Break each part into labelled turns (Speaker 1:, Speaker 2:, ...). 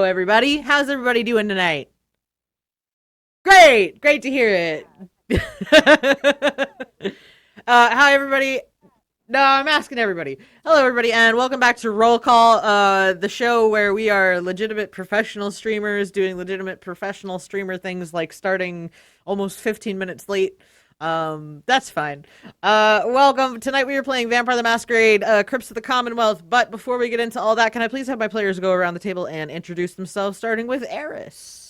Speaker 1: everybody. How's everybody doing tonight? Great to hear it. Hi, everybody. No, I'm asking everybody. Hello, everybody, and welcome back to Roll Call, the show where we are legitimate professional streamers doing legitimate professional streamer things like starting almost 15 minutes late. That's fine. Welcome. Tonight we are playing Vampire the Masquerade, Crypts of the Commonwealth. But before we get into all that, can I please have my players go around the table and introduce themselves, starting with Eris?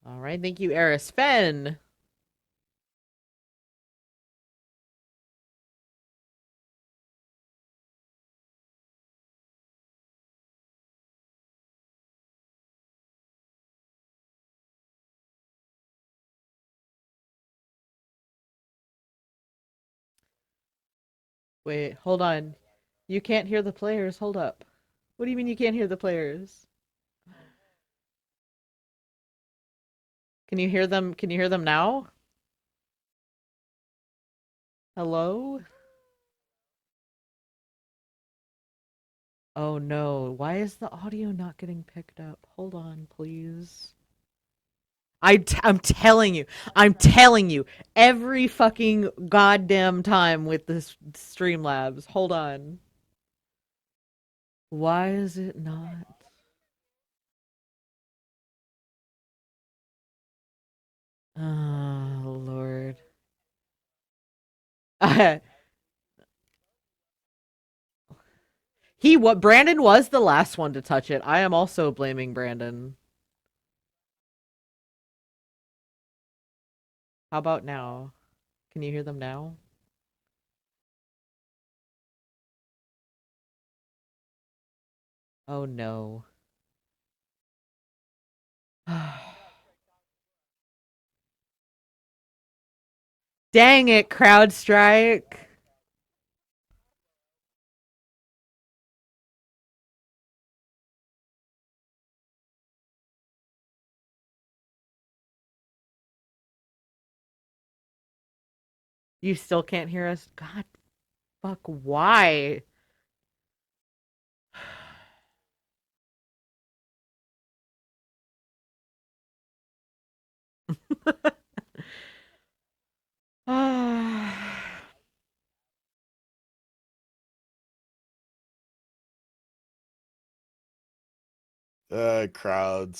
Speaker 1: All right, thank you, Eris. Fen. Wait, hold on. You can't hear the players. Hold up. What do you mean you can't hear the players? Can you hear them? Can you hear them now? Hello? Oh no. Why is the audio not getting picked up? Hold on, please. I'm telling you, every fucking goddamn time with this Streamlabs. Hold on. Why is it not? Oh, Lord. Brandon was the last one to touch it. I am also blaming Brandon. How about now? Can you hear them now? Oh no. Dang it, CrowdStrike. You still can't hear us? God fuck, why?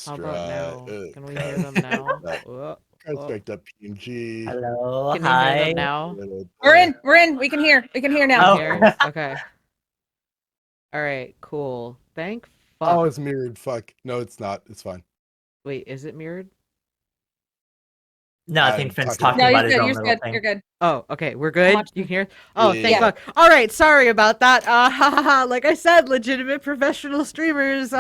Speaker 1: How about now? Can we hear them now?
Speaker 2: CrowdStrike.png.
Speaker 3: Hello,
Speaker 1: Can you hear them
Speaker 3: hi.
Speaker 1: now?
Speaker 4: We're in. We can hear. We can hear now.
Speaker 1: Okay. All right, cool. Thank fuck.
Speaker 2: Oh, it's mirrored. Fuck. No, it's not. It's fine.
Speaker 1: Wait, is it mirrored?
Speaker 3: No, I think Finn's
Speaker 2: talking
Speaker 3: talking
Speaker 4: No,
Speaker 3: about his
Speaker 4: you're
Speaker 3: own
Speaker 4: good.
Speaker 3: little
Speaker 4: You're good.
Speaker 3: thing.
Speaker 4: You're good.
Speaker 1: Oh, okay, we're good.
Speaker 4: watching.
Speaker 1: You can hear? Oh, thank
Speaker 2: Yeah.
Speaker 1: fuck. All right, sorry about that. Like I said, legitimate professional streamers.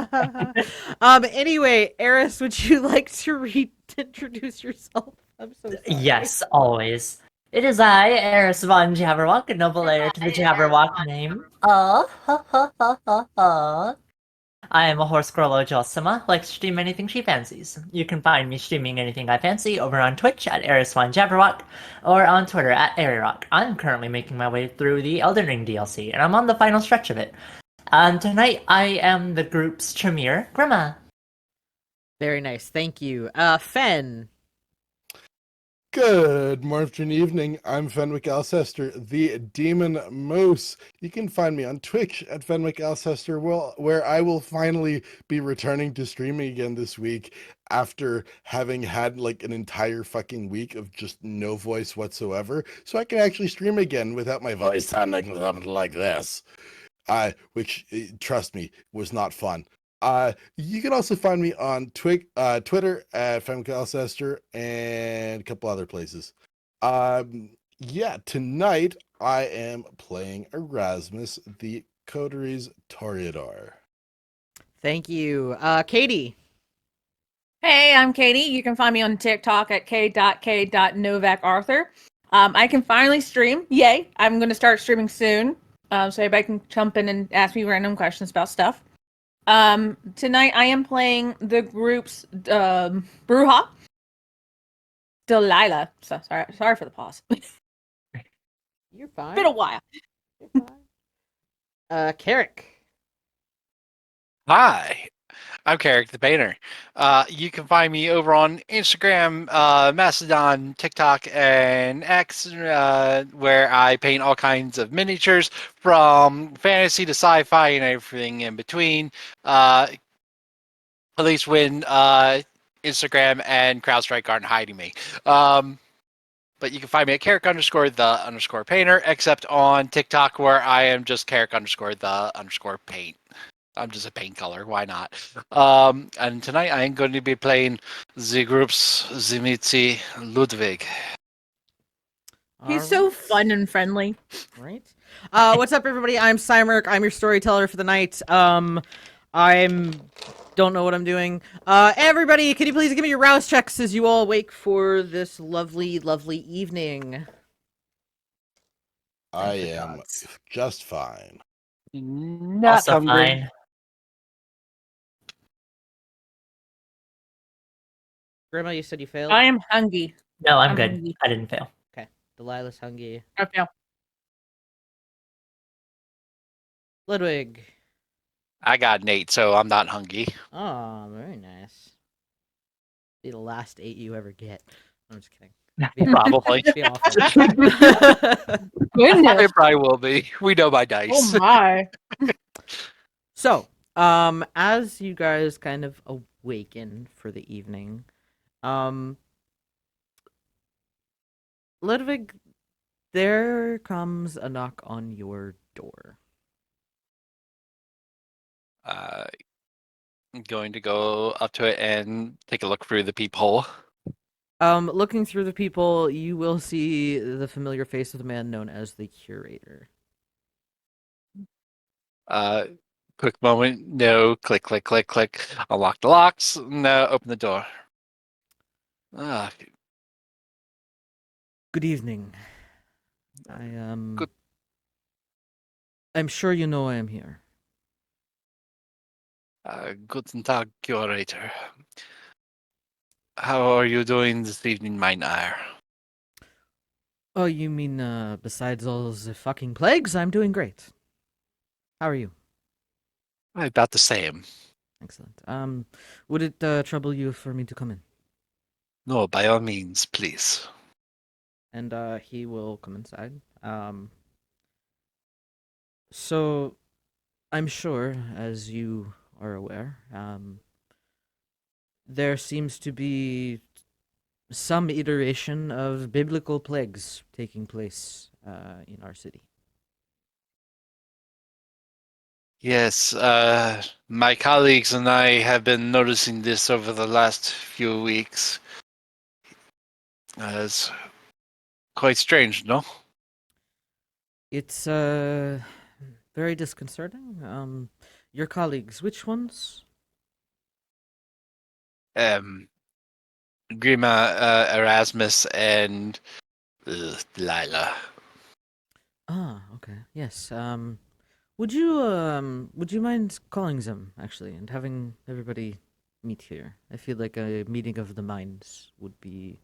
Speaker 1: Anyway, Eris, would you like to reintroduce yourself? I'm so sorry.
Speaker 3: Yes, always. It is I, Eris Von Jabberwock, a noble heir to the Jabberwock name. I am a horse girl Ojosama, likes to stream anything she fancies. You can find me streaming anything I fancy over on Twitch at Eris Von Jabberwock, or on Twitter at Arirock. I'm currently making my way through the Elden Ring DLC, and I'm on the final stretch of it. Tonight I am the group's Tremere, Grimma.
Speaker 1: Very nice, thank you. Fen.
Speaker 2: Good morning, evening. I'm Fenwick Alcester, the Demon Moose. You can find me on Twitch at Fenwick Alcester, where I will finally be returning to streaming again this week after having had like an entire fucking week of just no voice whatsoever. So I can actually stream again without my voice sounding something like this. Which, trust me, was not fun. You can also find me on Twitter at FemCalCester and a couple other places. Yeah, tonight I am playing Erasmus, the Coteries Toreador.
Speaker 1: Thank you. Katie.
Speaker 4: Hey, I'm Katie. You can find me on TikTok at k.k.novacarthur. I can finally stream. Yay! I'm going to start streaming soon. So everybody can jump in and ask me random questions about stuff. Tonight I am playing the group's Bruja. Delilah. So sorry for the pause.
Speaker 1: You're fine.
Speaker 4: Been a while.
Speaker 1: You're fine. Kerrick.
Speaker 5: Hi, I'm Kerrick the Painter. You can find me over on Instagram, Mastodon, TikTok, and X, where I paint all kinds of miniatures from fantasy to sci-fi and everything in between. At least when Instagram and CrowdStrike aren't hiding me. But you can find me at Kerrick_the_painter, except on TikTok where I am just Kerrick_the_paint. I'm just a paint color. Why not? And tonight I am going to be playing the groups Zimitzi Ludwig.
Speaker 4: He's so fun and friendly.
Speaker 1: Right. What's up, everybody? I'm Psymerc. I'm your storyteller for the night. I'm don't know what I'm doing. Everybody, can you please give me your rouse checks as you all wake for this lovely, lovely evening?
Speaker 2: I am just fine.
Speaker 5: Not
Speaker 3: Also
Speaker 5: hungry.
Speaker 3: fine.
Speaker 1: Grandma, you said you failed?
Speaker 4: I am hungry.
Speaker 3: No, I'm
Speaker 4: I'm
Speaker 3: good.
Speaker 4: hungry.
Speaker 3: I didn't fail.
Speaker 1: Delilah's hungry.
Speaker 4: I feel.
Speaker 1: Ludwig.
Speaker 5: I got an 8, so I'm not hungry.
Speaker 1: Oh, very nice. Be the last 8 you ever get. I'm just kidding.
Speaker 5: Probably.
Speaker 1: Be awful.
Speaker 4: Goodness.
Speaker 5: It probably will be. We know my dice.
Speaker 4: Oh my.
Speaker 1: So, as you guys kind of awaken for the evening, Ludwig, there comes a knock on your door.
Speaker 5: I'm going to go up to it and take a look through the peephole.
Speaker 1: Looking through the people, you will see the familiar face of the man known as the curator.
Speaker 5: Quick moment. No. Click, click, click, click. Unlock the locks. No. Open the door. Ah,
Speaker 1: Good evening.
Speaker 5: Good.
Speaker 1: I'm sure you know I am here.
Speaker 5: Guten Tag, curator. How are you doing this evening, mein Herr?
Speaker 1: Oh, you mean, besides all the fucking plagues, I'm doing great. How are you?
Speaker 5: About the same.
Speaker 1: Excellent. Would it trouble you for me to come in?
Speaker 5: No, by all means, please.
Speaker 1: And he will come inside. So I'm sure, as you are aware, there seems to be some iteration of biblical plagues taking place in our city.
Speaker 5: Yes, my colleagues and I have been noticing this over the last few weeks. It's quite strange, no?
Speaker 1: It's very disconcerting. Your colleagues, which ones?
Speaker 5: Grima, Erasmus, and Delilah.
Speaker 1: Ah, okay. Yes. Would you mind calling them actually and having everybody meet here? I feel like a meeting of the minds would be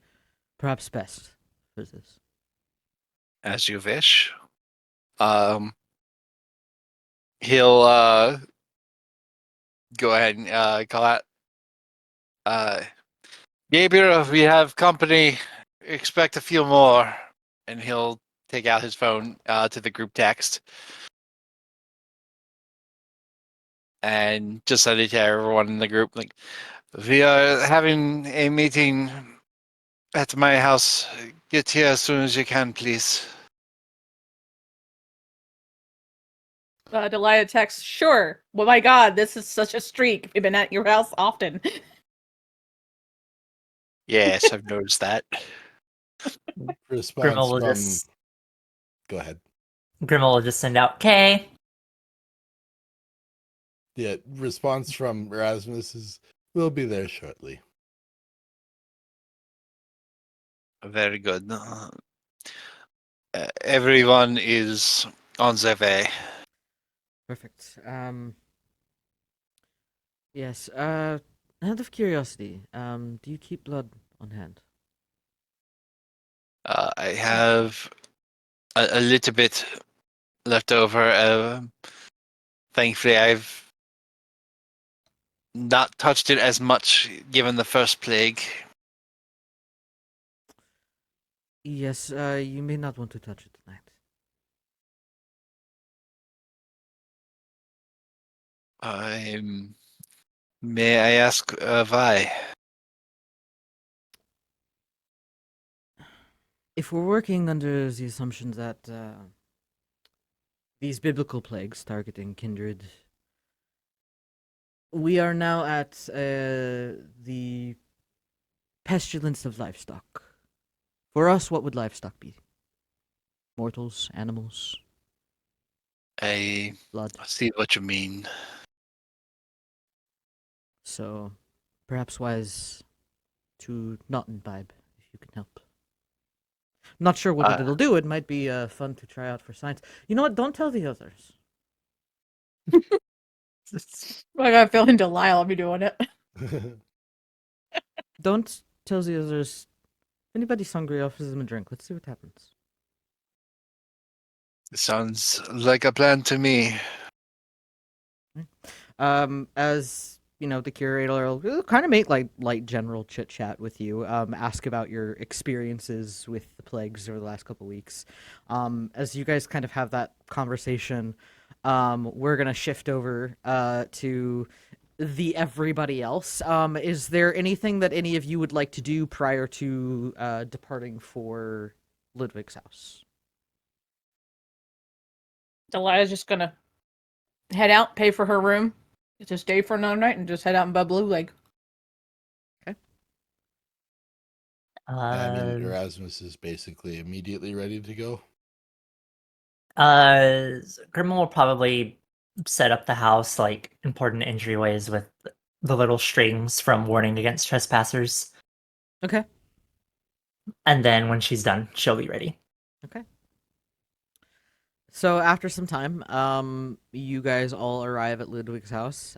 Speaker 1: perhaps best for this.
Speaker 5: As you wish. He'll go ahead and call out. Gabriel, we have company. Expect a few more. And he'll take out his phone to the group text. And just send it to everyone in the group. Like, we are having a meeting at my house. Get here as soon as you can, please.
Speaker 4: Delilah texts, sure. Well, my God, this is such a streak. We've been at your house often.
Speaker 5: Yes, I've noticed that.
Speaker 2: Response
Speaker 3: Grimmel will
Speaker 2: from.
Speaker 3: just
Speaker 2: Go ahead.
Speaker 3: Grimmel will just send out K.
Speaker 2: Yeah, response from Erasmus is, "We'll be there shortly."
Speaker 5: Very good. Everyone is On the way.
Speaker 1: Perfect. Yes. Out of curiosity, do you keep blood on hand?
Speaker 5: I have a little bit left over. Thankfully, I've not touched it as much given the first plague.
Speaker 1: Yes. You may not want to touch it tonight.
Speaker 5: May I ask why?
Speaker 1: If we're working under the assumption that these biblical plagues targeting kindred, we are now at the pestilence of livestock. For us, what would livestock be? Mortals, animals,
Speaker 5: I
Speaker 1: blood.
Speaker 5: see what you mean.
Speaker 1: So, perhaps wise to not imbibe if you can help. Not sure what it'll do. It might be fun to try out for science. You know what? Don't tell the others.
Speaker 4: I got a feeling Delilah will be doing it.
Speaker 1: Don't tell the others. If anybody's hungry, offers them a drink. Let's see what happens.
Speaker 5: Sounds like a plan to me.
Speaker 1: As you know, the curator will kind of make like light general chit chat with you. Ask about your experiences with the plagues over the last couple weeks. As you guys kind of have that conversation, we're gonna shift over to the everybody else. Is there anything that any of you would like to do prior to departing for Ludwig's house?
Speaker 4: Delilah's just gonna head out, pay for her room, just stay for another night, and just head out in Blue Lake.
Speaker 2: I mean, Erasmus is basically immediately ready to go.
Speaker 3: Grimble will probably set up the house like important entryways with the little strings from warning against trespassers.
Speaker 1: Okay.
Speaker 3: And then when she's done, she'll be ready.
Speaker 1: Okay. So after some time, you guys all arrive at Ludwig's house.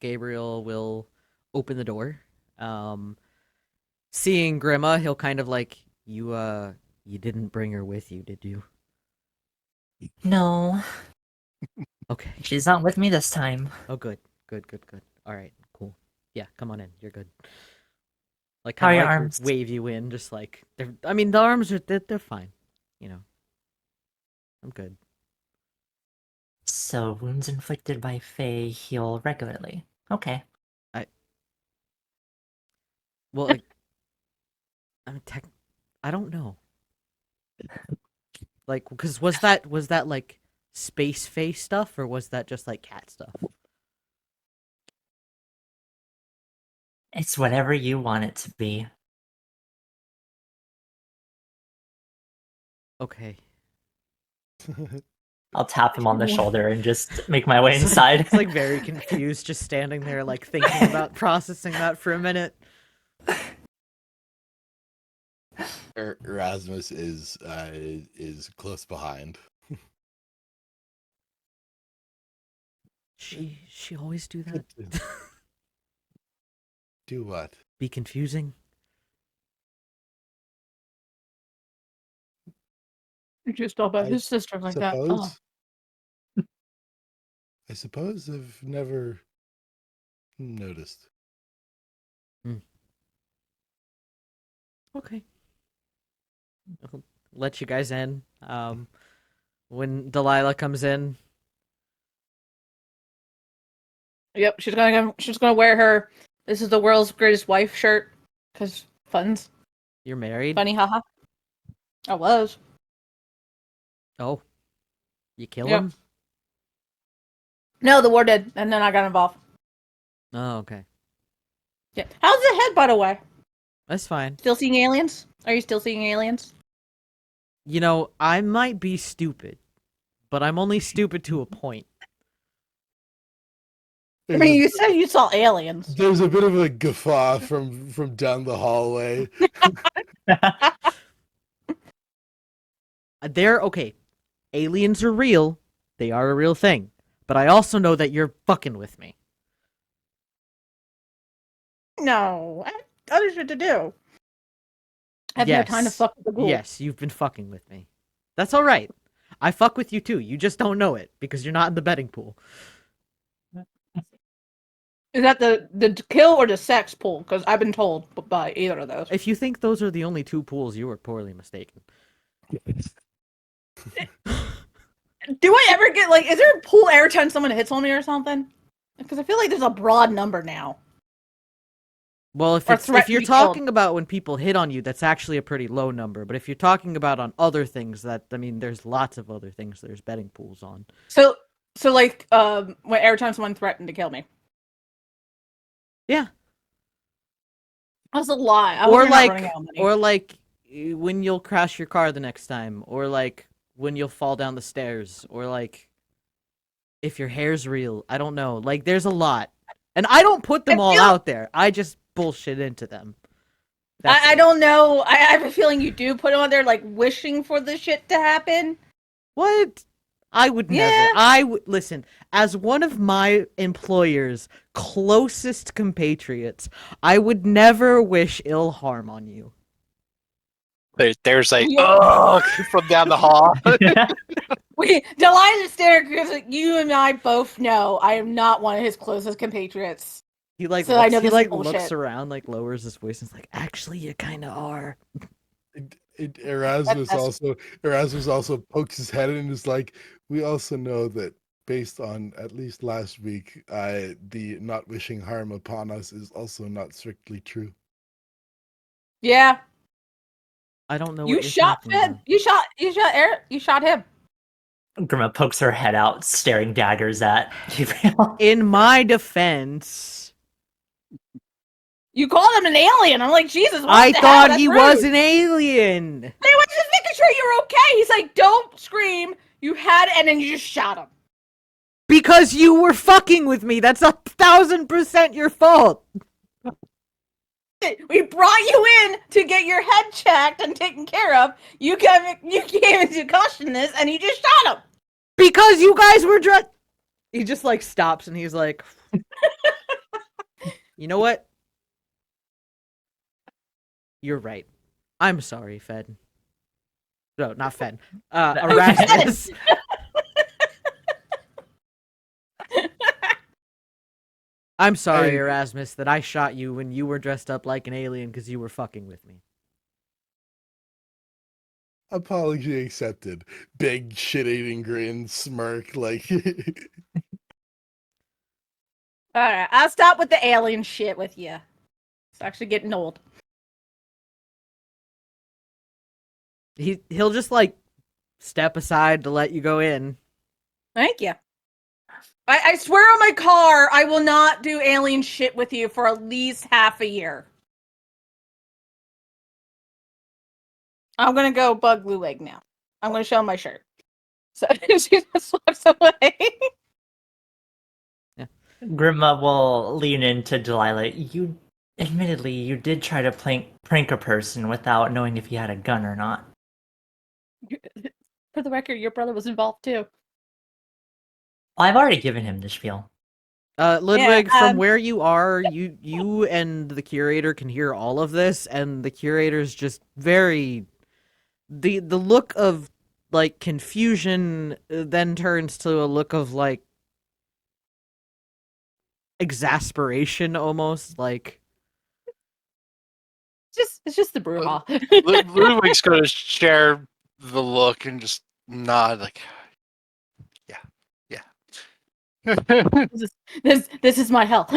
Speaker 1: Gabriel will open the door. Seeing Grima, he'll kind of like, you didn't bring her with you, did you?
Speaker 3: No,
Speaker 1: Okay.
Speaker 3: she's not with me this time.
Speaker 1: Oh, good. Good. All right, cool. Yeah, come on in. You're good. Like,
Speaker 3: How are
Speaker 1: kind
Speaker 3: your
Speaker 1: of like
Speaker 3: arms?
Speaker 1: wave you in, just like, I mean, the arms are, they're fine. You know. I'm good.
Speaker 3: So wounds inflicted by Fae heal regularly. Okay.
Speaker 1: Well, like, I mean, I don't know. Like, because was that like space face stuff, or was that just like cat stuff?
Speaker 3: It's whatever you want it to be.
Speaker 1: Okay.
Speaker 3: I'll tap him on the shoulder and just make my way inside.
Speaker 1: It's like very confused, just standing there, like thinking about processing that for a minute.
Speaker 2: Erasmus is close behind.
Speaker 1: She always do that.
Speaker 2: Do what?
Speaker 1: Be confusing.
Speaker 4: You just talk about
Speaker 2: I
Speaker 4: his sister like that. Oh.
Speaker 2: I suppose I've never noticed.
Speaker 1: Okay. I'll let you guys in. When Delilah comes in,
Speaker 4: Yep, she's gonna wear her "This is the world's greatest wife" shirt, cause funds.
Speaker 1: you're married.
Speaker 4: Funny, haha. I was.
Speaker 1: Oh, you kill
Speaker 4: Yep.
Speaker 1: him?
Speaker 4: No, the war did, and then I got involved.
Speaker 1: Oh, okay.
Speaker 4: Yeah. How's the head, by the way?
Speaker 1: That's fine.
Speaker 4: Still seeing aliens? Are you still seeing aliens?
Speaker 1: You know, I might be stupid, but I'm only stupid to a point.
Speaker 4: I mean, you said you saw aliens.
Speaker 2: There's a bit of a guffaw from down the hallway.
Speaker 1: They're okay. aliens are real. They are a real thing. But I also know that you're fucking with me.
Speaker 4: No, I have other shit to do. I have no time to fuck with the ghoul.
Speaker 1: Yes, you've been fucking with me. That's all right. I fuck with you too. You just don't know it because you're not in the betting pool.
Speaker 4: Is that the kill or the sex pool? Because I've been told by either of those.
Speaker 1: If you think those are the only two pools, you were poorly mistaken.
Speaker 4: Do I ever get like? Is there a pool every time someone hits on me or something? Because I feel like there's a broad number now.
Speaker 1: Well, if
Speaker 4: Or
Speaker 1: it's,
Speaker 4: threat
Speaker 1: if you're
Speaker 4: to be killed.
Speaker 1: talking about when people hit on you, that's actually a pretty low number. But if you're talking about on other things, there's lots of other things there's betting pools on.
Speaker 4: So like when every time someone threatened to kill me.
Speaker 1: Yeah.
Speaker 4: That's a lie.
Speaker 1: Or like when you'll crash your car the next time, or like when you'll fall down the stairs, or like if your hair's real. I don't know. Like there's a lot, and I don't put them all out there. I just bullshit into them.
Speaker 4: I don't know. I have a feeling you do put them on there, like wishing for the shit to happen.
Speaker 1: What? I would never. Listen, as one of my employer's closest compatriots, I would never wish ill harm on you.
Speaker 5: There's like,
Speaker 4: Yeah.
Speaker 5: from down the hall.
Speaker 4: Delilah's staring because you and I both know I am not one of his closest compatriots.
Speaker 1: He like
Speaker 4: So I know
Speaker 1: he
Speaker 4: this
Speaker 1: like
Speaker 4: is
Speaker 1: looks
Speaker 4: bullshit.
Speaker 1: around, like lowers his voice, and is like, actually, you kind of are.
Speaker 2: Erasmus also pokes his head in and is like, we also know that based on at least last week, the not wishing harm upon us is also not strictly true.
Speaker 4: Yeah.
Speaker 1: I don't know.
Speaker 4: You
Speaker 1: what you're
Speaker 4: shot
Speaker 1: talking
Speaker 4: Finn.
Speaker 1: about.
Speaker 4: You shot him.
Speaker 3: Grima pokes her head out, staring daggers at Gabriel.
Speaker 1: In my defense,
Speaker 4: You called him an alien. I'm like, Jesus, what
Speaker 1: I
Speaker 4: the hell?
Speaker 1: thought
Speaker 4: That's
Speaker 1: he
Speaker 4: rude.
Speaker 1: was an alien.
Speaker 4: They was just making sure you were okay. He's like, don't scream. You had it, and then you just shot him.
Speaker 1: Because you were fucking with me. That's 1,000% your fault.
Speaker 4: We brought you in to get your head checked and taken care of. You came into consciousness, and you just shot him.
Speaker 1: Because you guys were drunk. He just like stops and he's like, you know what? You're right. I'm sorry, Fed. No, not Fed. Erasmus. I'm sorry,
Speaker 2: Hey.
Speaker 1: Erasmus, that I shot you when you were dressed up like an alien because you were fucking with me.
Speaker 2: Apology accepted. Big shit-eating grin, smirk, like...
Speaker 4: Alright, I'll stop with the alien shit with you. It's actually getting old.
Speaker 1: He'll just like step aside to let you go in.
Speaker 4: Thank you. I swear on my car, I will not do alien shit with you for at least half a year. I'm gonna go bug Blue Leg now. I'm gonna show him my shirt. So she just slips away.
Speaker 3: Grima will lean into Delilah. You did try to prank a person without knowing if he had a gun or not.
Speaker 4: For the record, your brother was involved too.
Speaker 3: Well, I've already given him the spiel.
Speaker 1: Ludwig,
Speaker 4: Yeah,
Speaker 1: from where you are, you and the curator can hear all of this, and the curator's just very the look of like confusion then turns to a look of like exasperation, almost like
Speaker 4: It's just the brouhaha.
Speaker 5: Ludwig's going to share the look and just nod, like, yeah.
Speaker 4: This is my hell.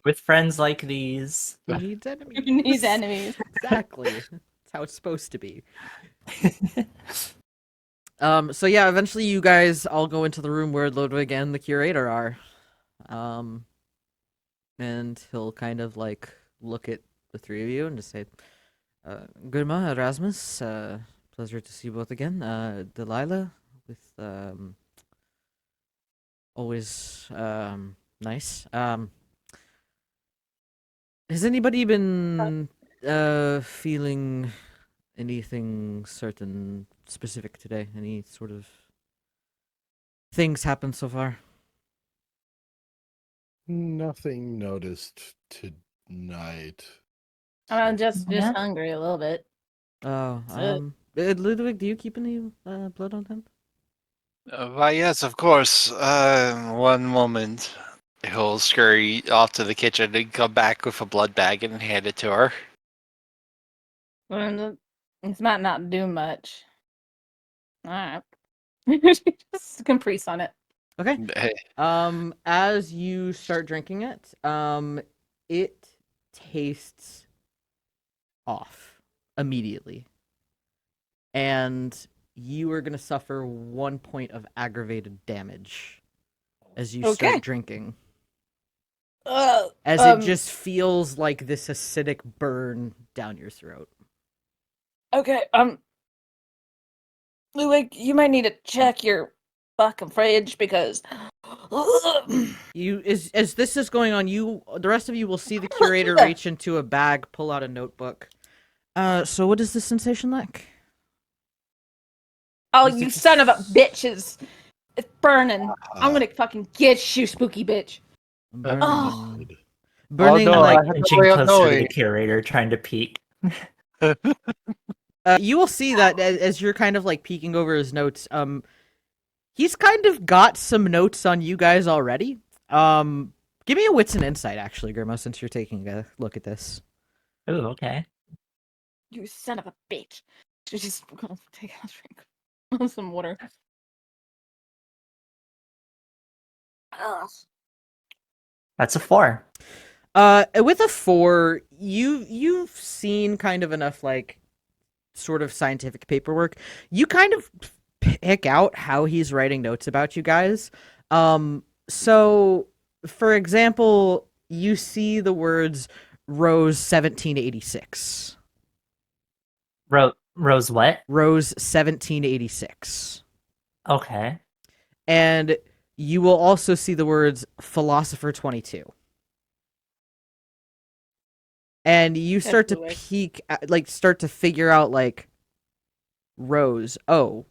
Speaker 3: With friends like these.
Speaker 1: who needs enemies?
Speaker 4: These enemies.
Speaker 1: Exactly. That's how it's supposed to be. So yeah, eventually you guys all go into the room where Ludwig and the curator are. And he'll kind of like look at the three of you and just say, Gurma, Erasmus, pleasure to see you both again. Delilah, with always nice. Has anybody been feeling Anything certain specific today? Any sort of things happened so far?
Speaker 2: Nothing noticed tonight.
Speaker 4: I'm just
Speaker 3: Yeah.
Speaker 4: hungry a little bit.
Speaker 1: Oh,
Speaker 4: So-
Speaker 1: Ludwig, do you keep any blood on him?
Speaker 5: Why, yes, of course. One moment. He'll scurry off to the kitchen and come back with a blood bag and hand it to her.
Speaker 4: And it's might not do much. All right. Just caprice on it.
Speaker 1: Okay.
Speaker 5: Hey,
Speaker 1: As you start drinking it, it tastes off immediately. And you are going to suffer 1 point of aggravated damage as you
Speaker 4: Okay.
Speaker 1: start drinking.
Speaker 4: Uh,
Speaker 1: As it just feels like this acidic burn down your throat.
Speaker 4: Okay, Ludwig, you might need to check your fucking fridge because
Speaker 1: You as this is going on, the rest of you will see the curator reach into a bag, pull out a notebook. So what is the sensation like?
Speaker 4: oh,
Speaker 1: Is
Speaker 4: you
Speaker 1: it
Speaker 4: son of a
Speaker 1: just-
Speaker 4: bitches. It's burning. I'm gonna fucking get you, spooky bitch.
Speaker 1: Burning,
Speaker 4: Oh.
Speaker 1: burning
Speaker 5: no,
Speaker 3: Like
Speaker 5: I have no
Speaker 3: inching
Speaker 5: way of
Speaker 3: closer to the
Speaker 5: knowing.
Speaker 3: curator, trying to peek.
Speaker 1: you will see that as you're kind of like peeking over his notes. He's kind of got some notes on you guys already. Give me a wits and insight, actually, Grima, since you're taking a look at this.
Speaker 3: Ooh, okay.
Speaker 4: You son of a bitch. She's just gonna take a drink of some water. Ugh.
Speaker 3: That's a 4.
Speaker 1: With a 4, you've seen kind of enough like sort of scientific paperwork. You kind of pick out how he's writing notes about you guys. So for example, you see the words Rose 1786.
Speaker 3: Rose what?
Speaker 1: Rose 1786.
Speaker 3: Okay.
Speaker 1: And you will also see the words Philosopher 22. And you start to
Speaker 4: Ludwig.
Speaker 1: peek, like, start to figure out, like, Rose, oh,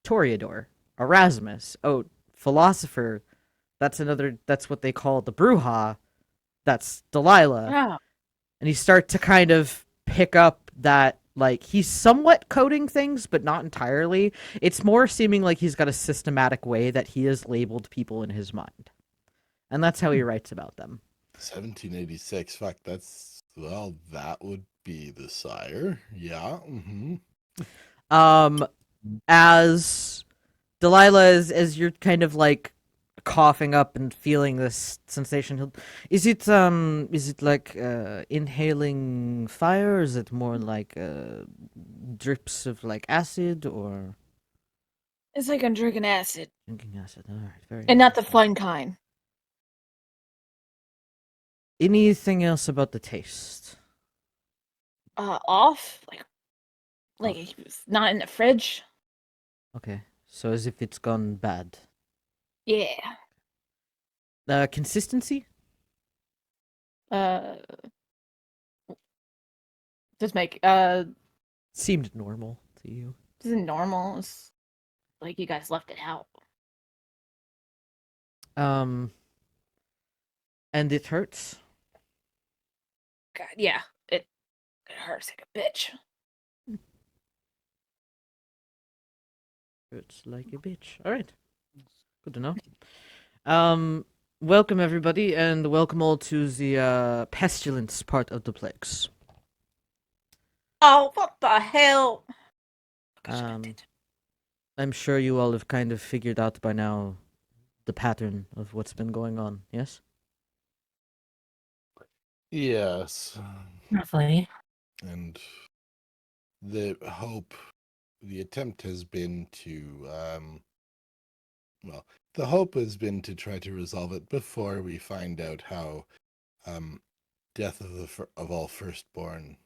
Speaker 1: Toreador, Erasmus, oh, Philosopher, that's what they call the Bruja, that's Delilah.
Speaker 4: Yeah.
Speaker 1: And you start to kind of pick up that, like, he's somewhat coding things, but not entirely. It's more seeming like he's got a systematic way that he has labeled people in his mind. And that's how he writes about them.
Speaker 2: 1786. Fuck, that would be the sire. Yeah.
Speaker 1: As Delilah, as you're kind of like coughing up and feeling this sensation, is it like inhaling fire, or is it more like drips of like acid, or
Speaker 4: It's like I'm drinking acid.
Speaker 1: drinking acid? All right, very
Speaker 4: And not the
Speaker 1: interesting.
Speaker 4: fun kind.
Speaker 1: Anything else about the taste?
Speaker 4: Off? Like it's not in the fridge?
Speaker 1: Okay, so as if it's gone bad.
Speaker 4: Yeah.
Speaker 1: Consistency?
Speaker 4: Just make
Speaker 1: Seemed normal to you.
Speaker 4: this is normal. It's like you guys left it out.
Speaker 1: And it hurts?
Speaker 4: God, yeah. It hurts like a bitch.
Speaker 1: Hurts like a bitch. All right. Good to know. Welcome everybody, and welcome all to the pestilence part of the plagues.
Speaker 4: Oh, what the hell?
Speaker 1: I'm sure you all have kind of figured out by now the pattern of what's been going on, yes?
Speaker 2: Yes.
Speaker 3: Roughly.
Speaker 2: And the attempt has been to, the hope has been to try to resolve it before we find out how death of all firstborn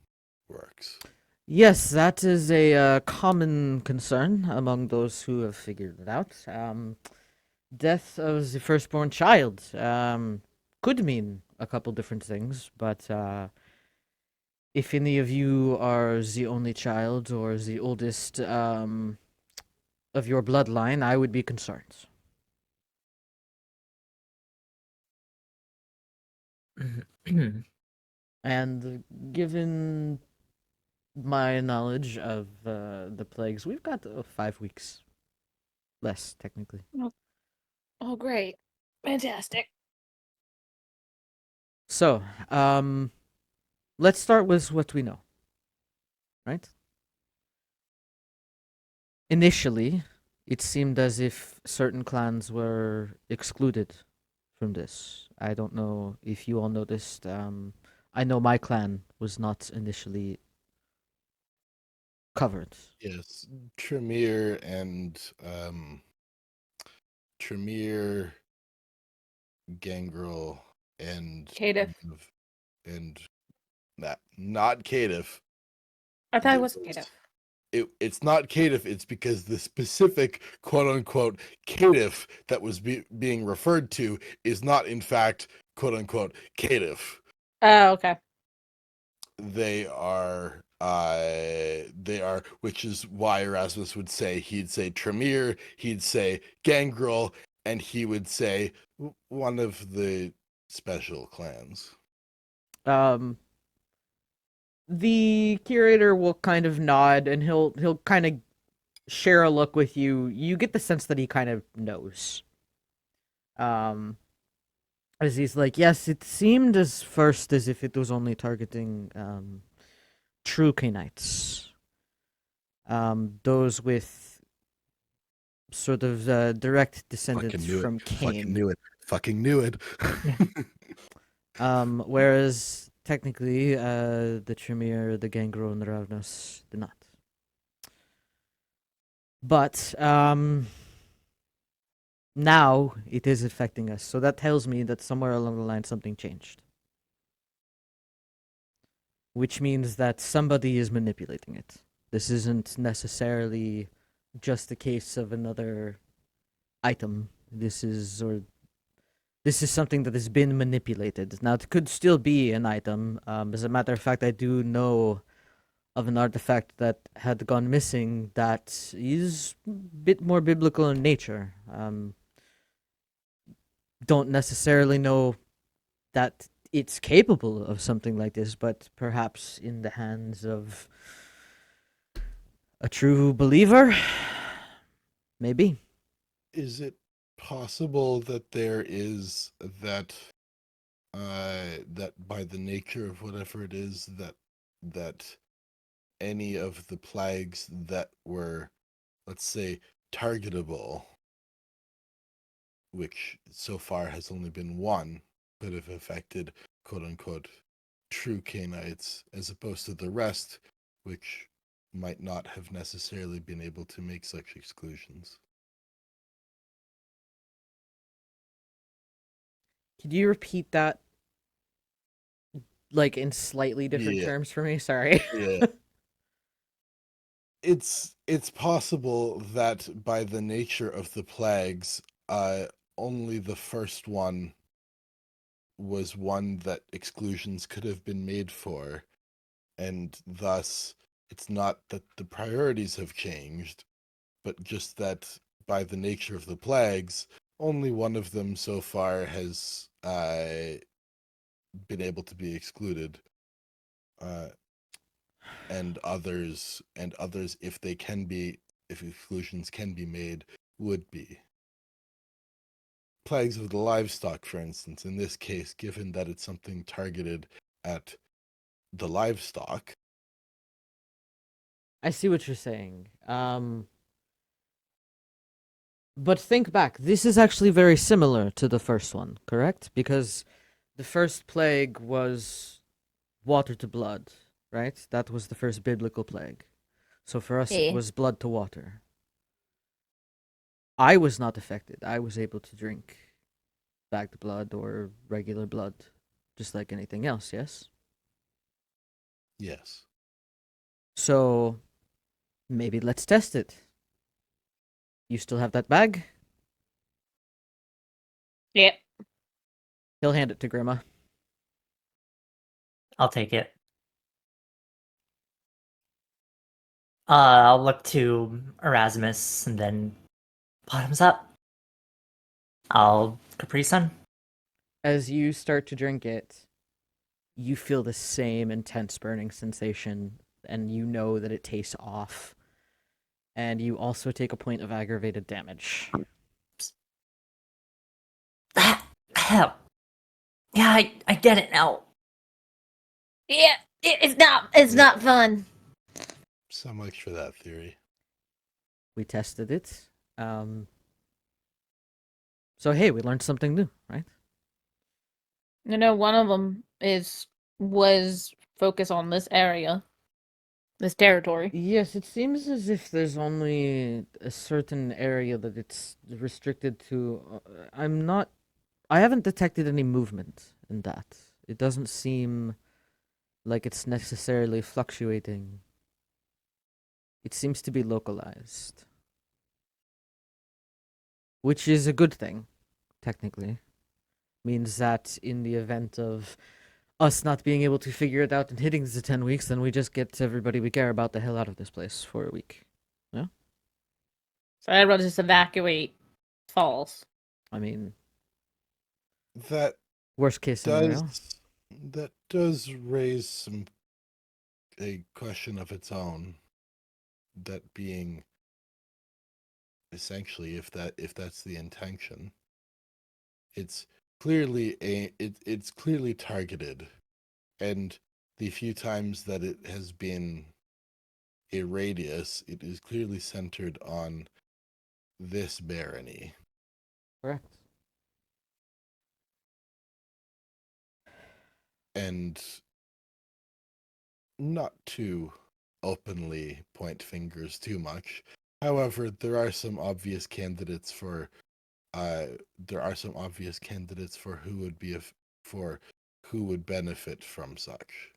Speaker 2: works.
Speaker 1: Yes, that is a common concern among those who have figured it out. Death of the firstborn child could mean a couple different things, but If any of you are the only child or the oldest of your bloodline, I would be concerned. And given my knowledge of the plagues, we've got 5 weeks. Less, technically.
Speaker 4: Oh, great. Fantastic.
Speaker 1: So, let's start with what we know. Right? Initially, it seemed as if certain clans were excluded from this. I don't know if you all noticed. I know my clan was not initially covered.
Speaker 2: Yes, Tremere and Tremere, Gangrel, and
Speaker 4: Caitiff.
Speaker 2: and not Caitiff.
Speaker 4: I thought it was Caitiff.
Speaker 2: It's not Caitiff. It's because the specific quote unquote Caitiff that was being referred to is not in fact quote unquote Caitiff.
Speaker 4: Oh, okay.
Speaker 2: They are, which is why Erasmus would say, he'd say Tremere, he'd say Gangrel, and he would say one of the special clans.
Speaker 1: The curator will kind of nod and he'll kind of share a look with you. You get the sense that he kind of knows. As he's like, yes, it seemed as first as if it was only targeting true Canaanites. Those with sort of direct descendants from Cain.
Speaker 2: Fucking knew it.
Speaker 1: Whereas technically the Tremere, the Gangrel, and the Ravnos did not. But now it is affecting us, so that tells me that somewhere along the line something changed. Which means that somebody is manipulating it. This isn't necessarily just a case of another item. This is something that has been manipulated. Now, it could still be an item. As a matter of fact, I do know of an artifact that had gone missing that is a bit more biblical in nature. Don't necessarily know that it's capable of something like this, but perhaps in the hands of a true believer, maybe.
Speaker 2: Is it possible that there is that by the nature of whatever it is that any of the plagues that were, let's say, targetable, which so far has only been one, could have affected quote unquote true Canaanites, as opposed to the rest, which might not have necessarily been able to make such exclusions?
Speaker 1: Could you repeat that, like, in slightly different
Speaker 2: Yeah.
Speaker 1: terms for me? Sorry.
Speaker 2: Yeah. It's possible that by the nature of the plagues, only the first one was one that exclusions could have been made for, and thus it's not that the priorities have changed, but just that by the nature of the plagues, only one of them so far has been able to be excluded, and others, if exclusions can be made, would be. Plagues of the livestock, for instance, in this case, given that it's something targeted at the livestock.
Speaker 1: I see what you're saying. But think back. This is actually very similar to the first one, correct? Because the first plague was water to blood, right? That was the first biblical plague. So for us, it was blood to water. I was not affected. I was able to drink bagged blood or regular blood, just like anything else, yes?
Speaker 2: Yes.
Speaker 1: So maybe let's test it. You still have that bag?
Speaker 4: Yep.
Speaker 1: He'll hand it to Grandma.
Speaker 3: I'll take it. I'll look to Erasmus and then bottoms up. I'll Capri Sun.
Speaker 1: As you start to drink it, you feel the same intense burning sensation, and you know that it tastes off. And you also take a point of aggravated damage.
Speaker 3: Hell. Yeah, I get it now.
Speaker 4: Yeah, it's not fun.
Speaker 2: So much for that theory.
Speaker 1: We tested it. So hey, we learned something new, right?
Speaker 4: No, one of them was focused on this area, this territory.
Speaker 1: Yes, it seems as if there's only a certain area that it's restricted to. I haven't detected any movement in that. It doesn't seem like it's necessarily fluctuating. It seems to be localized. Which is a good thing, technically. Means that in the event of us not being able to figure it out and hitting the 10 weeks, then we just get everybody we care about the hell out of this place for a week. Yeah?
Speaker 4: So everyone just evacuate Falls.
Speaker 1: I mean,
Speaker 2: That
Speaker 1: worst case scenario.
Speaker 2: does raise a question of its own. That being essentially, if that's the intention, it's clearly it's clearly targeted, and the few times that it has been a radius, it is clearly centered on this barony.
Speaker 1: Correct.
Speaker 2: And not to openly point fingers too much. However, there are some obvious candidates for who would benefit from such.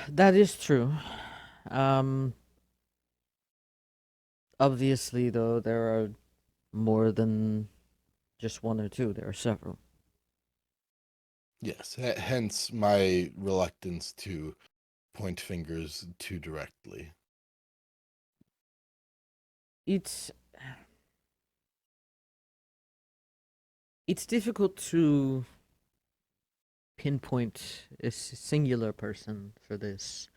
Speaker 1: That is true. Obviously, though, there are more than just one or two. There are several.
Speaker 2: Yes, hence my reluctance to point fingers too directly.
Speaker 1: It's difficult to pinpoint a singular person for this.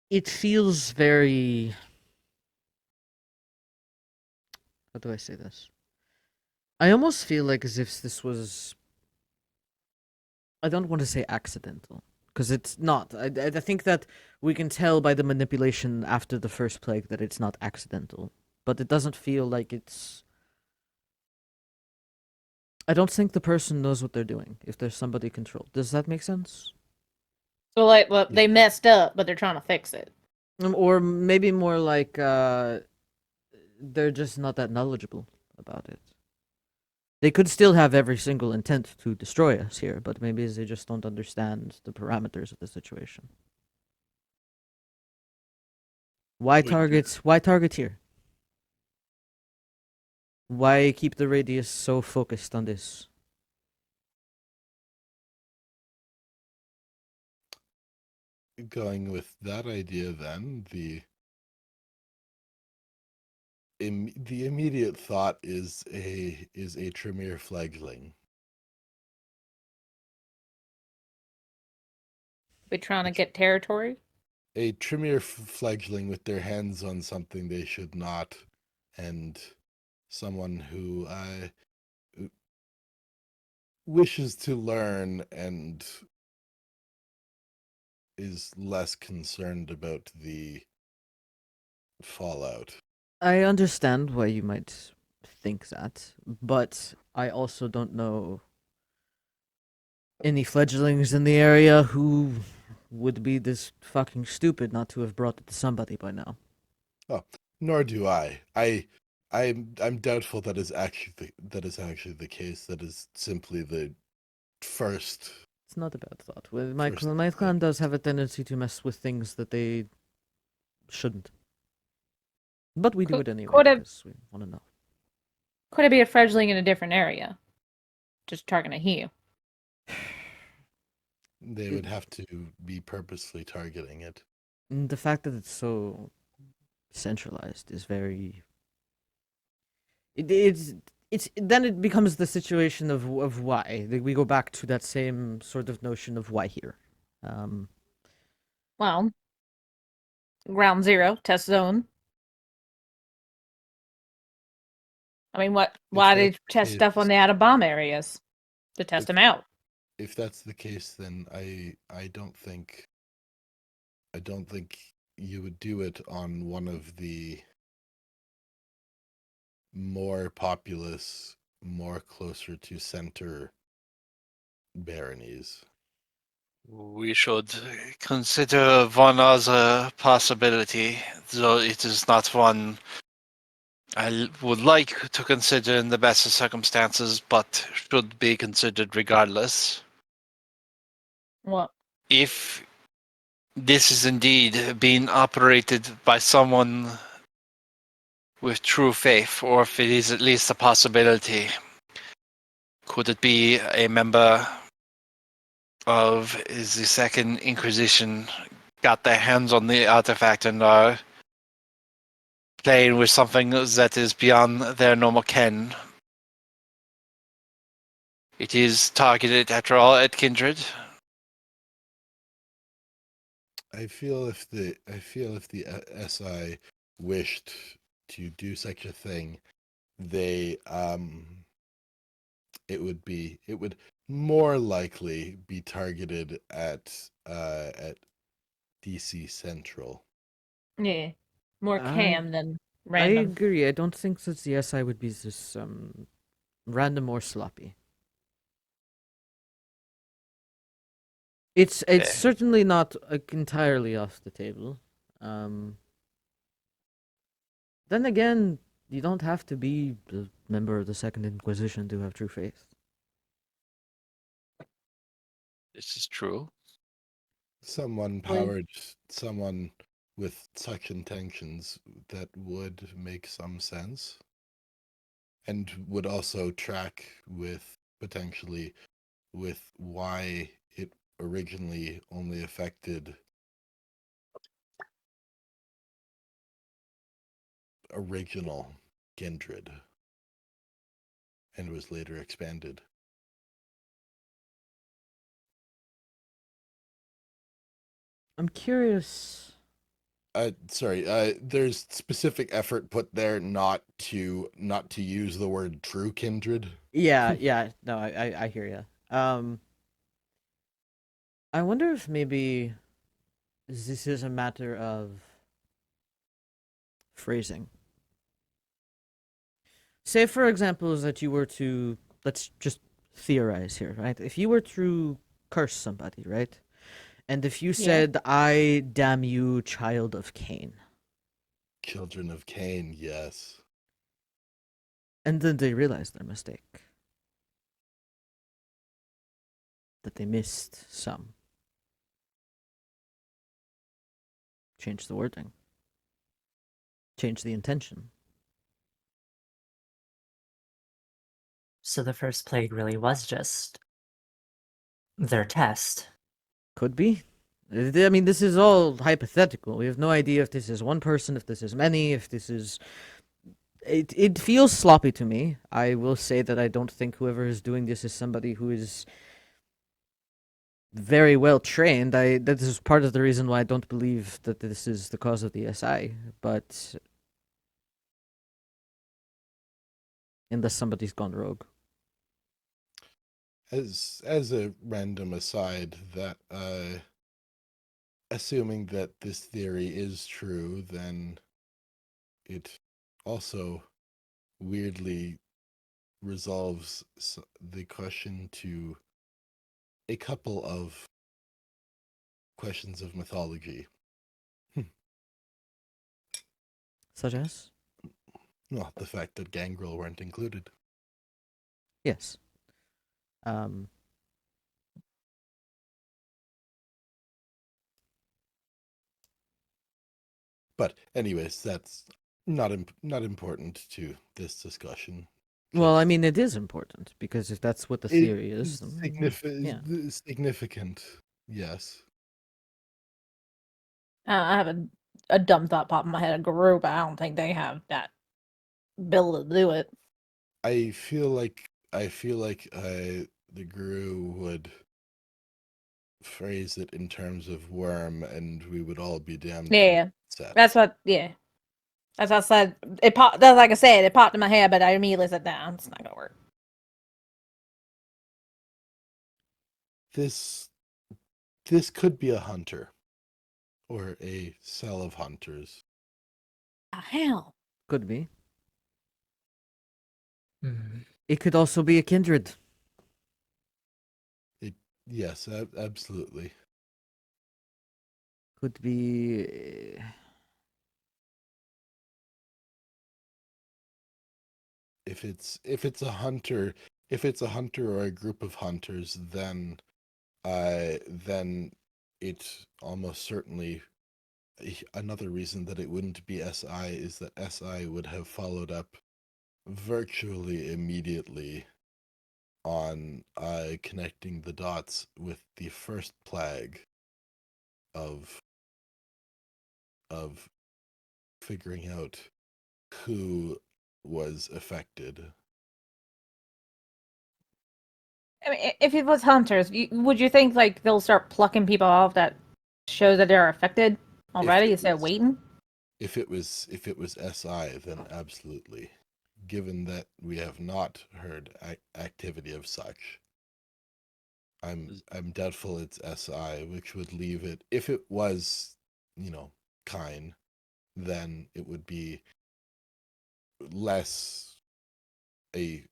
Speaker 1: It feels very... How do I say this? I almost feel like as if this was... I don't want to say accidental, because it's not. I think that we can tell by the manipulation after the first plague that it's not accidental. But it doesn't feel like it's... I don't think the person knows what they're doing, if there's somebody controlled. Does that make sense?
Speaker 4: So like, well, they messed up, but they're trying to fix it.
Speaker 1: Or maybe more like they're just not that knowledgeable about it. They could still have every single intent to destroy us here, but maybe they just don't understand the parameters of the situation. Why target here? Why keep the radius so focused on this?
Speaker 2: Going with that idea, then the immediate thought is a Tremere fledgling.
Speaker 4: We're trying to get territory.
Speaker 2: A Tremere fledgling with their hands on something they should not, and someone who wishes to learn and is less concerned about the fallout.
Speaker 1: I understand why you might think that, but I also don't know any fledglings in the area who would be this fucking stupid not to have brought it to somebody by now.
Speaker 2: Oh, nor do I. I'm doubtful that is actually the case. That is simply the first.
Speaker 1: It's not a bad thought. My clan does have a tendency to mess with things that they shouldn't. But we do it anyway
Speaker 4: could have-
Speaker 1: because we want to know.
Speaker 4: Could it be a fledgling in a different area? just targeting you.
Speaker 2: They would have to be purposely targeting it.
Speaker 1: The fact that it's so centralized is very. It's then it becomes the situation of why. We go back to that same sort of notion of why here.
Speaker 4: Well, ground zero, test zone. I mean, why did you test stuff on the out of bomb areas? To test them out.
Speaker 2: If that's the case, then I don't think you would do it on one of the more populous, more closer to center baronies.
Speaker 5: We should consider one other possibility, though it is not one I would like to consider in the best of circumstances, but should be considered regardless.
Speaker 4: What?
Speaker 5: If this is indeed being operated by someone with true faith, or if it is at least a possibility, could it be a member of the Second Inquisition got their hands on the artifact and are playing with something that is beyond their normal ken? It is targeted, after all, at Kindred.
Speaker 2: I feel if the SI wished to do such a thing, they it would more likely be targeted at DC Central.
Speaker 4: Yeah. More
Speaker 1: I-
Speaker 4: cam than
Speaker 1: I
Speaker 4: random.
Speaker 1: agree. I don't think that the SI would be this random or sloppy. It's certainly not entirely off the table. Then again, you don't have to be a member of the Second Inquisition to have true faith.
Speaker 5: This is true.
Speaker 2: Someone powered, someone with such intentions, that would make some sense. And would also track with potentially with why it originally only affected original kindred and was later expanded.
Speaker 1: I'm curious.
Speaker 2: There's specific effort put there not to use the word true kindred.
Speaker 1: Yeah. No, I hear you. I wonder if maybe this is a matter of phrasing. Say, for example, that you were to, let's just theorize here, right? If you were to curse somebody, right? And if you said, I damn you, child of Cain.
Speaker 2: Children of Cain, yes.
Speaker 1: And then they realized their mistake. That they missed some. Change the wording. Change the intention.
Speaker 3: So the first plague really was just their test.
Speaker 1: Could be. I mean, this is all hypothetical. We have no idea if this is one person, if this is many, if this is... It feels sloppy to me. I will say that I don't think whoever is doing this is somebody who is very well trained. That is part of the reason why I don't believe that this is the cause of the SI. But unless somebody's gone rogue.
Speaker 2: As a random aside, that assuming that this theory is true, then it also weirdly resolves the question to a couple of questions of mythology.
Speaker 1: Such as?
Speaker 2: Well, the fact that Gangrel weren't included.
Speaker 1: Yes.
Speaker 2: But anyways, that's not important to this discussion.
Speaker 1: Well, I mean, it is important because if that's what the theory is, then, yeah.
Speaker 2: Significant, yes.
Speaker 4: I have a dumb thought pop in my head. A group, I don't think they have that ability to do it.
Speaker 2: I feel like the guru would phrase it in terms of worm, and we would all be damned.
Speaker 4: Yeah,
Speaker 2: Set.
Speaker 4: that's what. Yeah, that's what I said. It popped. Like I said, it popped in my head, but I immediately said, "Nah, it's not gonna work."
Speaker 2: This could be a hunter or a cell of hunters.
Speaker 4: Oh, hell.
Speaker 1: Could be.
Speaker 3: Hmm.
Speaker 1: It could also be a kindred.
Speaker 2: Yes, absolutely.
Speaker 1: Could be.
Speaker 2: If it's a hunter, or a group of hunters, then it almost certainly, another reason that it wouldn't be SI is that SI would have followed up virtually immediately on connecting the dots with the first plague of figuring out who was affected.
Speaker 4: I mean, if it was hunters, would you think like they'll start plucking people off that show that they're affected already instead of waiting?
Speaker 2: If it was SI, then absolutely. Given that we have not heard activity of such, I'm doubtful it's SI, which would leave it. If it was, Kine, then it would be less a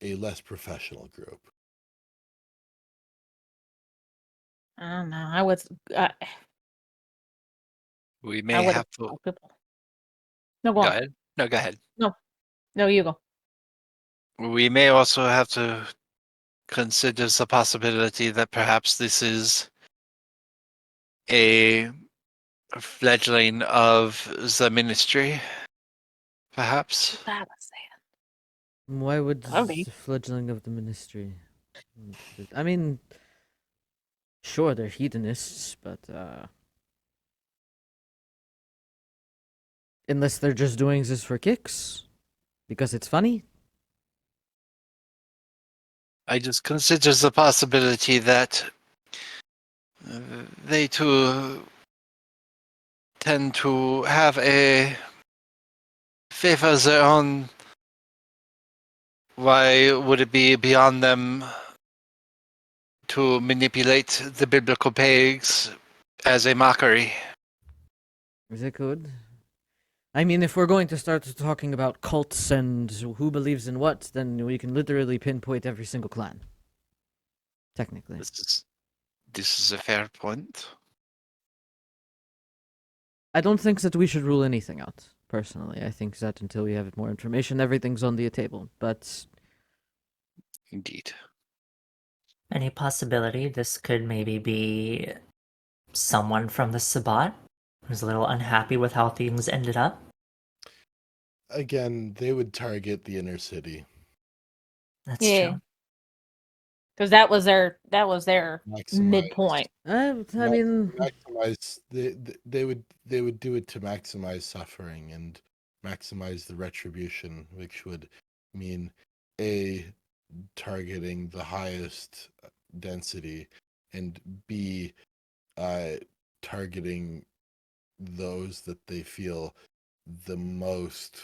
Speaker 2: less professional group.
Speaker 4: I don't know. I would.
Speaker 5: We
Speaker 4: I
Speaker 5: may
Speaker 4: would
Speaker 5: have to.
Speaker 4: people. No, go
Speaker 5: Go
Speaker 4: on.
Speaker 5: ahead. No, go ahead.
Speaker 4: No, you go.
Speaker 5: We may also have to consider the possibility that perhaps this is a fledgling of the ministry. Perhaps.
Speaker 4: That was saying.
Speaker 1: Why would
Speaker 4: Could be.
Speaker 1: the fledgling of the ministry? I mean, sure, they're hedonists, but unless they're just doing this for kicks, because it's funny.
Speaker 5: I just consider the possibility that they too tend to have a favor of their own. Why would it be beyond them to manipulate the biblical pegs as a mockery?
Speaker 1: They could. I mean, if we're going to start talking about cults and who believes in what, then we can literally pinpoint every single clan. Technically.
Speaker 5: This is a fair point.
Speaker 1: I don't think that we should rule anything out, personally. I think that until we have more information, everything's on the table. But
Speaker 5: Indeed.
Speaker 3: Any possibility this could maybe be someone from the Sabbat who's a little unhappy with how things ended up?
Speaker 2: Again, they would target the inner city.
Speaker 3: That's
Speaker 4: Yeah.
Speaker 3: true.
Speaker 4: Because that was their
Speaker 2: Maximize.
Speaker 4: midpoint.
Speaker 1: I mean,
Speaker 2: Maximize. They would do it to maximize suffering and maximize the retribution, which would mean A, targeting the highest density, and B, targeting those that they feel the most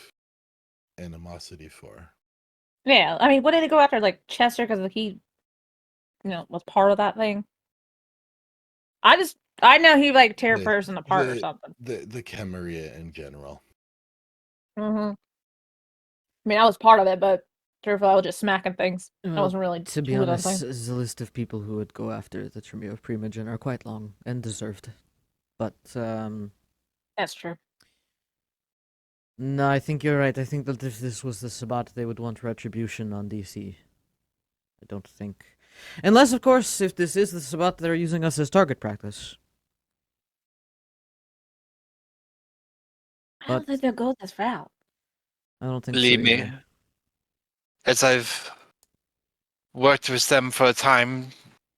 Speaker 2: animosity for.
Speaker 4: Yeah, I mean, what did they go after? Like Chester because he, was part of that thing. I know he like tear a
Speaker 2: The-
Speaker 4: person apart or something.
Speaker 2: The Camarilla in general.
Speaker 4: I mean, I was part of it, but truthfully, I was just smacking things. I
Speaker 1: well,
Speaker 4: wasn't really
Speaker 1: to be
Speaker 4: doing
Speaker 1: honest,
Speaker 4: anything.
Speaker 1: the list of people who would go after the Trimio Primogen are quite long and deserved. But,
Speaker 4: That's true.
Speaker 1: no, I think you're right. I think that if this was the Sabbat, they would want retribution on DC. I don't think. Unless, of course, if this is the Sabbat, they're using us as target practice.
Speaker 4: I don't
Speaker 1: But-
Speaker 4: think they'll go this route.
Speaker 1: I don't think
Speaker 5: Believe
Speaker 1: so
Speaker 5: me,
Speaker 1: either.
Speaker 5: as I've worked with them for a time,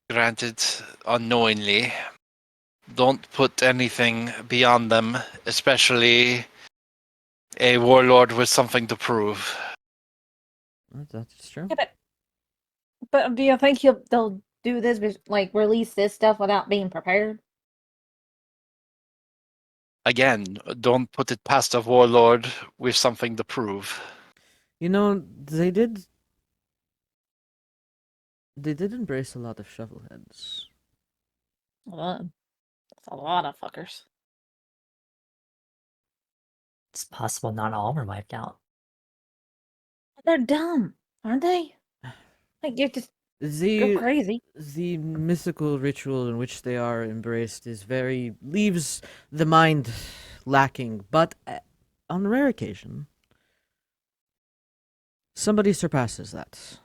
Speaker 5: granted unknowingly, don't put anything beyond them, especially a warlord with something to prove.
Speaker 1: That's true.
Speaker 4: Yeah, but do you think they'll do this, like release this stuff without being prepared?
Speaker 5: Again, don't put it past a warlord with something to prove.
Speaker 1: You know, they did embrace a lot of shovelheads.
Speaker 4: Well, that's a lot of fuckers.
Speaker 3: It's possible not all were wiped out.
Speaker 4: They're dumb, aren't they? Like you're just go
Speaker 1: The
Speaker 4: crazy.
Speaker 1: the mythical ritual in which they are embraced leaves the mind lacking, but on a rare occasion, somebody surpasses that.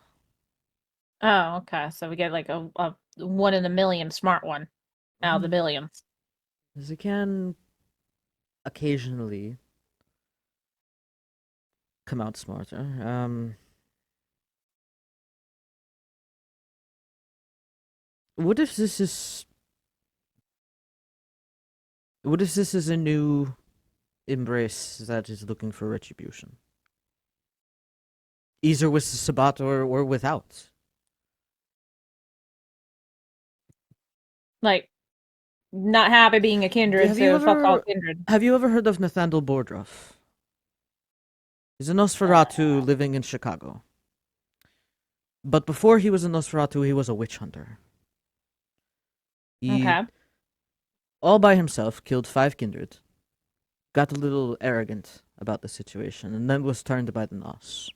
Speaker 4: Oh, okay. So we get like a 1 in a million smart one out of the millions.
Speaker 1: As it can occasionally come out smarter. What if this is? What if this is a new embrace that is looking for retribution? Either with the Sabbat or without.
Speaker 4: Like not happy being a kindred,
Speaker 1: Have you
Speaker 4: so fuck all
Speaker 1: ever
Speaker 4: kindred.
Speaker 1: have you ever heard of Nathaniel Bordruff? He's a Nosferatu living in Chicago. But before he was a Nosferatu, he was a witch hunter. He,
Speaker 4: Okay.
Speaker 1: all by himself, killed 5 kindred, got a little arrogant about the situation, and then was turned by the Nos.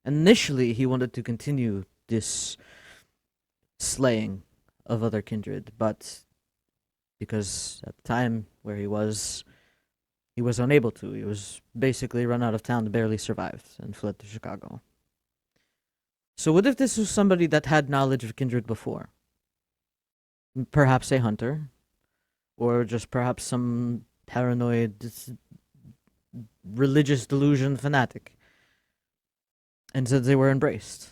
Speaker 1: Initially, he wanted to continue this slaying of other kindred, but because at the time where he was unable to. He was basically run out of town, barely survived, and fled to Chicago. So what if this was somebody that had knowledge of kindred before? Perhaps a hunter, or just perhaps some paranoid, religious delusion fanatic, and said they were embraced.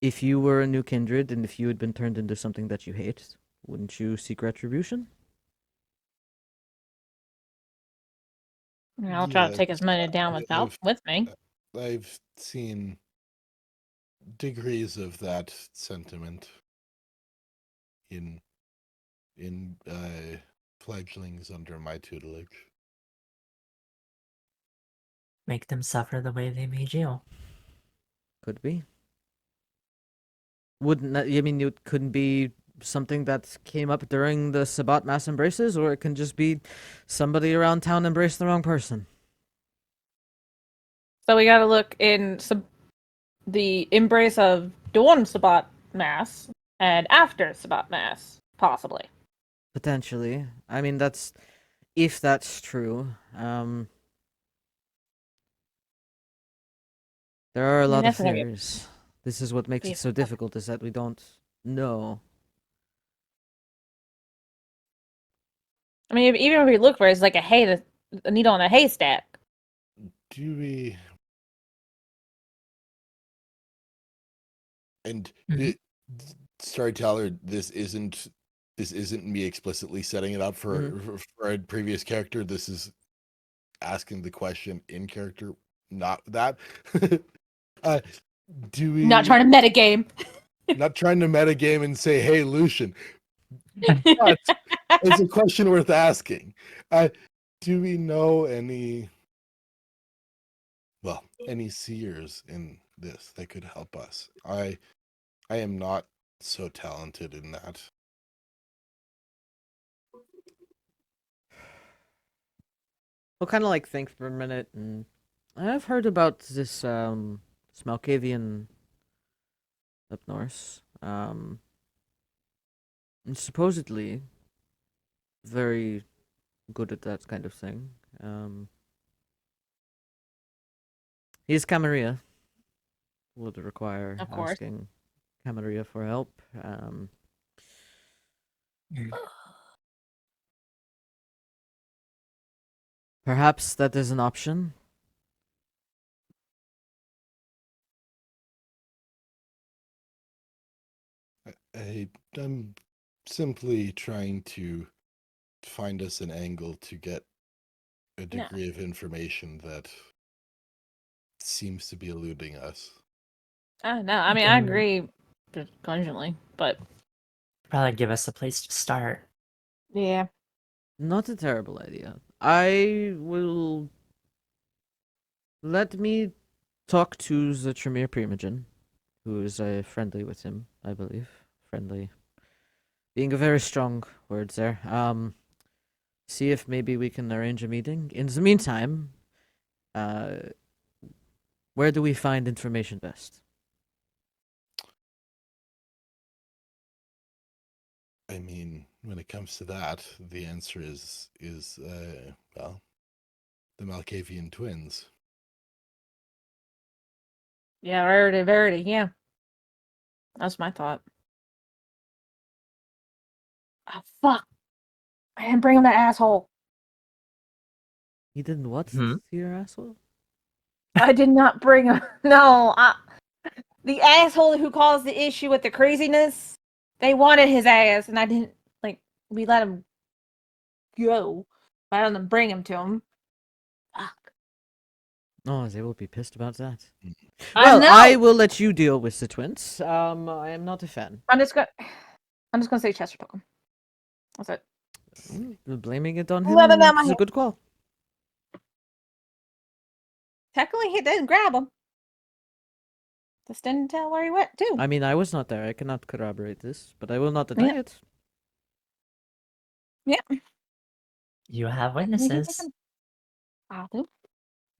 Speaker 1: If you were a new kindred, and if you had been turned into something that you hate, wouldn't you seek retribution?
Speaker 4: I'll try to
Speaker 2: Yes,
Speaker 4: take as many down with me.
Speaker 2: I've seen degrees of that sentiment in fledglings under my tutelage.
Speaker 3: Make them suffer the way they made you.
Speaker 1: Could be. Wouldn't that, I mean, it couldn't be something that came up during the Sabbat mass embraces, or it can just be somebody around town embraced the wrong person.
Speaker 4: So we got to look in the embrace of dawn Sabbat mass and after Sabbat mass, possibly.
Speaker 1: Potentially. I mean, if that's true. There are a lot of
Speaker 4: That's gonna be
Speaker 1: theories. This is what makes it so difficult, is that we don't know.
Speaker 4: I mean, even if we look for it, it's like a needle in a haystack.
Speaker 2: Do we? And Storyteller, this isn't me explicitly setting it up for a previous character. This is asking the question in character, not that. Do we?
Speaker 4: Not trying to metagame.
Speaker 2: Not trying to metagame and say, "Hey, Lucian." But it's a question worth asking. Do we know any seers in this that could help us? I am not so talented in that.
Speaker 1: We'll kind of like think for a minute, and I've heard about this Smalkavian up north. And supposedly very good at that kind of thing. He's Camarilla. Would require
Speaker 4: Of course.
Speaker 1: asking. Camaria for help. Perhaps that is an option.
Speaker 2: I'm simply trying to find us an angle to get a degree of information that seems to be eluding us.
Speaker 4: No, I mean I agree constantly, but
Speaker 3: Probably give us a place to start.
Speaker 4: yeah.
Speaker 1: Not a terrible idea. I will let me talk to the Tremere Primogen, who is friendly with him, I believe. Friendly being a very strong word there. See if maybe we can arrange a meeting. In the meantime, where do we find information best?
Speaker 2: I mean, when it comes to that, the answer is well, the Malkavian twins.
Speaker 4: Yeah, rarity, verity, yeah. That's my thought. Oh fuck. I didn't bring him that asshole.
Speaker 1: You didn't what
Speaker 3: Hmm?
Speaker 1: to your asshole?
Speaker 4: I did not bring him. No, the asshole who caused the issue with the craziness. They wanted his ass, and I didn't we let him go. I didn't bring him to him. Fuck.
Speaker 1: Oh, they will be pissed about that.
Speaker 4: I
Speaker 1: Well,
Speaker 4: know.
Speaker 1: I will let you deal with the twins. I am not a fan.
Speaker 4: I'm just gonna say Chester took him. That's it.
Speaker 1: Blaming it on him
Speaker 4: Let him out my
Speaker 1: is a
Speaker 4: hand.
Speaker 1: good call.
Speaker 4: Technically, he didn't grab him. Just didn't tell where he went to.
Speaker 1: I mean, I was not there. I cannot corroborate this, but I will not deny it.
Speaker 4: Yeah.
Speaker 3: You have
Speaker 4: You can
Speaker 3: witnesses.
Speaker 4: take him. I'll do.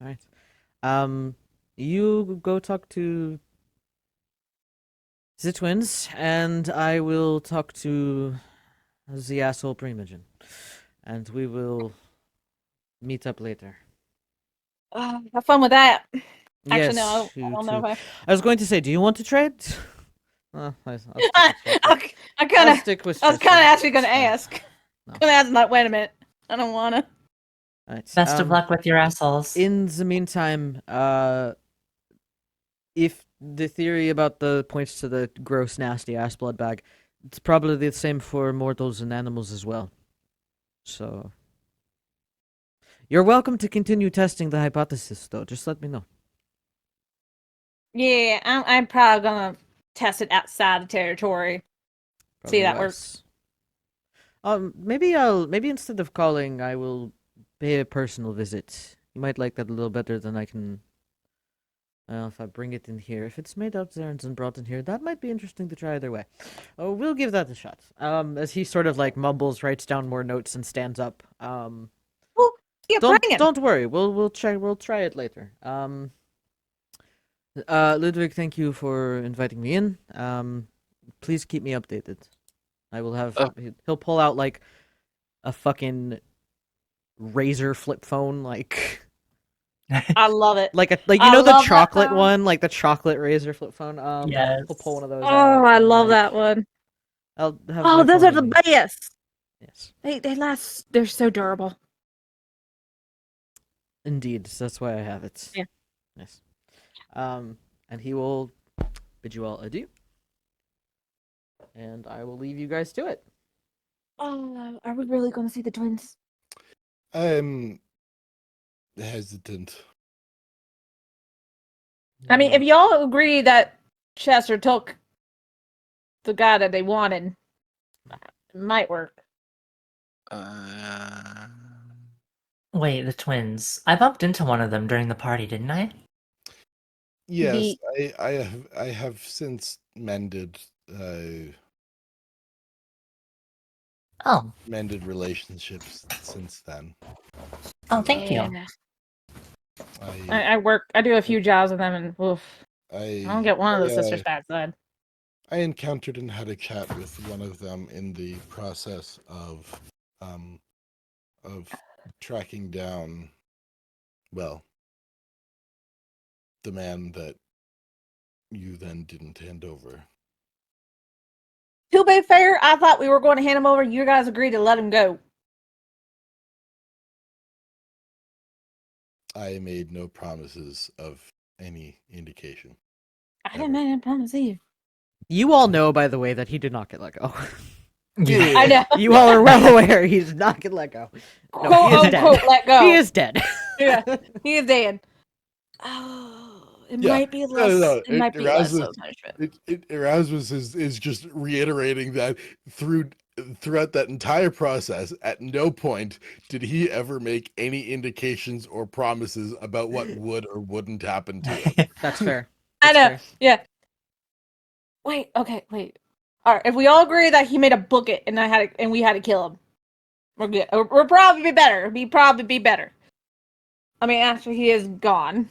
Speaker 1: All right. You go talk to the twins, and I will talk to the asshole Primogen, and we will meet up later.
Speaker 4: Have fun with that.
Speaker 1: Yes,
Speaker 4: Actually, no, I
Speaker 1: you
Speaker 4: don't know
Speaker 1: too.
Speaker 4: if
Speaker 1: I was going to say, do you want to trade? I'll stick with
Speaker 4: I.
Speaker 1: Chester.
Speaker 4: I kind
Speaker 1: I'll
Speaker 4: of.
Speaker 1: stick with
Speaker 4: I was
Speaker 1: Chester.
Speaker 4: kind of actually gonna
Speaker 1: Yeah.
Speaker 4: ask.
Speaker 1: No.
Speaker 4: Gonna ask, like, wait a minute. I don't wanna.
Speaker 1: Right.
Speaker 3: Best of luck with your assholes.
Speaker 1: In the meantime, if the theory about the points to the gross, nasty ass blood bag, it's probably the same for mortals and animals as well. So, you're welcome to continue testing the hypothesis, though. Just let me know.
Speaker 4: Yeah, I'm probably gonna test it outside the territory.
Speaker 1: Probably
Speaker 4: See if that
Speaker 1: wise. Maybe instead of calling, I will pay a personal visit. You might like that a little better than I can. If I bring it in here, if it's made out there and then brought in here, that might be interesting to try either way. Oh, we'll give that a shot. As he sort of like mumbles, writes down more notes, and stands up.
Speaker 4: Well, yeah,
Speaker 1: Don't
Speaker 4: bring it.
Speaker 1: don't worry. We'll try it later. Ludwig, thank you for inviting me in. Please keep me updated. I will have.
Speaker 5: Oh.
Speaker 1: He'll pull out like a fucking razor flip phone, like
Speaker 4: I love it.
Speaker 1: like you
Speaker 4: I
Speaker 1: know the
Speaker 4: love that
Speaker 1: chocolate
Speaker 4: phone.
Speaker 1: one, like the chocolate razor flip phone.
Speaker 3: Yes.
Speaker 1: He'll pull one of those.
Speaker 4: Oh,
Speaker 1: out,
Speaker 4: I
Speaker 1: and,
Speaker 4: love
Speaker 1: like,
Speaker 4: that one.
Speaker 1: I'll have
Speaker 4: Oh,
Speaker 1: my
Speaker 4: those
Speaker 1: phone
Speaker 4: are the
Speaker 1: with me.
Speaker 4: best.
Speaker 1: Yes,
Speaker 4: They last. They're so durable.
Speaker 1: indeed. That's why I have it.
Speaker 4: Yeah.
Speaker 1: Yes. And he will bid you all adieu, and I will leave you guys to it.
Speaker 4: Oh, are we really going to see the twins?
Speaker 2: I'm hesitant.
Speaker 4: I mean, if y'all agree that Chester took the guy that they wanted, it might work.
Speaker 3: Wait, the twins. I bumped into one of them during the party, didn't I?
Speaker 2: Yes, I have since mended
Speaker 3: Oh.
Speaker 2: mended relationships since then.
Speaker 3: Oh, thank you.
Speaker 4: Yeah. I work. I do a few jobs with them, and oof, I don't get one of the sisters bad side.
Speaker 2: I encountered and had a chat with one of them in the process of tracking down, well, the man that you then didn't hand over.
Speaker 4: to be fair, I thought we were going to hand him over. You guys agreed to let him go.
Speaker 2: I made no promises of any indication.
Speaker 4: I didn't make any promise either.
Speaker 1: You all know, by the way, that he did not get let go.
Speaker 2: Yeah.
Speaker 4: I know.
Speaker 1: You all are well aware he did not get let go. No,
Speaker 4: Quote
Speaker 1: he is dead.
Speaker 4: unquote, let go.
Speaker 1: He is dead.
Speaker 4: Yeah, he is dead. Oh, it
Speaker 2: Yeah.
Speaker 4: might be less.
Speaker 2: No.
Speaker 4: It might be less
Speaker 2: Erasmus,
Speaker 4: of punishment.
Speaker 2: Erasmus is just reiterating that throughout that entire process, at no point did he ever make any indications or promises about what would or wouldn't happen to him.
Speaker 1: That's fair.
Speaker 4: I
Speaker 1: That's
Speaker 4: know.
Speaker 1: fair.
Speaker 4: Yeah. Wait. Okay. Wait. All right. If we all agree that he made a book and we had to kill him, we're good. We'll probably be better. Probably be better. I mean, after he is gone.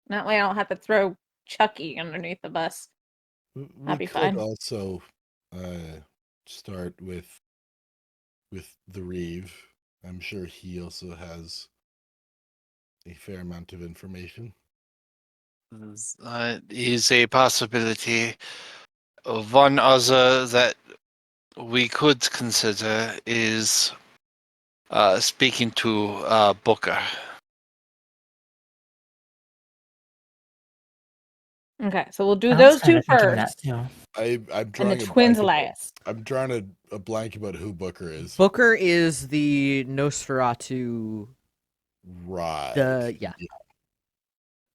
Speaker 4: That way, I don't have to throw Chucky underneath the bus.
Speaker 2: We
Speaker 4: That'd be
Speaker 2: could
Speaker 4: fine.
Speaker 2: also start with the Reeve. I'm sure he also has a fair amount of information.
Speaker 5: Is a possibility. One other that we could consider is speaking to Booker.
Speaker 4: Okay, so we'll do
Speaker 3: I was
Speaker 4: those
Speaker 3: kinda
Speaker 4: two
Speaker 3: thinking that
Speaker 4: first,
Speaker 3: too.
Speaker 2: I'm
Speaker 4: and
Speaker 2: drawing
Speaker 4: the
Speaker 2: a
Speaker 4: twins
Speaker 2: blank about-
Speaker 4: last.
Speaker 2: I'm drawing a blank about who Booker is.
Speaker 1: Booker is the Nosferatu.
Speaker 2: Right.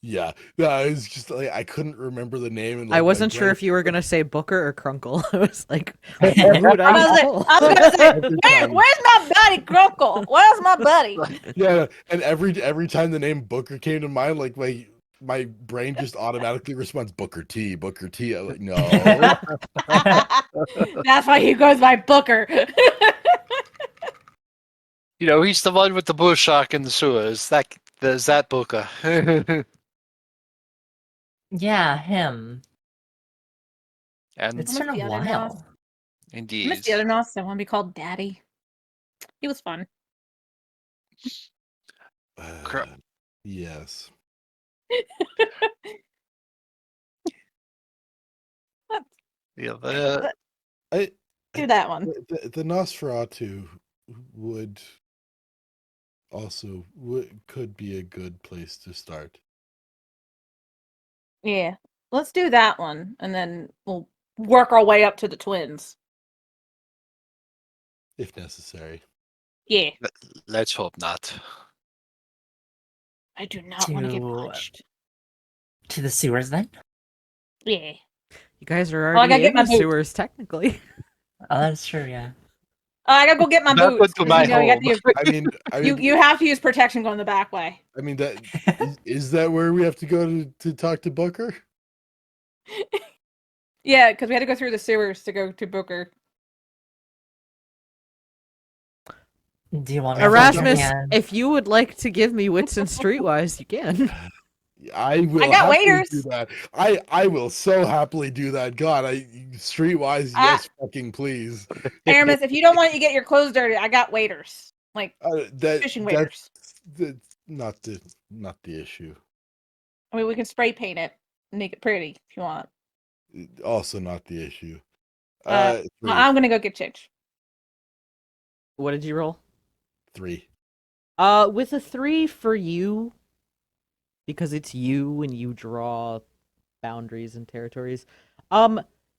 Speaker 2: Yeah. No, it's just like I couldn't remember the name. And
Speaker 1: I
Speaker 2: like, my
Speaker 1: wasn't sure
Speaker 2: brain-
Speaker 1: if you were gonna say Booker or Crunkle. I was like, who would
Speaker 4: I
Speaker 1: I
Speaker 4: was
Speaker 1: call?
Speaker 4: gonna say,
Speaker 2: Every time.
Speaker 4: where's my buddy Grunkle? Where's my buddy?
Speaker 2: Yeah, and every time the name Booker came to mind, like my brain just automatically responds Booker T. I'm like, no.
Speaker 4: That's why he goes by Booker.
Speaker 5: He's the one with the bull shark in the sewers. There's that Booker.
Speaker 3: Yeah, him.
Speaker 5: And
Speaker 3: It's
Speaker 4: I
Speaker 3: been
Speaker 4: miss
Speaker 3: a
Speaker 4: the other Nos.
Speaker 3: while.
Speaker 4: I
Speaker 5: indeed.
Speaker 4: miss the other Nos. I want to be called Daddy. He was fun.
Speaker 2: Yes.
Speaker 5: Yeah,
Speaker 2: I
Speaker 4: Do that one.
Speaker 2: the Nosferatu could be a good place to start.
Speaker 4: Yeah. Let's do that one, and then we'll work our way up to the twins.
Speaker 2: If necessary.
Speaker 4: Yeah.
Speaker 5: let's hope not.
Speaker 4: I do not want to get
Speaker 3: To-
Speaker 4: punched.
Speaker 3: To the sewers then?
Speaker 4: Yeah.
Speaker 1: You guys are
Speaker 4: Oh, I gotta
Speaker 1: already
Speaker 4: get
Speaker 1: in
Speaker 4: my
Speaker 1: the
Speaker 4: boots.
Speaker 1: sewers, technically.
Speaker 3: Oh, that's true, yeah.
Speaker 4: I gotta go get my
Speaker 5: Welcome
Speaker 4: boots.
Speaker 5: to
Speaker 4: 'cause,
Speaker 5: my
Speaker 4: you have
Speaker 5: home.
Speaker 4: to use,
Speaker 2: I mean,
Speaker 4: you have to use protection going the back way.
Speaker 2: I mean that is that where we have to go to talk to Booker?
Speaker 4: Yeah, because we had to go through the sewers to go to Booker.
Speaker 3: Do you want me to hold your
Speaker 1: Erasmus,
Speaker 3: hand?
Speaker 1: if you would like to give me wits and streetwise, you can.
Speaker 2: I will.
Speaker 4: I got
Speaker 2: happily
Speaker 4: waiters.
Speaker 2: Do that. I will so happily do that. God, streetwise,
Speaker 4: Ah.
Speaker 2: yes, fucking please.
Speaker 4: Aramis, if you don't want to get your clothes dirty, I got waiters. Like fishing waiters.
Speaker 2: That's not the issue.
Speaker 4: I mean, we can spray paint it and make it pretty if you want.
Speaker 2: Also, not the issue.
Speaker 4: Well,
Speaker 2: 3.
Speaker 4: I'm gonna go get changed.
Speaker 1: What did you roll?
Speaker 2: 3.
Speaker 1: With a 3 for you, because it's you and you draw boundaries and territories.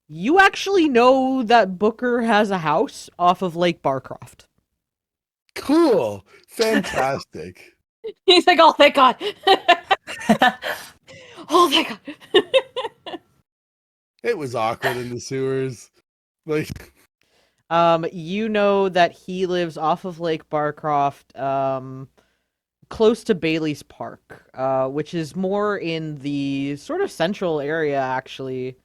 Speaker 1: You actually know that Booker has a house off of Lake Barcroft.
Speaker 2: Cool. Fantastic.
Speaker 4: He's like, oh, thank God. Oh, thank God.
Speaker 2: It was awkward in the sewers. Like,
Speaker 1: You know that he lives off of Lake Barcroft, close to Bailey's Park, which is more in the sort of central area, actually.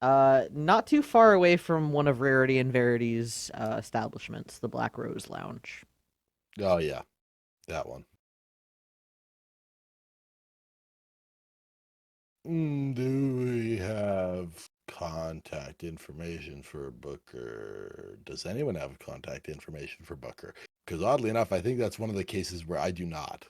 Speaker 1: Not too far away from one of Rarity and Verity's establishments, the Black Rose Lounge.
Speaker 2: oh yeah, that one. Do we have contact information for Booker? Does anyone have contact information for Booker? Because oddly enough, I think that's one of the cases where I do not.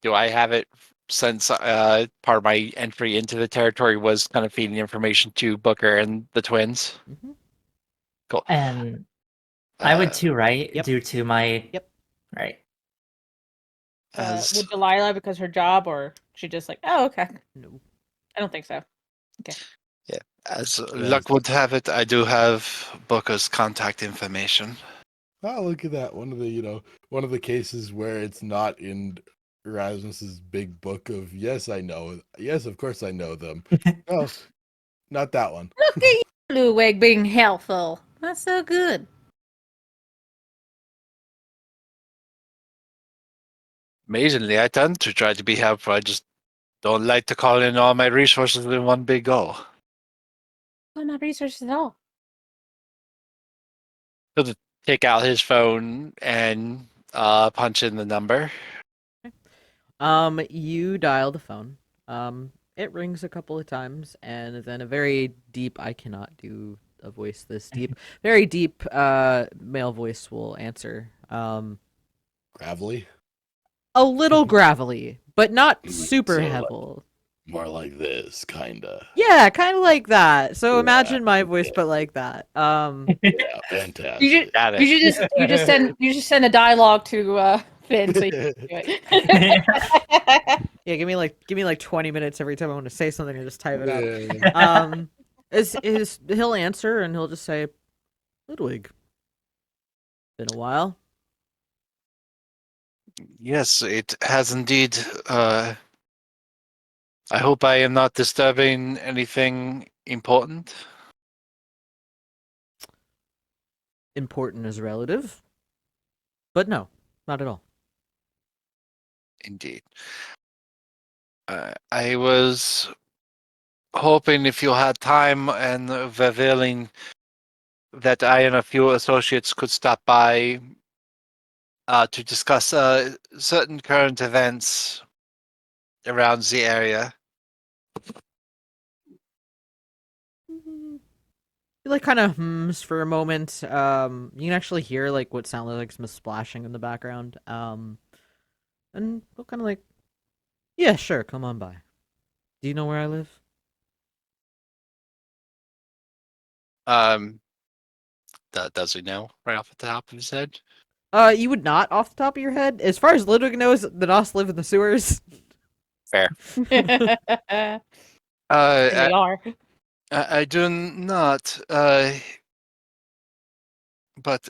Speaker 5: Do I have it since part of my entry into the territory was kind of feeding information to Booker and the twins?
Speaker 1: Mm-hmm.
Speaker 5: Cool.
Speaker 3: And I would too, right?
Speaker 1: Yep.
Speaker 3: Due to my
Speaker 1: Yep.
Speaker 3: right.
Speaker 5: As,
Speaker 4: Would Delilah because her job, or she just like, oh, okay.
Speaker 1: No.
Speaker 4: I don't think so.
Speaker 5: as luck would have it, I do have Booker's contact information.
Speaker 2: Oh, look at that. One of the cases where it's not in Erasmus's big book of yes, I know. Yes, of course I know them. No, not that one.
Speaker 4: Look at you, Ludwig, being helpful. That's so good.
Speaker 5: Amazingly, I tend to try to be helpful. I just don't like to call in all my resources in one big go.
Speaker 4: I'm not researched at all.
Speaker 5: He'll just take out his phone and punch in the number.
Speaker 1: You dial the phone. It rings a couple of times, and then a very deep, I cannot do a voice this deep, very deep, male voice will answer.
Speaker 2: Gravelly?
Speaker 1: A little gravelly, but not super
Speaker 2: So, like-
Speaker 1: heavy.
Speaker 2: More like this, kinda.
Speaker 1: Yeah, kind of like that. So
Speaker 2: Yeah,
Speaker 1: imagine my voice,
Speaker 2: yeah.
Speaker 1: but like that.
Speaker 2: Yeah, fantastic.
Speaker 4: You
Speaker 5: Got it.
Speaker 4: you just send a dialogue to Finn so you can do it.
Speaker 1: Yeah, give me like 20 minutes every time I want to say something and just type it out.
Speaker 2: Yeah.
Speaker 1: He'll answer and he'll just say, Ludwig. Been a while.
Speaker 5: Yes, it has indeed. I hope I am not disturbing anything important.
Speaker 1: Important is relative. But no, not at all.
Speaker 5: Indeed. I was hoping if you had time and were willing that I and a few associates could stop by to discuss certain current events around the area.
Speaker 1: He like kind of hums for a moment. You can actually hear like what sounded like some splashing in the background. And he'll kind of like, yeah, sure, come on by. Do you know where I live?
Speaker 5: Does he know right off the top of his head?
Speaker 1: You would not off the top of your head. As far as Ludwig knows, the Nos live in the sewers.
Speaker 5: Fair.
Speaker 4: And
Speaker 5: Uh,
Speaker 4: they are.
Speaker 5: I do not. But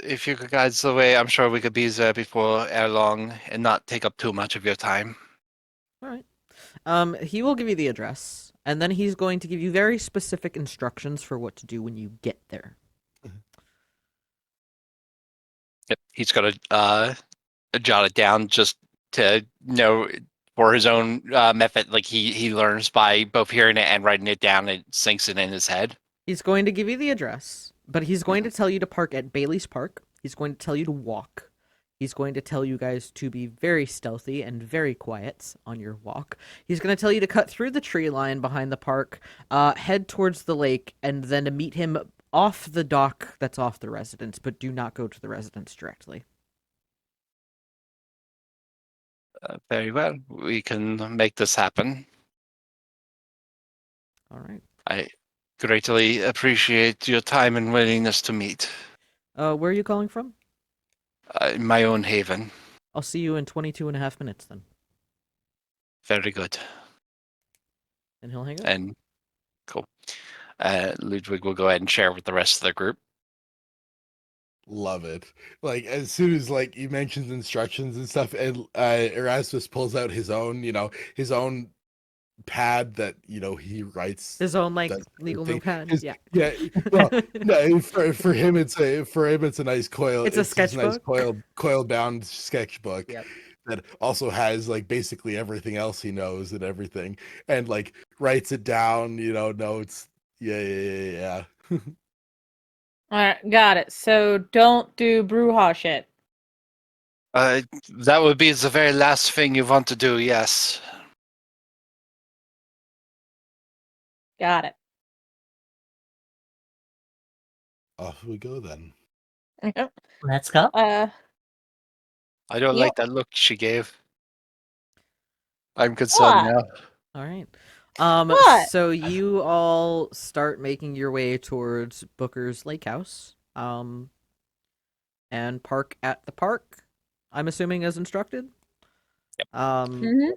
Speaker 5: if you could guide us the way, I'm sure we could be there before ere long and not take up too much of your time.
Speaker 1: All right. He will give you the address, and then he's going to give you very specific instructions for what to do when you get there.
Speaker 5: Yep, he's got to jot it down just to know for his own method. Like he learns by both hearing it and writing it down. It sinks it in his head.
Speaker 1: He's going to give you the address, but he's going to tell you to park at Bailey's Park. He's going to tell you to walk. He's going to tell you guys to be very stealthy and very quiet on your walk. He's going to tell you to cut through the tree line behind the park, head towards the lake, and then to meet him off the dock that's off the residence, but do not go to the residence directly.
Speaker 5: Very well. We can make this happen.
Speaker 1: All right.
Speaker 5: I greatly appreciate your time and willingness to meet.
Speaker 1: Where are you calling from?
Speaker 5: In my own haven.
Speaker 1: I'll see you in 22 and a half minutes then.
Speaker 5: Very good.
Speaker 1: And he'll hang up.
Speaker 5: And cool. Ludwig will go ahead and share with the rest of the group.
Speaker 2: Love it. Like as soon as like he mentions instructions and stuff, and Erasmus pulls out his own, his own pad that he writes
Speaker 1: His own like
Speaker 2: that
Speaker 1: legal
Speaker 2: thing.
Speaker 1: notepad.
Speaker 2: His-
Speaker 1: Yeah.
Speaker 2: Yeah. Well, no, for him it's a nice coil.
Speaker 1: It's a
Speaker 2: just nice
Speaker 1: sketchbook?
Speaker 2: coil bound sketchbook
Speaker 1: Yep.
Speaker 2: that also has like basically everything else he knows and everything, and like writes it down. Notes. Yeah.
Speaker 4: All right, got it. So don't do brouhaha shit.
Speaker 5: That would be the very last thing you want to do, yes.
Speaker 4: Got it.
Speaker 2: Off we go then.
Speaker 4: Yep.
Speaker 3: Let's go.
Speaker 5: I don't
Speaker 4: Yep.
Speaker 5: like that look she gave. I'm concerned
Speaker 4: What?
Speaker 5: now.
Speaker 1: All right.
Speaker 4: What?
Speaker 1: So you all start making your way towards Booker's Lake House. And park at the park. I'm assuming as instructed.
Speaker 4: Mm-hmm.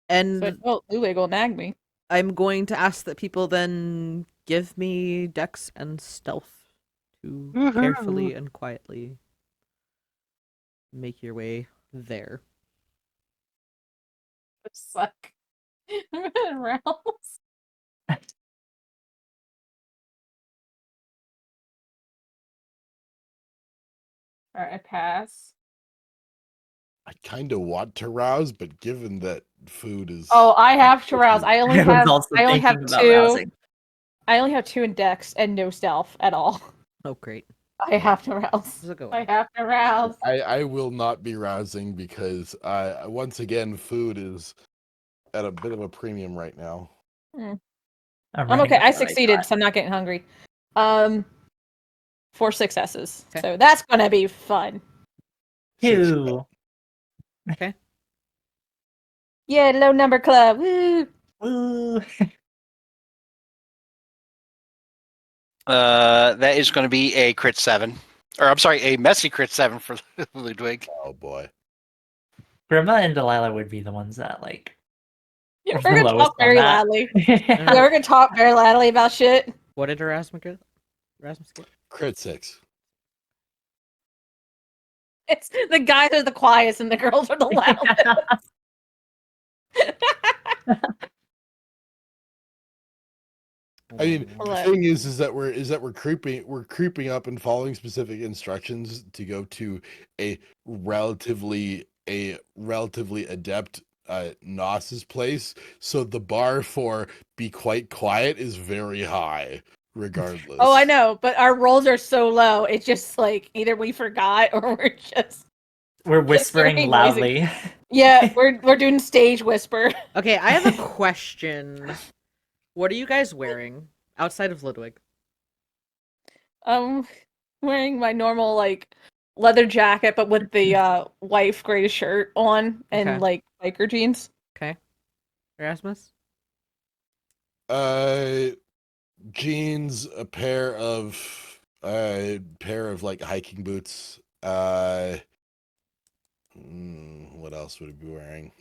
Speaker 1: And
Speaker 4: So, oh, Ludwig will nag me.
Speaker 1: I'm going to ask that people then give me dex and stealth to
Speaker 5: Woohoo.
Speaker 1: carefully and quietly make your way there.
Speaker 4: Suck. Rounds. Alright, I pass.
Speaker 2: I kind of want to rouse, but given that food is.
Speaker 4: Oh, I have to rouse. I only
Speaker 3: I was
Speaker 4: have.
Speaker 3: also
Speaker 4: I only have
Speaker 3: thinking about
Speaker 4: two.
Speaker 3: rousing.
Speaker 4: I only have 2 in dex and no stealth at all.
Speaker 1: Oh, great.
Speaker 4: I have to rouse.
Speaker 1: How's it going?
Speaker 4: I have to rouse.
Speaker 2: I will not be rousing because once again food is at a bit of a premium right now.
Speaker 4: I'm
Speaker 3: running
Speaker 4: okay. I
Speaker 3: with what
Speaker 4: succeeded,
Speaker 3: got.
Speaker 4: so I'm not getting hungry. 4 successes.
Speaker 1: Okay.
Speaker 4: So that's gonna be fun.
Speaker 3: 2.
Speaker 1: Okay.
Speaker 4: Yeah, low number club. Woo!
Speaker 3: Woo.
Speaker 5: That is going to be a crit 7. Or, I'm sorry, a messy crit 7 for Ludwig.
Speaker 2: Oh boy.
Speaker 3: Grandma and Delilah would be the ones that, like,
Speaker 4: Yeah,
Speaker 3: are
Speaker 4: we're
Speaker 3: the
Speaker 4: gonna
Speaker 3: lowest
Speaker 4: talk very
Speaker 3: on that.
Speaker 4: loudly. Yeah, we're gonna talk very loudly about shit.
Speaker 1: What did Erasmus get?
Speaker 2: Crit 6.
Speaker 4: It's the guys are the quietest and the girls are the loudest.
Speaker 2: I mean, the
Speaker 4: Hello.
Speaker 2: thing is that we're creeping up and following specific instructions to go to a relatively adept Nos's place. So the bar for be quite quiet is very high, regardless.
Speaker 4: Oh, I know, but our rolls are so low. It's just like either we forgot or we're just
Speaker 3: We're whispering
Speaker 4: very
Speaker 3: loudly.
Speaker 4: yeah. We're doing stage whisper.
Speaker 1: Okay, I have a question. What are you guys wearing outside of Ludwig?
Speaker 4: Wearing my normal like leather jacket, but with the wife gray shirt on and
Speaker 1: Okay.
Speaker 4: like biker jeans.
Speaker 1: Okay. Erasmus?
Speaker 2: Jeans, a pair of like hiking boots. What else would he be wearing?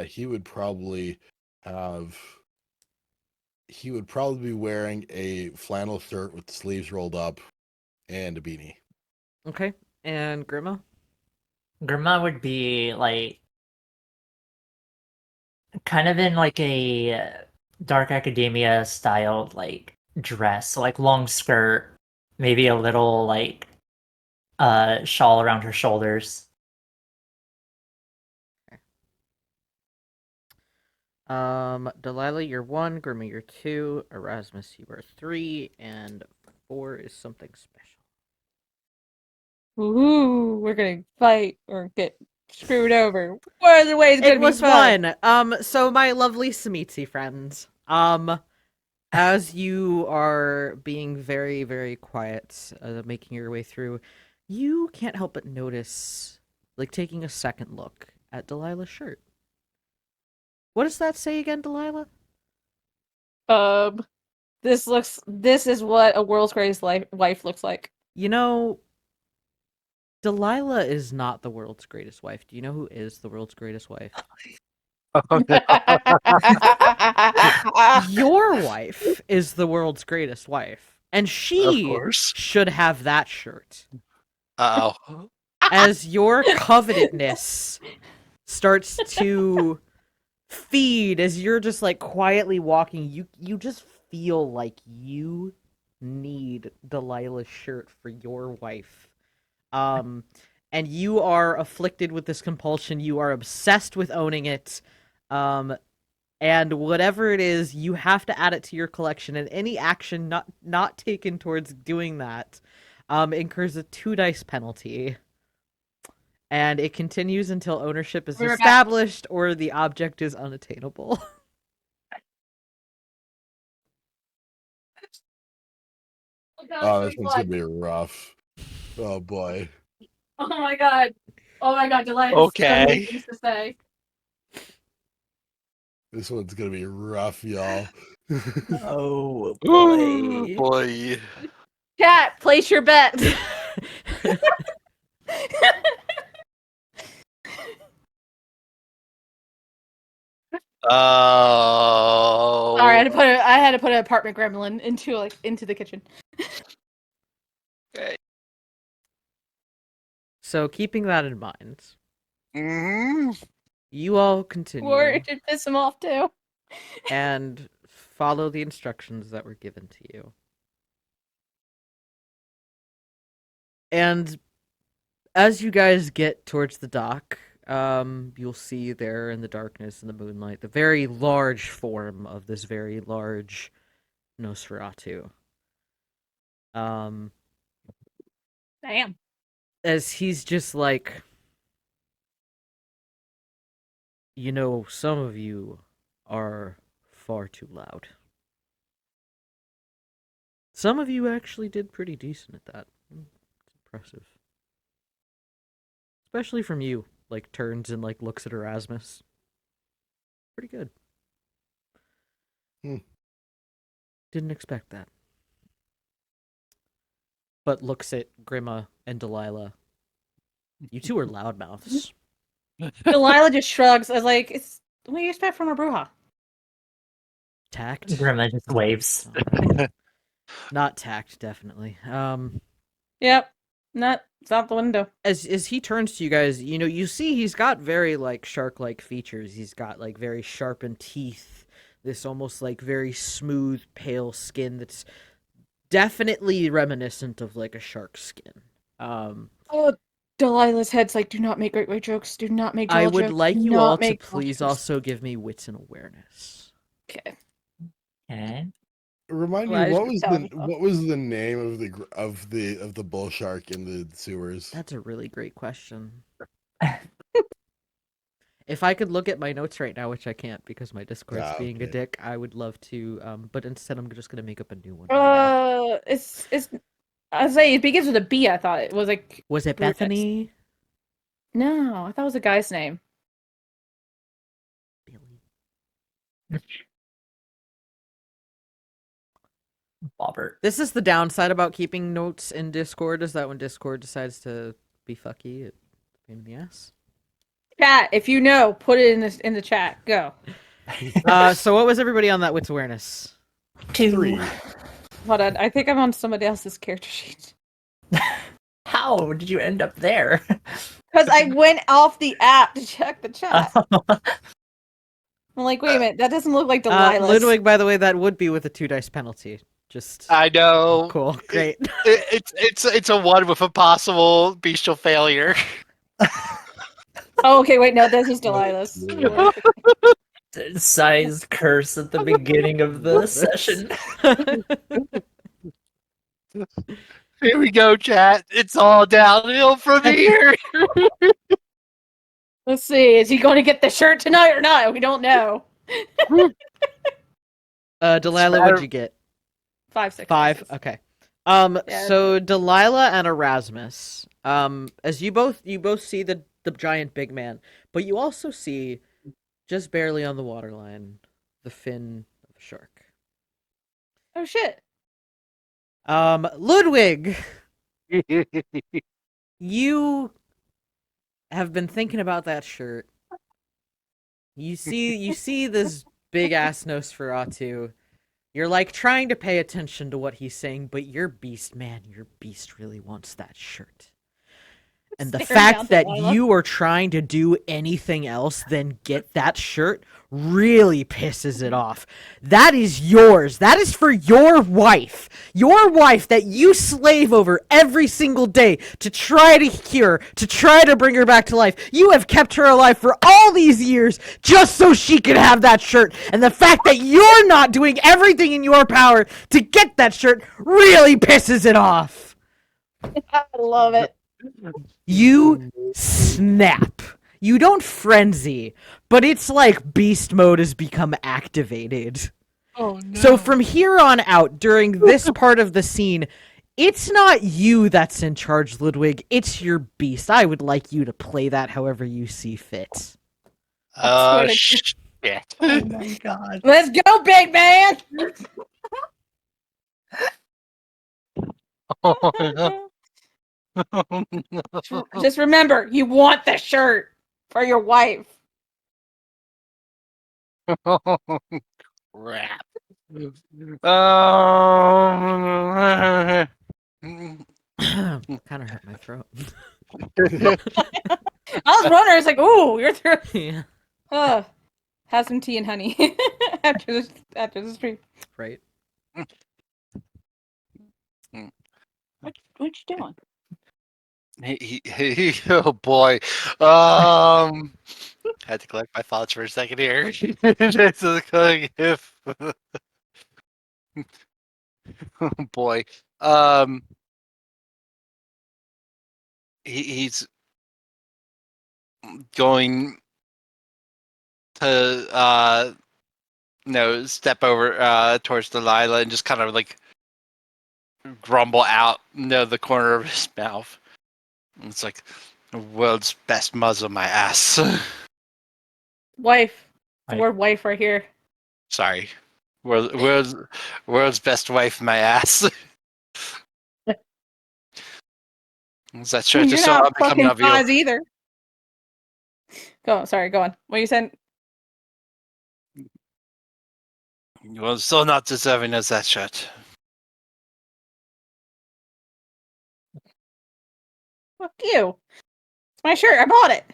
Speaker 2: He would probably be wearing a flannel shirt with the sleeves rolled up and a beanie.
Speaker 1: Okay. And Grima?
Speaker 3: Grandma would be, like, kind of in, like, a dark academia styled, like, dress. So, like, long skirt, maybe a little, like, shawl around her shoulders.
Speaker 1: Delilah, you're 1, Grima, you're 2, Erasmus, you are 3, and 4 is something special.
Speaker 4: Ooh, we're gonna fight or get screwed over. What other way is gonna
Speaker 1: It was
Speaker 4: be fun?
Speaker 1: 1. So my lovely Samitsi friends, as you are being very, very quiet, making your way through, you can't help but notice, like, taking a second look at Delilah's shirt. What does that say again, Delilah?
Speaker 4: This is what a world's greatest wife looks like.
Speaker 1: You know, Delilah is not the world's greatest wife. Do you know who is the world's greatest wife?
Speaker 5: Oh, no.
Speaker 1: Your wife is the world's greatest wife. And
Speaker 5: Of
Speaker 1: she
Speaker 5: course.
Speaker 1: should have that shirt.
Speaker 5: Uh-oh.
Speaker 1: As your covetedness starts to feed, as you're just like quietly walking, you just feel like you need Delilah's shirt for your wife. And you are afflicted with this compulsion. You are obsessed with owning it. And whatever it is, you have to add it to your collection, and any action not taken towards doing that incurs a 2 dice penalty. And it continues until ownership is established or the object is unattainable.
Speaker 2: Oh, this one's gonna be rough. Oh boy.
Speaker 4: Oh my god. Oh my god, Delight.
Speaker 5: Okay.
Speaker 4: Things to say.
Speaker 2: This one's gonna be rough, y'all.
Speaker 3: Oh
Speaker 5: Ooh,
Speaker 3: boy.
Speaker 5: boy.
Speaker 4: Chat, place your bet.
Speaker 5: Oh.
Speaker 4: Sorry, I had to put an apartment gremlin into the kitchen.
Speaker 5: Okay.
Speaker 1: So keeping that in mind,
Speaker 5: Mhm.
Speaker 1: you all continue
Speaker 4: Or it should piss him off too.
Speaker 1: and follow the instructions that were given to you. And as you guys get towards the dock, you'll see there in the darkness and the moonlight the very large form of this very large Nosferatu.
Speaker 4: Damn.
Speaker 1: As he's just like, some of you are far too loud. Some of you actually did pretty decent at that. It's impressive. Especially from you, turns and looks at Erasmus. Pretty good. Didn't expect that. But looks at Grima and Delilah. You two are loudmouths.
Speaker 4: Delilah just shrugs. I was like, "It's what do you expect from a bruja?"
Speaker 1: Tact?
Speaker 3: Grima just waves.
Speaker 1: Not tact, definitely.
Speaker 4: Yep. It's out the window.
Speaker 1: As he turns to you guys, you see he's got very shark-like features. He's got very sharpened teeth. This almost very smooth, pale skin that's definitely reminiscent of a shark's skin.
Speaker 4: Oh, Delilah's head's like, "Do not make great white jokes. Do not make.
Speaker 1: I
Speaker 4: droll
Speaker 1: would
Speaker 4: jokes.
Speaker 1: like
Speaker 4: Do
Speaker 1: you
Speaker 4: not
Speaker 1: all to
Speaker 4: make droll
Speaker 1: please
Speaker 4: jokes."
Speaker 1: also give me wits and awareness.
Speaker 4: Okay.
Speaker 3: Okay.
Speaker 2: Remind me,
Speaker 4: Well, I
Speaker 2: what
Speaker 4: should
Speaker 2: was
Speaker 4: tell
Speaker 2: the
Speaker 4: you.
Speaker 2: what was the name of the bull shark in the sewers?
Speaker 1: That's a really great question. If I could look at my notes right now, which I can't because my Discord's being a
Speaker 2: Okay.
Speaker 1: dick, I would love to. But instead, I'm just gonna make up a new one.
Speaker 4: It's. I was saying it begins with a B. I thought it was like.
Speaker 1: Was it
Speaker 4: Brutus.
Speaker 1: Bethany?
Speaker 4: No, I thought it was a guy's name.
Speaker 1: Billy.
Speaker 3: Bobbert.
Speaker 1: This is the downside about keeping notes in Discord, is that when Discord decides to be fucky, it's a pain in the ass.
Speaker 4: Chat, if you know, put it in the chat. Go.
Speaker 1: So what was everybody on that wits awareness?
Speaker 3: 2.
Speaker 2: 3.
Speaker 4: Hold on. I think I'm on somebody else's character sheet.
Speaker 3: How did you end up there?
Speaker 4: Because I went off the app to check the chat. I'm like, wait a minute, that doesn't look like Delilah's.
Speaker 1: Ludwig, by the way, that would be with a 2 dice penalty. Just
Speaker 5: I know.
Speaker 1: cool, great.
Speaker 5: It's a 1 with a possible bestial failure.
Speaker 4: Oh, okay, wait, no, this is Delilah's.
Speaker 3: Sized curse at the beginning of the session.
Speaker 5: Here we go, chat. It's all downhill from here.
Speaker 4: Let's see, is he going to get the shirt tonight or not? We don't know.
Speaker 1: Delilah, what'd you get?
Speaker 4: 5 seconds.
Speaker 1: 5. Okay.
Speaker 4: Yeah.
Speaker 1: So Delilah and Erasmus, as you both see the giant big man, but you also see just barely on the waterline the fin of a shark.
Speaker 4: Oh shit.
Speaker 1: Ludwig, you have been thinking about that shirt. You see this big ass Nosferatu. You're trying to pay attention to what he's saying, but your beast really wants that shirt. And the
Speaker 4: Staring down
Speaker 1: fact that
Speaker 4: Delilah.
Speaker 1: you are trying to do anything else than get that shirt really pisses it off. That is yours. That is for your wife. Your wife that you slave over every single day to try to cure, to try to bring her back to life. You have kept her alive for all these years just so she could have that shirt. And the fact that you're not doing everything in your power to get that shirt really pisses it off.
Speaker 4: I love it.
Speaker 1: You snap. You don't frenzy, but it's like beast mode has become activated.
Speaker 5: Oh no.
Speaker 1: So from here on out, during this part of the scene, it's not you that's in charge, Ludwig. It's your beast. I would like you to play that however you see fit.
Speaker 5: Yeah.
Speaker 3: Oh my god.
Speaker 4: Let's go, big man. Just remember, you want the shirt for your wife.
Speaker 5: Crap.
Speaker 1: Kind of hurt my throat.
Speaker 4: I was wondering, it's like, ooh, your throat.
Speaker 1: Yeah.
Speaker 4: Have some tea and honey after the stream.
Speaker 1: Right.
Speaker 4: What you doing?
Speaker 5: Oh boy. Had to collect my thoughts for a second here. Just like if oh boy. He's going to step over towards Delilah and just kind of like grumble out the corner of his mouth. It's like the world's best muzzle my ass.
Speaker 4: Wife. The
Speaker 3: Wife.
Speaker 4: word wife right here.
Speaker 5: Sorry. World's best wife my ass. Is that sure
Speaker 4: You're
Speaker 5: just so
Speaker 4: not
Speaker 5: I'm becoming
Speaker 4: fucking
Speaker 5: of you?
Speaker 4: Oz either. Go on. What you said?
Speaker 5: Well, still not deserving as that shirt.
Speaker 4: Fuck you. It's my shirt. I bought it.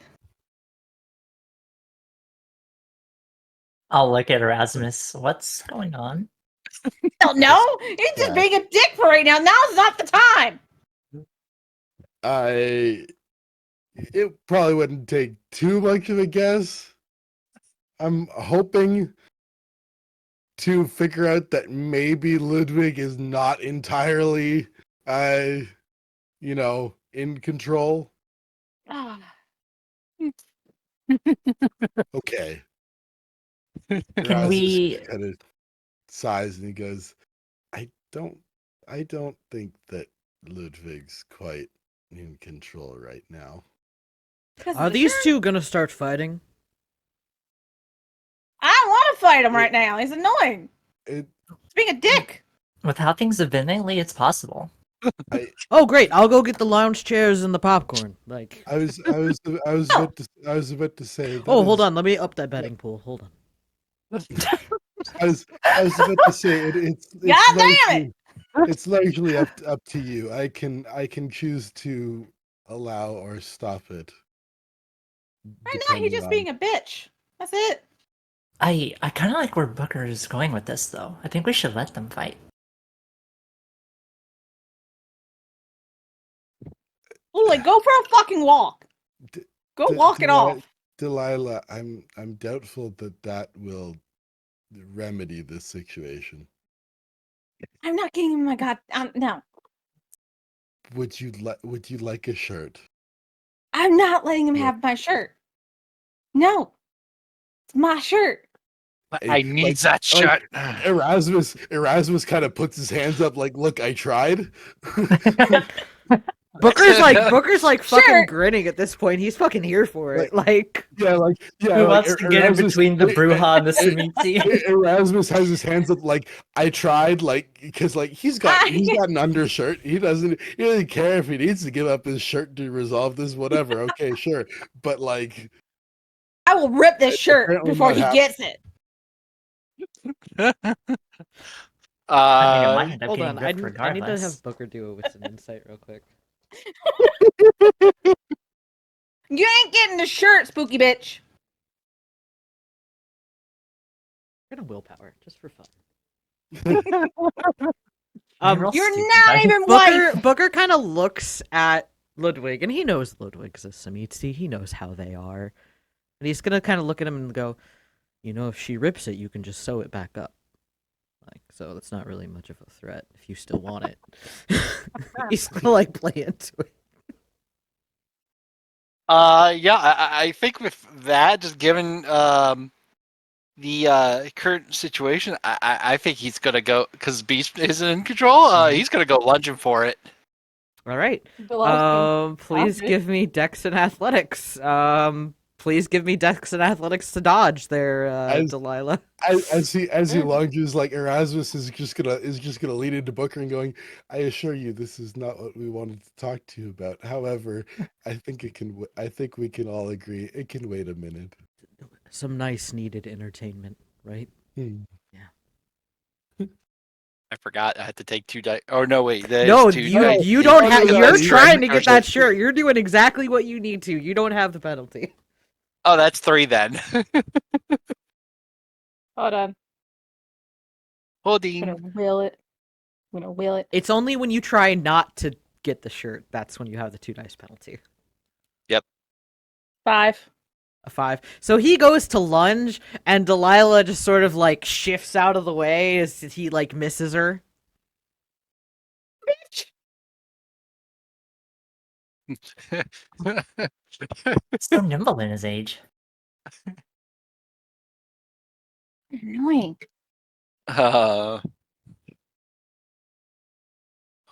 Speaker 3: I'll look at Erasmus. What's going on?
Speaker 4: Don't know. He's just
Speaker 2: Yeah.
Speaker 4: being a dick for right now. Now's not the time.
Speaker 2: It probably wouldn't take too much of a guess. I'm hoping to figure out that maybe Ludwig is not entirely, in control.
Speaker 4: Ah,
Speaker 2: Okay.
Speaker 3: Can we?
Speaker 2: kind of sighs and he goes, I don't think that Ludwig's quite in control right now.
Speaker 4: 'cause
Speaker 1: Are
Speaker 4: of the
Speaker 1: these
Speaker 4: shirt?
Speaker 1: two gonna start fighting?
Speaker 4: I don't want to fight him right now. He's annoying.
Speaker 2: It,
Speaker 4: He's being a dick.
Speaker 3: With how things have been lately, it's possible.
Speaker 1: Oh, great! I'll go get the lounge chairs and the popcorn. Like,
Speaker 2: I was about to say.
Speaker 1: oh, hold on. Let me up that betting pool. Hold on.
Speaker 2: I was about to say it's
Speaker 4: God damn
Speaker 2: largely, it's largely up to you. I can choose to allow or stop it.
Speaker 4: Right now, he's
Speaker 2: depending
Speaker 4: just
Speaker 2: on-
Speaker 4: being a bitch. That's it.
Speaker 3: I kind of like where Booker is going with this, though. I think we should let them fight.
Speaker 4: Oh, like go for a fucking walk.
Speaker 2: D-
Speaker 4: Go
Speaker 2: D-
Speaker 4: walk it
Speaker 2: Delilah-
Speaker 4: off.
Speaker 2: Delilah, I'm doubtful that will remedy this situation.
Speaker 4: I'm not getting him my god. No,
Speaker 2: Would you like a shirt?
Speaker 4: I'm not letting him
Speaker 2: Yeah.
Speaker 4: have my shirt. No, it's my shirt.
Speaker 5: I need that
Speaker 2: like-
Speaker 5: shirt.
Speaker 2: Erasmus kind of puts his hands up like, look, I tried.
Speaker 1: Booker's like fucking
Speaker 4: Sure.
Speaker 1: grinning at this point. He's fucking here for it.
Speaker 2: Yeah,
Speaker 3: Who wants to get in between the Bruja and the Samiti?
Speaker 2: Erasmus has his hands up like, I tried, like, because like he's got an undershirt. He doesn't really care if he needs to give up his shirt to resolve this, whatever. Okay, sure. But like,
Speaker 4: I will rip this shirt
Speaker 2: Apparently
Speaker 4: before
Speaker 2: not
Speaker 4: he
Speaker 2: happening.
Speaker 4: gets it.
Speaker 3: I think it might end up
Speaker 1: Hold
Speaker 3: getting
Speaker 1: on.
Speaker 3: ripped
Speaker 1: I need to
Speaker 3: regardless.
Speaker 1: have Booker do it with some insight real quick.
Speaker 4: You ain't getting the shirt, spooky bitch.
Speaker 1: Get a willpower, just for fun.
Speaker 3: You're all
Speaker 4: You're
Speaker 3: stupid,
Speaker 4: not
Speaker 3: guys.
Speaker 4: even white.
Speaker 1: Booker kind of looks at Ludwig, and he knows Ludwig's a Samitsi. He knows how they are. And he's gonna kind of look at him and go, if she rips it, you can just sew it back up. Like, so that's not really much of a threat if you still want it. He's gonna like play into it.
Speaker 5: I think with that, just given the current situation, I think he's gonna go because Beast isn't in control. He's gonna go lunging for it.
Speaker 1: All right.
Speaker 4: Below
Speaker 1: Please
Speaker 4: Okay.
Speaker 1: give me Dex and Athletics. Please give me Dex and Athletics to dodge there,
Speaker 2: As-
Speaker 1: Delilah.
Speaker 2: as he lunges, like Erasmus is just gonna lean into Booker and going, I assure you this is not what we wanted to talk to you about. However, I think we can all agree it can wait a minute.
Speaker 1: Some nice needed entertainment, right?
Speaker 2: Hmm.
Speaker 5: I forgot I had to take 2 dice. Oh no, wait.
Speaker 1: No,
Speaker 5: Two
Speaker 1: you
Speaker 5: dice.
Speaker 1: you don't
Speaker 2: no,
Speaker 1: have.
Speaker 2: no,
Speaker 1: You're
Speaker 2: no,
Speaker 1: trying to
Speaker 5: or
Speaker 1: get that
Speaker 5: so-
Speaker 1: shirt. You're doing exactly what you need to. You don't have the penalty.
Speaker 5: Oh, that's 3 then.
Speaker 4: Hold on. I'm
Speaker 5: Holding.
Speaker 4: gonna will it. I'm gonna will it.
Speaker 1: It's only when you try not to get the shirt that's when you have the 2 dice penalty.
Speaker 4: 5.
Speaker 1: A 5. So he goes to lunge, and Delilah just sort of like shifts out of the way as he like misses her.
Speaker 3: So nimble in his age.
Speaker 4: Annoying.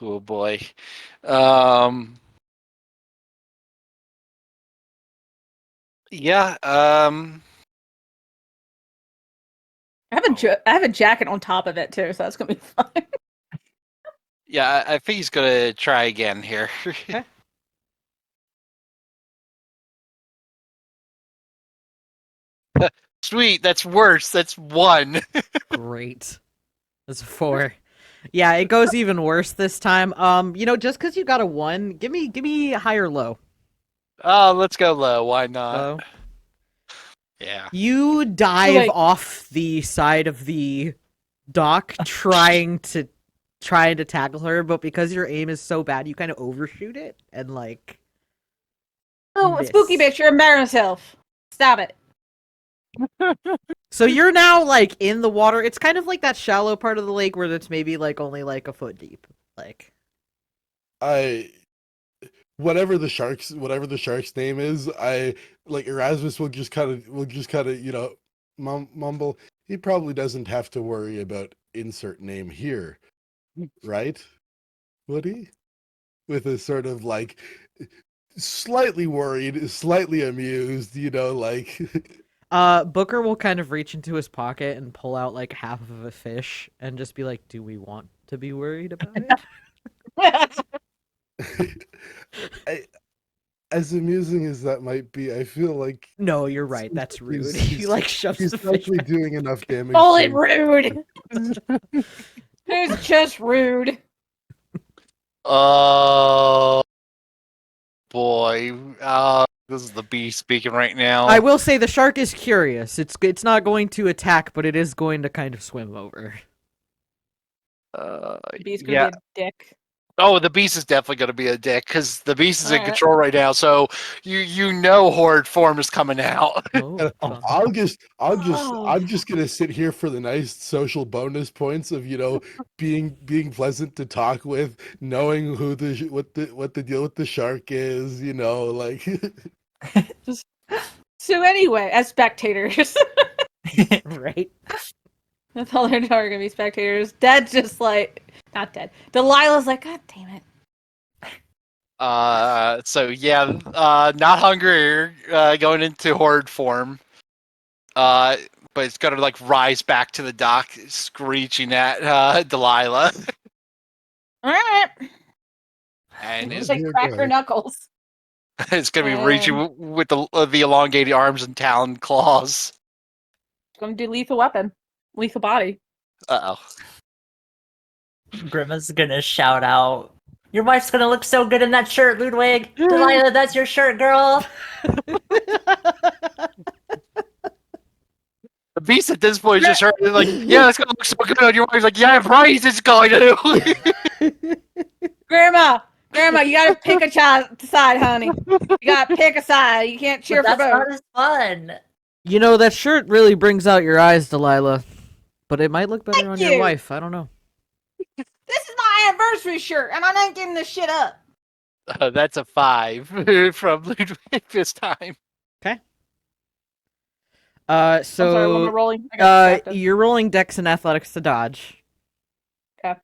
Speaker 5: Oh boy. Yeah.
Speaker 4: I have a jacket on top of it too, so that's gonna be fun.
Speaker 5: Yeah. I think he's gonna try again here.
Speaker 1: Okay.
Speaker 5: Sweet. That's worse. That's 1.
Speaker 1: Great. That's a 4. Yeah, it goes even worse this time. Just because you got a 1, give me high or low.
Speaker 5: Oh, let's go low. Why not?
Speaker 1: Low.
Speaker 5: Yeah.
Speaker 1: You dive
Speaker 4: Wait.
Speaker 1: off the side of the dock trying to tackle her, but because your aim is so bad, you kind of overshoot it and like.
Speaker 4: Oh,
Speaker 1: Miss.
Speaker 4: spooky bitch, you're embarrassing yourself. Stop it.
Speaker 1: So you're now like in the water. It's kind of like that shallow part of the lake where it's maybe like only like a foot deep. Like
Speaker 2: Whatever the shark's name is, I like Erasmus will just kind of mumble. He probably doesn't have to worry about insert name here, right? Would he? With a sort of like slightly worried, slightly amused, like
Speaker 1: Booker will kind of reach into his pocket and pull out like half of a fish and just be like, "Do we want to be worried about it?"
Speaker 2: As amusing as that might be, I feel like
Speaker 1: No, you're right. That's rude.
Speaker 2: he's-
Speaker 1: He like shoves
Speaker 2: he's
Speaker 1: the fish.
Speaker 2: likely
Speaker 1: Back.
Speaker 2: doing enough damage.
Speaker 4: Call
Speaker 2: to-
Speaker 4: it rude. It's just rude.
Speaker 5: Oh boy. This is the bee speaking right now.
Speaker 1: I will say the shark is curious. It's not going to attack, but it is going to kind of swim over.
Speaker 4: Beast gonna
Speaker 5: yeah.
Speaker 4: be a dick.
Speaker 5: Oh, the beast is definitely going to be a dick because the beast is in
Speaker 4: Alright.
Speaker 5: control right now. So you know horde form is coming out.
Speaker 1: Oh,
Speaker 2: I'm
Speaker 4: Oh.
Speaker 2: just gonna sit here for the nice social bonus points of being pleasant to talk with, knowing what the deal with the shark is, like
Speaker 4: So anyway, as spectators,
Speaker 1: right.
Speaker 4: that's all they're gonna be spectators. Dad's just like not dead. Delilah's like, God damn it.
Speaker 5: So yeah, not hungry, going into horde form. But it's gonna like rise back to the dock, screeching at Delilah,
Speaker 4: Alright.
Speaker 5: and
Speaker 4: It's
Speaker 5: is
Speaker 4: like crack her knuckles.
Speaker 5: it's gonna be reaching with the elongated arms and talon claws.
Speaker 4: Gonna do lethal weapon. Lethal body.
Speaker 5: Uh oh.
Speaker 3: Grima's gonna shout out, "Your wife's gonna look so good in that shirt, Ludwig! Delilah, that's your shirt, girl!"
Speaker 5: The beast at this point is just hurt. Like, yeah, it's gonna look so good on your wife. Like, yeah, right, it's going to.
Speaker 4: Grandma, you gotta pick a side, honey. You gotta pick a side. You can't cheer
Speaker 3: But
Speaker 4: for
Speaker 3: that's
Speaker 4: both.
Speaker 3: not as fun.
Speaker 1: That shirt really brings out your eyes, Delilah. But it might look better
Speaker 4: Thank
Speaker 1: on
Speaker 4: you.
Speaker 1: your wife. I don't know.
Speaker 4: This is my anniversary shirt, and I'm not giving this shit up.
Speaker 5: That's a 5 from Ludwig this time.
Speaker 1: So
Speaker 4: I'm sorry, what am I rolling? I got distracted.
Speaker 1: you're rolling Dex and Athletics to dodge.
Speaker 4: Okay.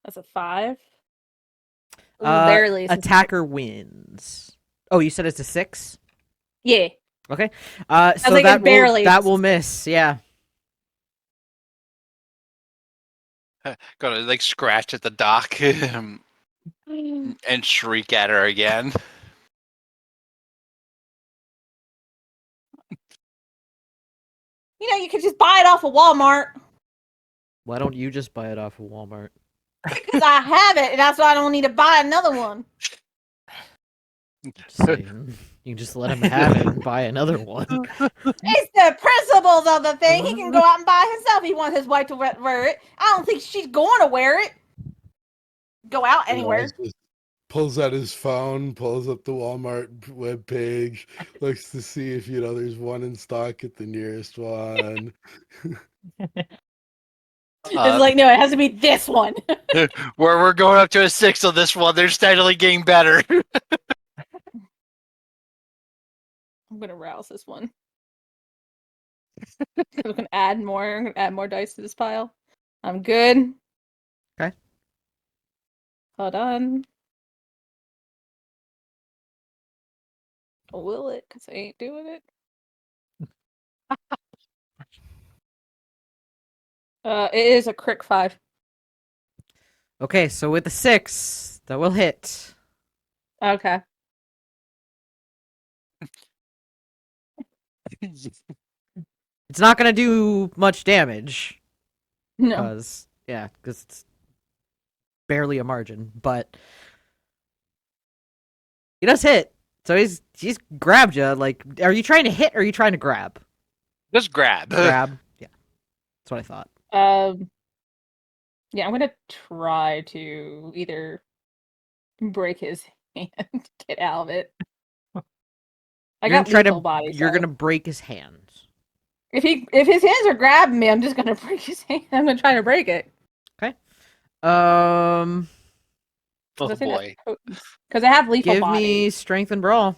Speaker 4: That's a 5. Ooh, barely. It's a
Speaker 1: Attacker wins. Oh, you said it's a 6?
Speaker 4: Yeah.
Speaker 1: Okay. So
Speaker 4: like,
Speaker 1: that
Speaker 4: it's barely.
Speaker 1: that will miss. Yeah.
Speaker 5: Gonna like scratch at the dock and shriek at her again.
Speaker 4: You know, you could just buy it off of Walmart.
Speaker 1: Why don't you just buy it off of Walmart?
Speaker 4: Because I have it, and that's why I don't need to buy another one.
Speaker 1: Just saying. You can just let him have it and buy another one.
Speaker 4: It's the principles of the thing. He can go out and buy himself. He wants his wife to wear it. I don't think she's going to wear it. Go out anywhere.
Speaker 2: Just pulls out his phone, pulls up the Walmart webpage, looks to see if there's one in stock at the nearest one.
Speaker 4: It's like, no, it has to be this one.
Speaker 5: Where we're going up to a 6 on this one. They're steadily getting better.
Speaker 4: I'm gonna rouse this one. I'm gonna add more. I'm gonna add more dice to this pile. I'm good.
Speaker 1: Okay.
Speaker 4: Hold on. Will it? Because I ain't doing it. It is a crick 5.
Speaker 1: Okay, so with the 6, that will hit.
Speaker 4: Okay.
Speaker 1: It's not gonna do much damage.
Speaker 4: No.
Speaker 1: Because it's barely a margin, but he does hit. So he's grabbed you. Like, are you trying to hit or are you trying to grab?
Speaker 5: Just grab.
Speaker 1: Grab. Yeah, that's what I thought.
Speaker 4: Yeah, I'm gonna try to either break his hand, get out of it. I got lethal body.
Speaker 1: You're
Speaker 4: so
Speaker 1: gonna break his hands.
Speaker 4: if his hands are grabbing me, I'm just gonna break his hand. I'm gonna try to break it.
Speaker 1: Okay.
Speaker 5: Oh boy.
Speaker 4: Because I have lethal
Speaker 1: Give
Speaker 4: body.
Speaker 1: me strength and brawl.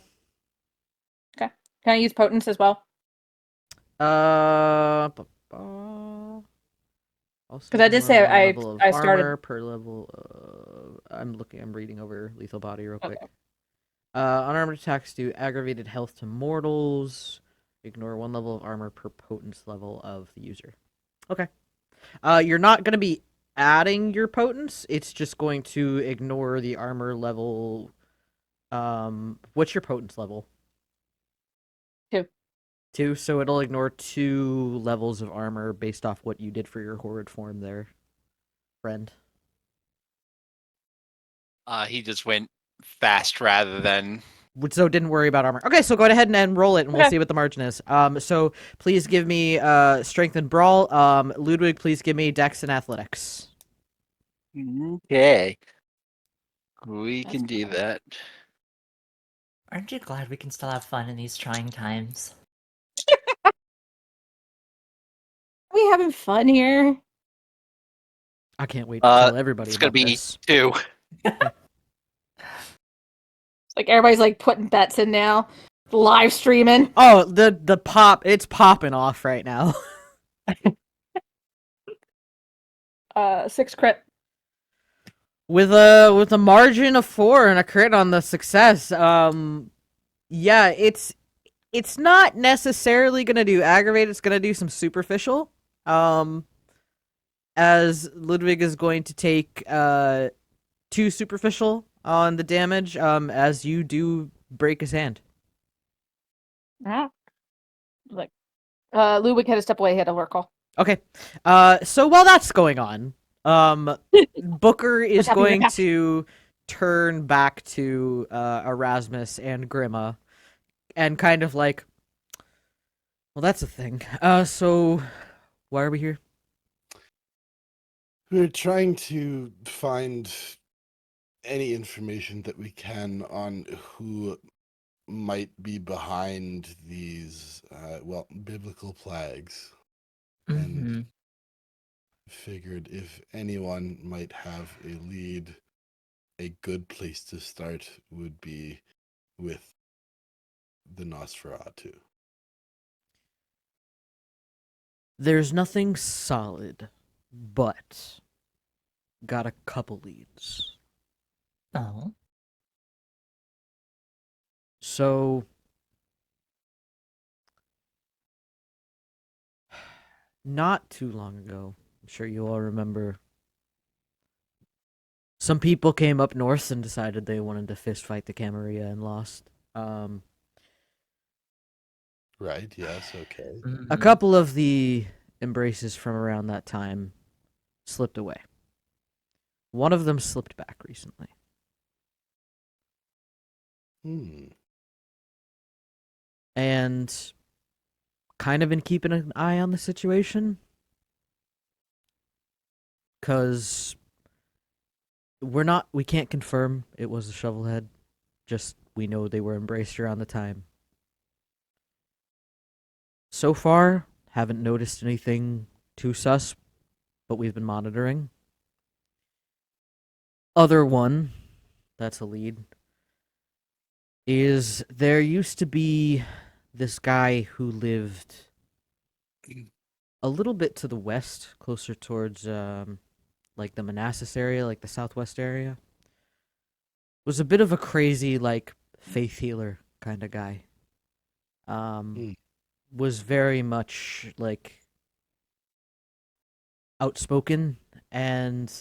Speaker 4: Okay. Can I use potence as well?
Speaker 1: Because
Speaker 4: I did say I started
Speaker 1: armor per level. I'm reading over lethal body real quick.
Speaker 4: Okay.
Speaker 1: Unarmored attacks do aggravated health to mortals. Ignore 1 level of armor per potence level of the user. Okay. You're not going to be adding your potence. It's just going to ignore the armor level. What's your potence level?
Speaker 4: 2.
Speaker 1: 2, so it'll ignore 2 levels of armor based off what you did for your horrid form there, friend.
Speaker 5: He just went fast rather than...
Speaker 1: So didn't worry about armor. Okay, so go ahead and roll it, and we'll see what the margin is. So please give me strength and brawl. Ludwig, please give me dex and athletics.
Speaker 5: Okay. We can do that.
Speaker 3: Aren't you glad we can still have fun in these trying times?
Speaker 4: Are we having fun here?
Speaker 1: I can't wait to tell everybody
Speaker 5: It's
Speaker 1: about
Speaker 5: gonna be
Speaker 1: this.
Speaker 5: 2.
Speaker 4: It's like everybody's like putting bets in now. Live streaming.
Speaker 1: Oh, the pop, it's popping off right now.
Speaker 4: 6 crit.
Speaker 1: With a margin of 4 and a crit on the success, yeah, it's not necessarily gonna do aggravate. It's gonna do some superficial. As Ludwig is going to take 2 superficial on the damage. As you do break his hand.
Speaker 4: Like, Ludwig had to step away. He had a work call.
Speaker 1: Okay. So while that's going on, Booker is going to turn back to Erasmus and Grima and kind of like, well, that's a thing. So why are we here?
Speaker 2: We're trying to find any information that we can on who might be behind these, biblical plagues. And figured if anyone might have a lead, a good place to start would be with the Nosferatu.
Speaker 1: There's nothing solid, but got a couple leads.
Speaker 3: Oh.
Speaker 1: So, not too long ago, I'm sure you all remember, some people came up north and decided they wanted to fist fight the Camarilla and lost.
Speaker 2: Right, yes, okay.
Speaker 1: A
Speaker 3: Mhm.
Speaker 1: couple of the embraces from around that time slipped away. One of them slipped back recently. And kind of been keeping an eye on the situation. Because we can't confirm it was a shovelhead. Just we know they were embraced around the time. So far, haven't noticed anything too sus, but we've been monitoring. Other one, that's a lead, is there used to be this guy who lived a little bit to the west, closer towards like the Manassas area, like the southwest area. Was a bit of a crazy like faith healer kind of guy.
Speaker 2: Hmm.
Speaker 1: Was very much like outspoken and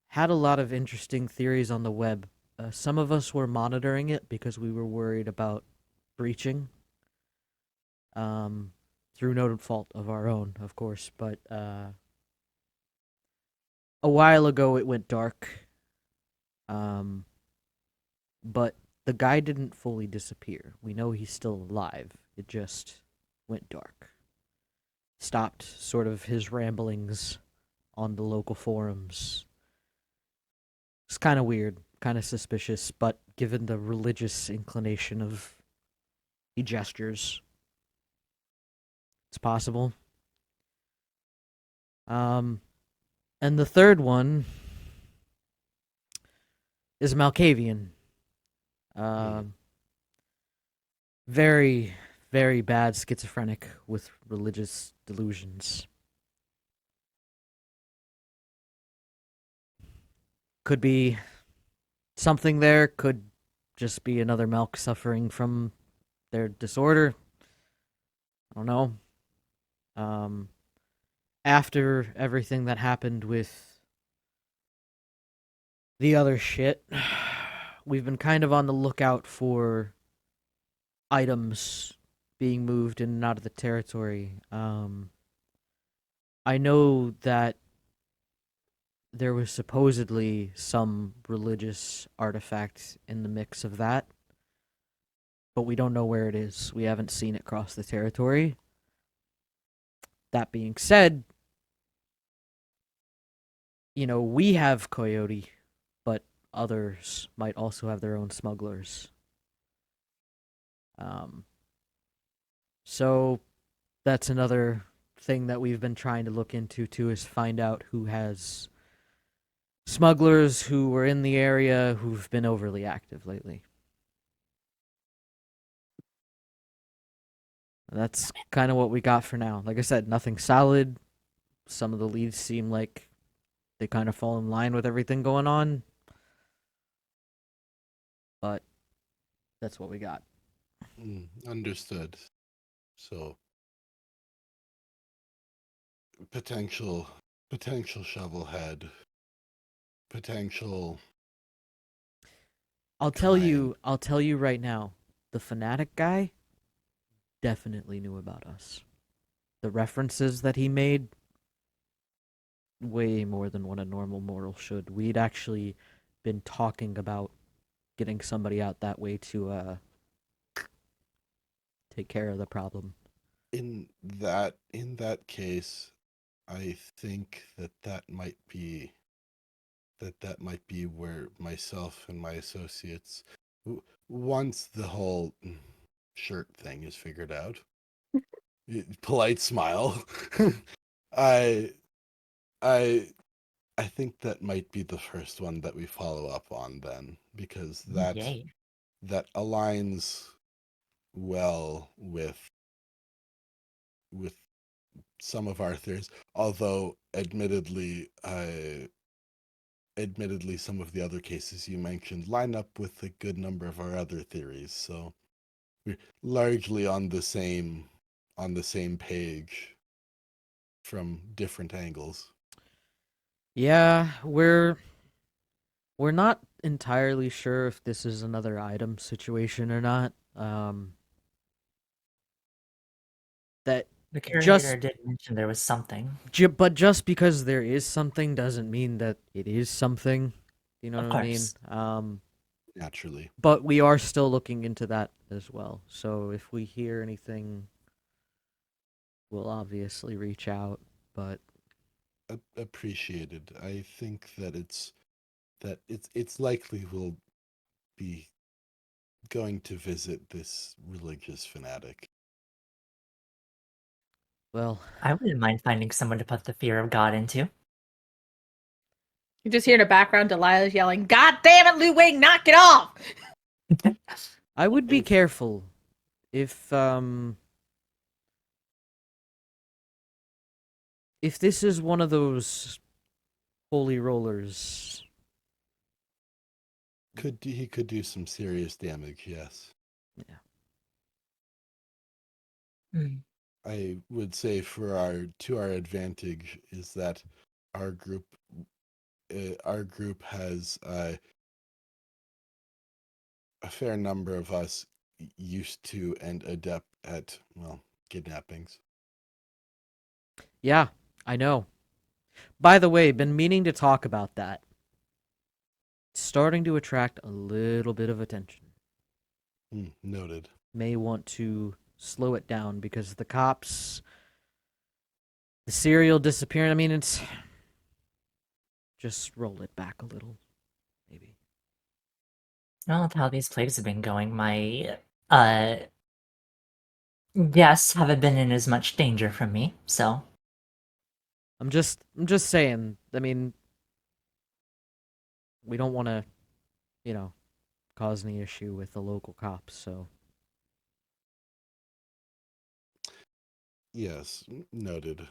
Speaker 1: had a lot of interesting theories on the web. Some of us were monitoring it because we were worried about breaching. Through no fault of our own, of course, but a while ago it went dark. Um, but the guy didn't fully disappear. We know he's still alive. It just went dark. Stopped sort of his ramblings on the local forums. It's kind of weird, kind of suspicious, but given the religious inclination of he gestures, it's possible. And the third one is Malkavian. Very, very bad schizophrenic with religious delusions. Could be something there, could just be another Malk suffering from their disorder. I don't know. After everything that happened with the other shit, we've been kind of on the lookout for items being moved in and out of the territory. I know that there was supposedly some religious artifact in the mix of that, but we don't know where it is. We haven't seen it cross the territory. That being said, we have Coyote, but others might also have their own smugglers. So that's another thing that we've been trying to look into too, is find out who has smugglers who were in the area who've been overly active lately. That's kind of what we got for now. Like I said, nothing solid. Some of the leads seem like they kind of fall in line with everything going on. But that's what we got.
Speaker 2: Understood. So potential shovel head, potential.
Speaker 1: I'll tell you right now, the fanatic guy definitely knew about us. The references that he made, way more than what a normal mortal should. We'd actually been talking about getting somebody out that way to take care of the problem.
Speaker 2: In that case, I think that might be where myself and my associates, once the whole shirt thing is figured out, polite smile, I I think that might be the first one that we follow up on then, because
Speaker 3: Yay.
Speaker 2: that aligns well with some of our theories. Although, admittedly, admittedly, some of the other cases you mentioned line up with a good number of our other theories, so we're largely on the same page from different angles.
Speaker 1: Yeah, we're not entirely sure if this is another item situation or not. That
Speaker 3: The curator
Speaker 1: just
Speaker 3: did mention there was something.
Speaker 1: but just because there is something doesn't mean that it is something. You know
Speaker 3: Of
Speaker 1: what I mean?
Speaker 3: course.
Speaker 2: Naturally.
Speaker 1: But we are still looking into that as well. So if we hear anything, we'll obviously reach out. But
Speaker 2: Appreciated. I think that it's likely we'll be going to visit this religious fanatic.
Speaker 1: well,
Speaker 3: I wouldn't mind finding someone to put the fear of God into.
Speaker 4: You just hear in the background Delilah's yelling, "God damn it, Lu Wing, knock it off!"
Speaker 1: I would be careful if this is one of those holy rollers.
Speaker 2: He could do some serious damage, yes.
Speaker 1: Yeah.
Speaker 3: Hmm.
Speaker 2: I would say to our advantage is that our group has a fair number of us used to and adept at, well, kidnappings.
Speaker 1: Yeah, I know. By the way, been meaning to talk about that. It's starting to attract a little bit of attention.
Speaker 2: Noted.
Speaker 1: May want to slow it down because the cops, the serial disappearing, I mean, it's just roll it back a little, maybe.
Speaker 3: Well, with how these plays have been going, my guests haven't been in as much danger from me, so
Speaker 1: I'm just saying, I mean, we don't want to, cause any issue with the local cops, so.
Speaker 2: Yes, noted.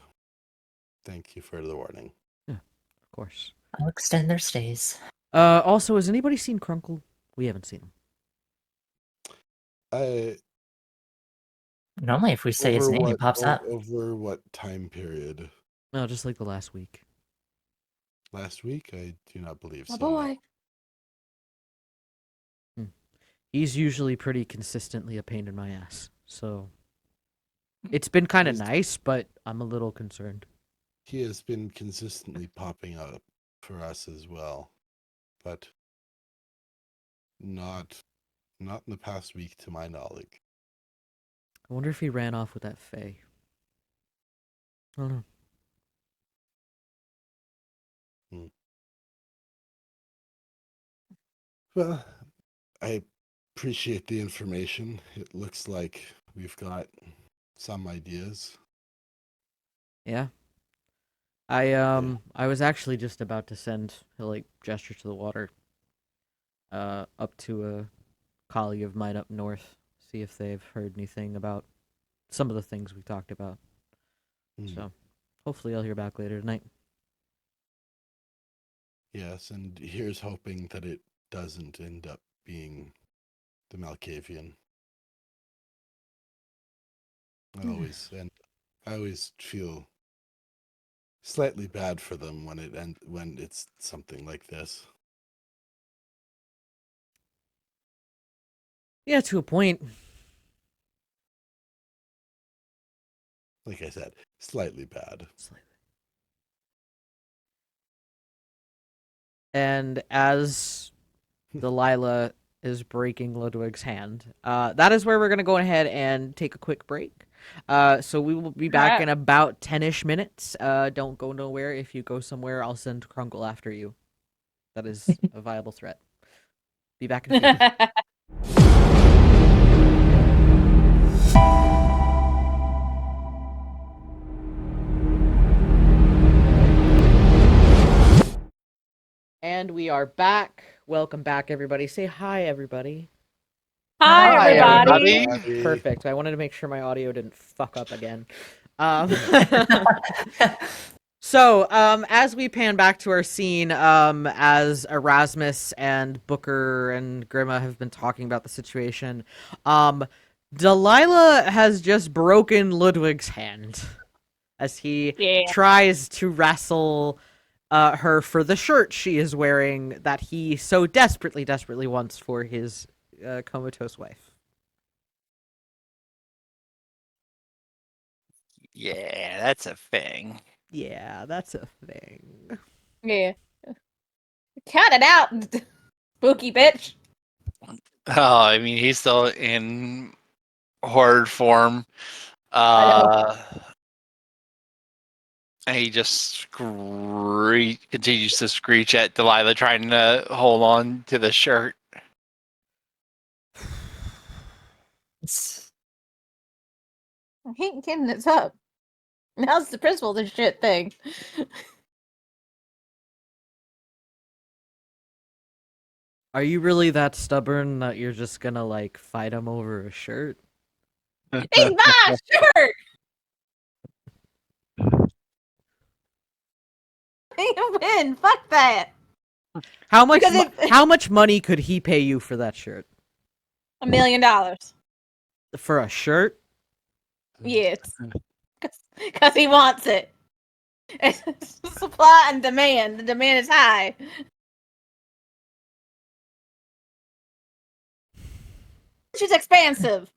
Speaker 2: Thank you for the warning.
Speaker 1: Yeah, of course.
Speaker 3: I'll extend their stays.
Speaker 1: Also, has anybody seen Crunkle? We haven't seen him.
Speaker 3: Normally, if we say his name, he pops up.
Speaker 2: Over what time period?
Speaker 1: No, just like the last week.
Speaker 2: Last week? I do not believe
Speaker 4: My
Speaker 2: so.
Speaker 4: boy.
Speaker 1: He's usually pretty consistently a pain in my ass, so it's been kind of nice, but I'm a little concerned.
Speaker 2: He has been consistently popping up for us as well, but not in the past week to my knowledge.
Speaker 1: I wonder if he ran off with that Fae. I don't know.
Speaker 2: Well, I appreciate the information. It looks like we've got some ideas.
Speaker 1: Yeah. I was actually just about to send a gesture to the water up to a colleague of mine up north, see if they've heard anything about some of the things we talked about. So hopefully I'll hear back later tonight.
Speaker 2: Yes, and here's hoping that it doesn't end up being the Malkavian. I always feel slightly bad for them when it's something like this.
Speaker 1: Yeah, to a point.
Speaker 2: Like I said, slightly bad.
Speaker 1: Slightly. And as Delilah is breaking Ludwig's hand, that is where we're going to go ahead and take a quick break. So we will be back in about 10-ish minutes. Don't go nowhere. If you go somewhere, I'll send Crunkle after you. That is a viable threat. Be back in a few. And we are back. Welcome back, everybody. Say hi, everybody.
Speaker 4: Hi, everybody.
Speaker 1: Perfect. I wanted to make sure my audio didn't fuck up again. So, as we pan back to our scene, as Erasmus and Booker and Grima have been talking about the situation, Delilah has just broken Ludwig's hand as he
Speaker 4: Yeah.
Speaker 1: tries to wrestle her for the shirt she is wearing that he so desperately, desperately wants for his comatose wife.
Speaker 5: Yeah, that's a thing.
Speaker 1: Yeah, that's a thing.
Speaker 4: Yeah. Cut it out, spooky bitch.
Speaker 5: Oh, I mean, he's still in horde form.
Speaker 4: I know.
Speaker 5: And he just continues to screech at Delilah, trying to hold on to the shirt.
Speaker 4: I ain't kidding. It's up. Now's the principal of this shit thing.
Speaker 1: Are you really that stubborn that you're just gonna like fight him over a shirt?
Speaker 4: He's my shirt. You win. Fuck that.
Speaker 1: How much
Speaker 4: Because
Speaker 1: how much money could he pay you for that shirt?
Speaker 4: $1 million.
Speaker 1: For a shirt?
Speaker 4: Yes. Because he wants it. It's supply and demand. The demand is high. She's expansive.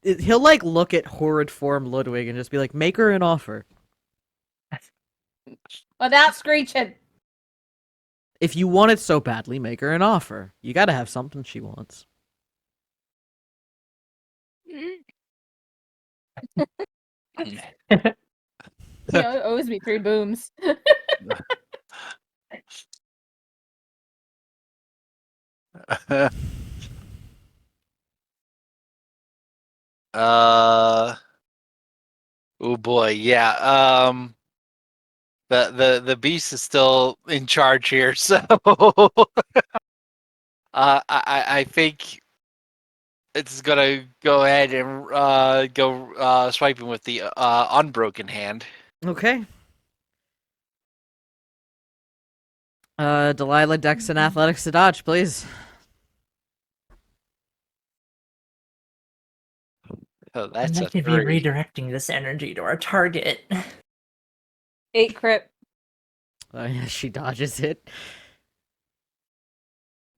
Speaker 1: He'll like look at horrid form Ludwig and just be like, "Make her an offer.
Speaker 4: Without screeching.
Speaker 1: If you want it so badly, make her an offer. You got to have something she wants."
Speaker 4: He owes me 3 booms.
Speaker 5: Oh boy, yeah. The beast is still in charge here, so I think it's gonna go ahead and go swiping with the unbroken hand.
Speaker 1: Okay. Delilah, Dex, and Athletics to dodge, please.
Speaker 5: Oh,
Speaker 3: I'd
Speaker 5: that's a
Speaker 3: like to be
Speaker 5: 3.
Speaker 3: redirecting this energy to our target.
Speaker 4: 8 crypt.
Speaker 1: Yeah, she dodges it.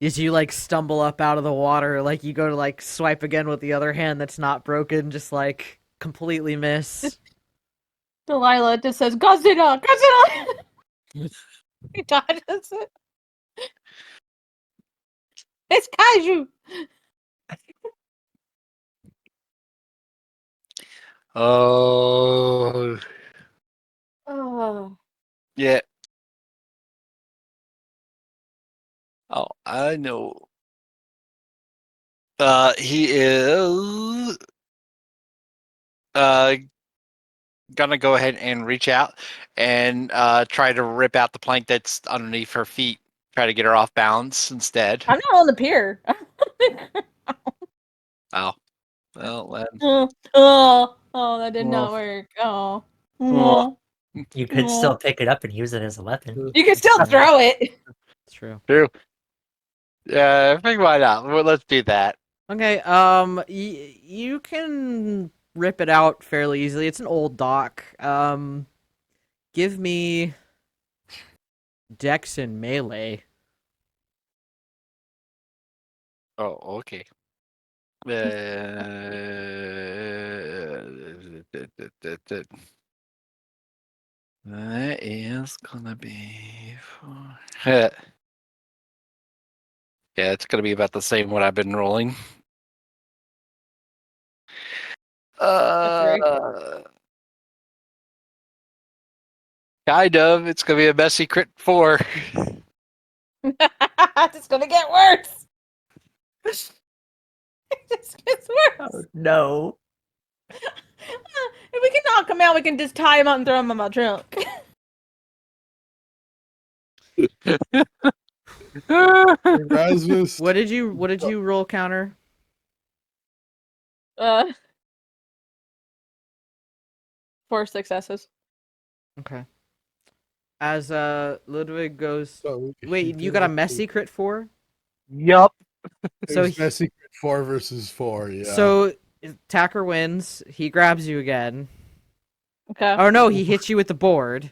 Speaker 1: As you like stumble up out of the water, like you go to like swipe again with the other hand that's not broken, just like completely miss.
Speaker 4: Delilah just says, Godzilla! Godzilla! He dodges it. It's kaiju!
Speaker 5: Oh,
Speaker 4: Oh.
Speaker 5: yeah. Oh, I know. He is uh gonna go ahead and reach out and try to rip out the plank that's underneath her feet. Try to get her off balance instead.
Speaker 4: I'm not on the pier.
Speaker 5: Oh, well, then.
Speaker 4: That did not work. Oh.
Speaker 5: Oh.
Speaker 3: You could still pick it up and use it as a weapon.
Speaker 4: You can still throw it.
Speaker 1: It's true.
Speaker 5: True. Yeah, I think why not? Well, let's do that.
Speaker 1: Okay, you can rip it out fairly easily. It's an old dock. Give me Dex and melee.
Speaker 5: Oh, okay. That is gonna be yeah, it's gonna be about the same what I've been rolling. Kind of. It's gonna be a messy crit 4.
Speaker 4: It's gonna get worse. It just gets worse.
Speaker 3: Oh, no.
Speaker 4: If we can knock him out, we can just tie him up and throw him in my trunk.
Speaker 2: Erasmus.
Speaker 1: What did you roll counter?
Speaker 4: 4 successes.
Speaker 1: Okay. As Ludwig goes,
Speaker 2: So
Speaker 1: wait, you got a messy crit 4?
Speaker 5: Yup.
Speaker 1: So
Speaker 2: There's messy crit 4 versus 4. Yeah.
Speaker 1: So attacker wins. He grabs you again.
Speaker 4: Okay.
Speaker 1: Oh no, he hits you with the board.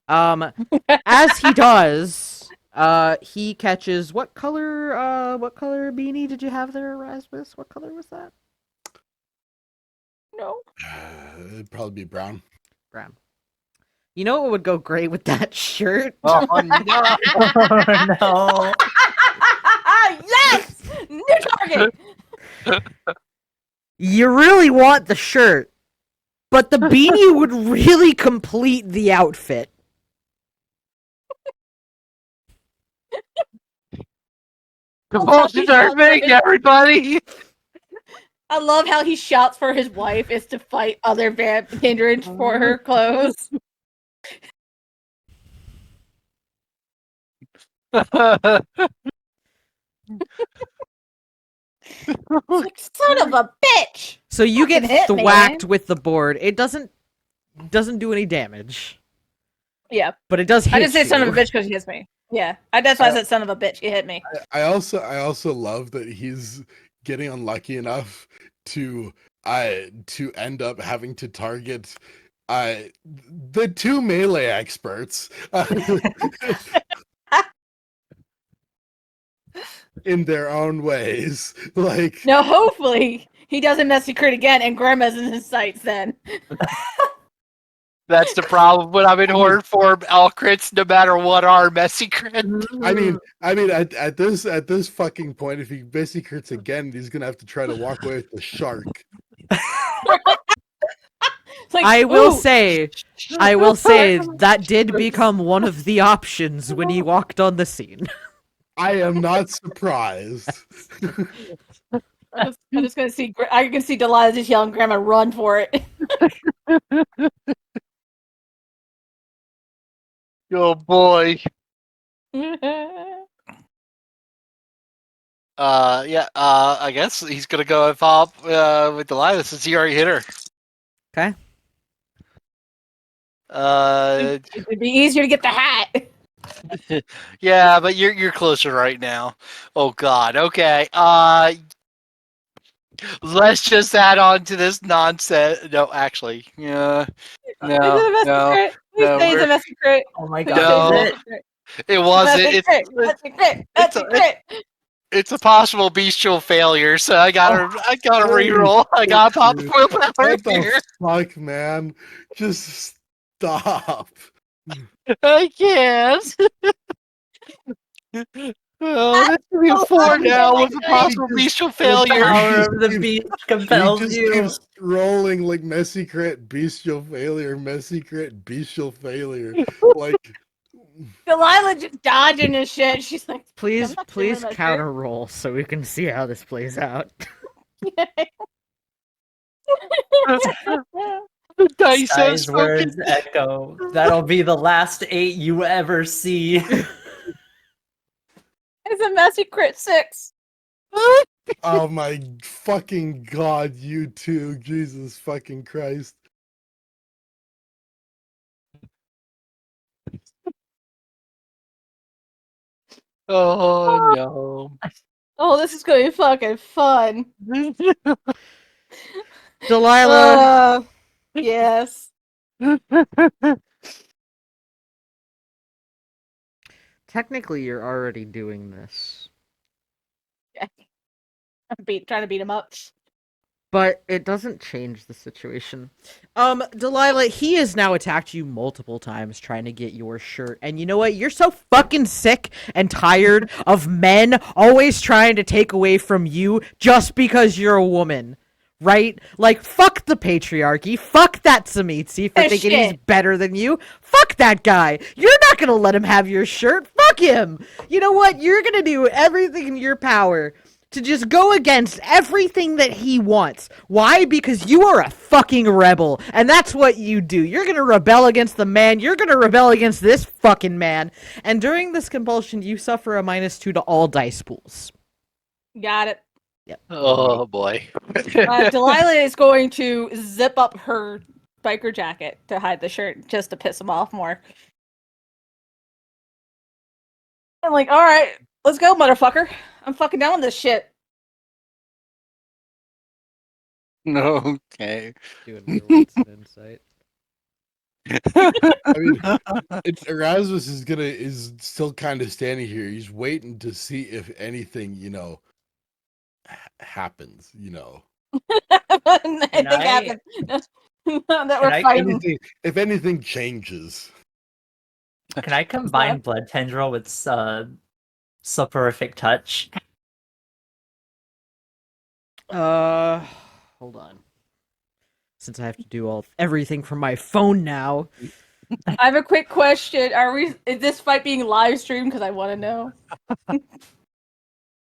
Speaker 1: As he does, he catches what color beanie did you have there, Erasmus? What color was that?
Speaker 4: No.
Speaker 2: It'd probably be brown.
Speaker 1: Brown. You know what would go great with that shirt?
Speaker 5: Oh no.
Speaker 3: Oh, no.
Speaker 4: Yes! New target!
Speaker 1: You really want the shirt, but the beanie would really complete the outfit.
Speaker 5: Compulsions are big, everybody.
Speaker 4: I love how he shouts for his wife is to fight other hindrance for her clothes. Like, son of a bitch!
Speaker 1: So you
Speaker 4: Fucking
Speaker 1: get
Speaker 4: hit me,
Speaker 1: thwacked
Speaker 4: man.
Speaker 1: with the board. It doesn't do any damage,
Speaker 4: Yeah.
Speaker 1: but it does hit
Speaker 4: I didn't say son of a
Speaker 1: you.
Speaker 4: bitch because he hits me. Yeah. That's why I said son of a bitch. He hit me.
Speaker 2: I also love that he's getting unlucky enough to end up having to target the 2 melee experts in their own ways. Like,
Speaker 4: Now, hopefully, he doesn't messy crit again and Grandma's in his sights then.
Speaker 5: That's the problem when I'm in horde form. All crits, no matter what, are messy crit.
Speaker 2: I mean, at this fucking point, if he basically crits again, he's gonna have to try to walk away with the shark.
Speaker 4: It's like,
Speaker 1: I will
Speaker 4: ooh,
Speaker 1: say that did become one of the options when he walked on the scene.
Speaker 2: I am not surprised.
Speaker 4: I'm just gonna see. I can see Delilah just yelling, "Grandma, run for it!"
Speaker 5: Oh boy. I guess he's gonna go and follow up with Delilah since he already hit her.
Speaker 1: Okay.
Speaker 4: It'd be easier to get the hat.
Speaker 5: Yeah, but you're closer right now. Oh god. Okay. Let's just add on to this nonsense. No, actually, yeah.
Speaker 4: Is it a messy
Speaker 5: No.
Speaker 4: crit? Please
Speaker 5: no,
Speaker 4: say it's a
Speaker 5: we're-
Speaker 4: messy crit.
Speaker 3: Oh my
Speaker 4: Please
Speaker 3: god,
Speaker 4: say
Speaker 3: is
Speaker 4: it's a
Speaker 3: it?
Speaker 4: messy crit.
Speaker 5: It wasn't.
Speaker 4: Messy crit. Messy crit.
Speaker 5: it's
Speaker 4: Messy
Speaker 5: a-
Speaker 4: crit.
Speaker 5: It's a possible bestial failure, so I gotta reroll. I gotta pop the quill power
Speaker 2: What
Speaker 5: here.
Speaker 2: the fuck, man? Just stop.
Speaker 5: I can't. Oh, this could be a 4 now with a possible bestial failure.
Speaker 3: Power of the beast
Speaker 2: He
Speaker 3: compels
Speaker 2: just
Speaker 3: you.
Speaker 2: keeps rolling like messy crit, bestial failure, messy crit, bestial failure. Like,
Speaker 4: Delilah just dodging his shit. She's like,
Speaker 1: Please
Speaker 4: I'm not doing that shit.
Speaker 1: counter roll so we can see how this plays out.
Speaker 5: The dice have
Speaker 3: Sky's words
Speaker 5: spoken.
Speaker 3: echo. That'll be the last 8 you ever see.
Speaker 4: It's a messy crit 6.
Speaker 2: oh my fucking god, you two. Jesus fucking Christ.
Speaker 5: Oh no.
Speaker 4: Oh, this is gonna be fucking fun.
Speaker 1: Delilah,
Speaker 4: Yes.
Speaker 1: technically you're already doing this,
Speaker 4: I'm trying to beat him up.
Speaker 1: but it doesn't change the situation. Delilah, he has now attacked you multiple times trying to get your shirt. And you know what? You're so fucking sick and tired of men always trying to take away from you just because you're a woman. Right? Like, fuck the patriarchy. Fuck that Samitsi for thinking he's better than you. Fuck that guy. You're not gonna let him have your shirt. Fuck him. You know what? You're gonna do everything in your power to just go against everything that he wants. Why? Because you are a fucking rebel. And that's what you do. You're gonna rebel against the man. You're gonna rebel against this fucking man. And during this compulsion, you suffer a -2 to all dice pools.
Speaker 4: Got it.
Speaker 5: Oh boy.
Speaker 4: Delilah is going to zip up her biker jacket to hide the shirt just to piss him off more. I'm like, all right, let's go, motherfucker. I'm fucking down with this shit.
Speaker 5: Okay.
Speaker 1: Doing your weights and insight.
Speaker 2: I mean, it's Erasmus is still kind of standing here. He's waiting to see if anything, happens.
Speaker 4: Anything
Speaker 3: I-
Speaker 4: happens that
Speaker 3: Can
Speaker 4: we're
Speaker 3: I
Speaker 4: fighting.
Speaker 2: If anything changes.
Speaker 3: Can I combine Blood Tendril with Soporific Touch?
Speaker 1: Hold on. Since I have to do everything from my phone now.
Speaker 4: I have a quick question. Is this fight being live streamed? Because I want to know.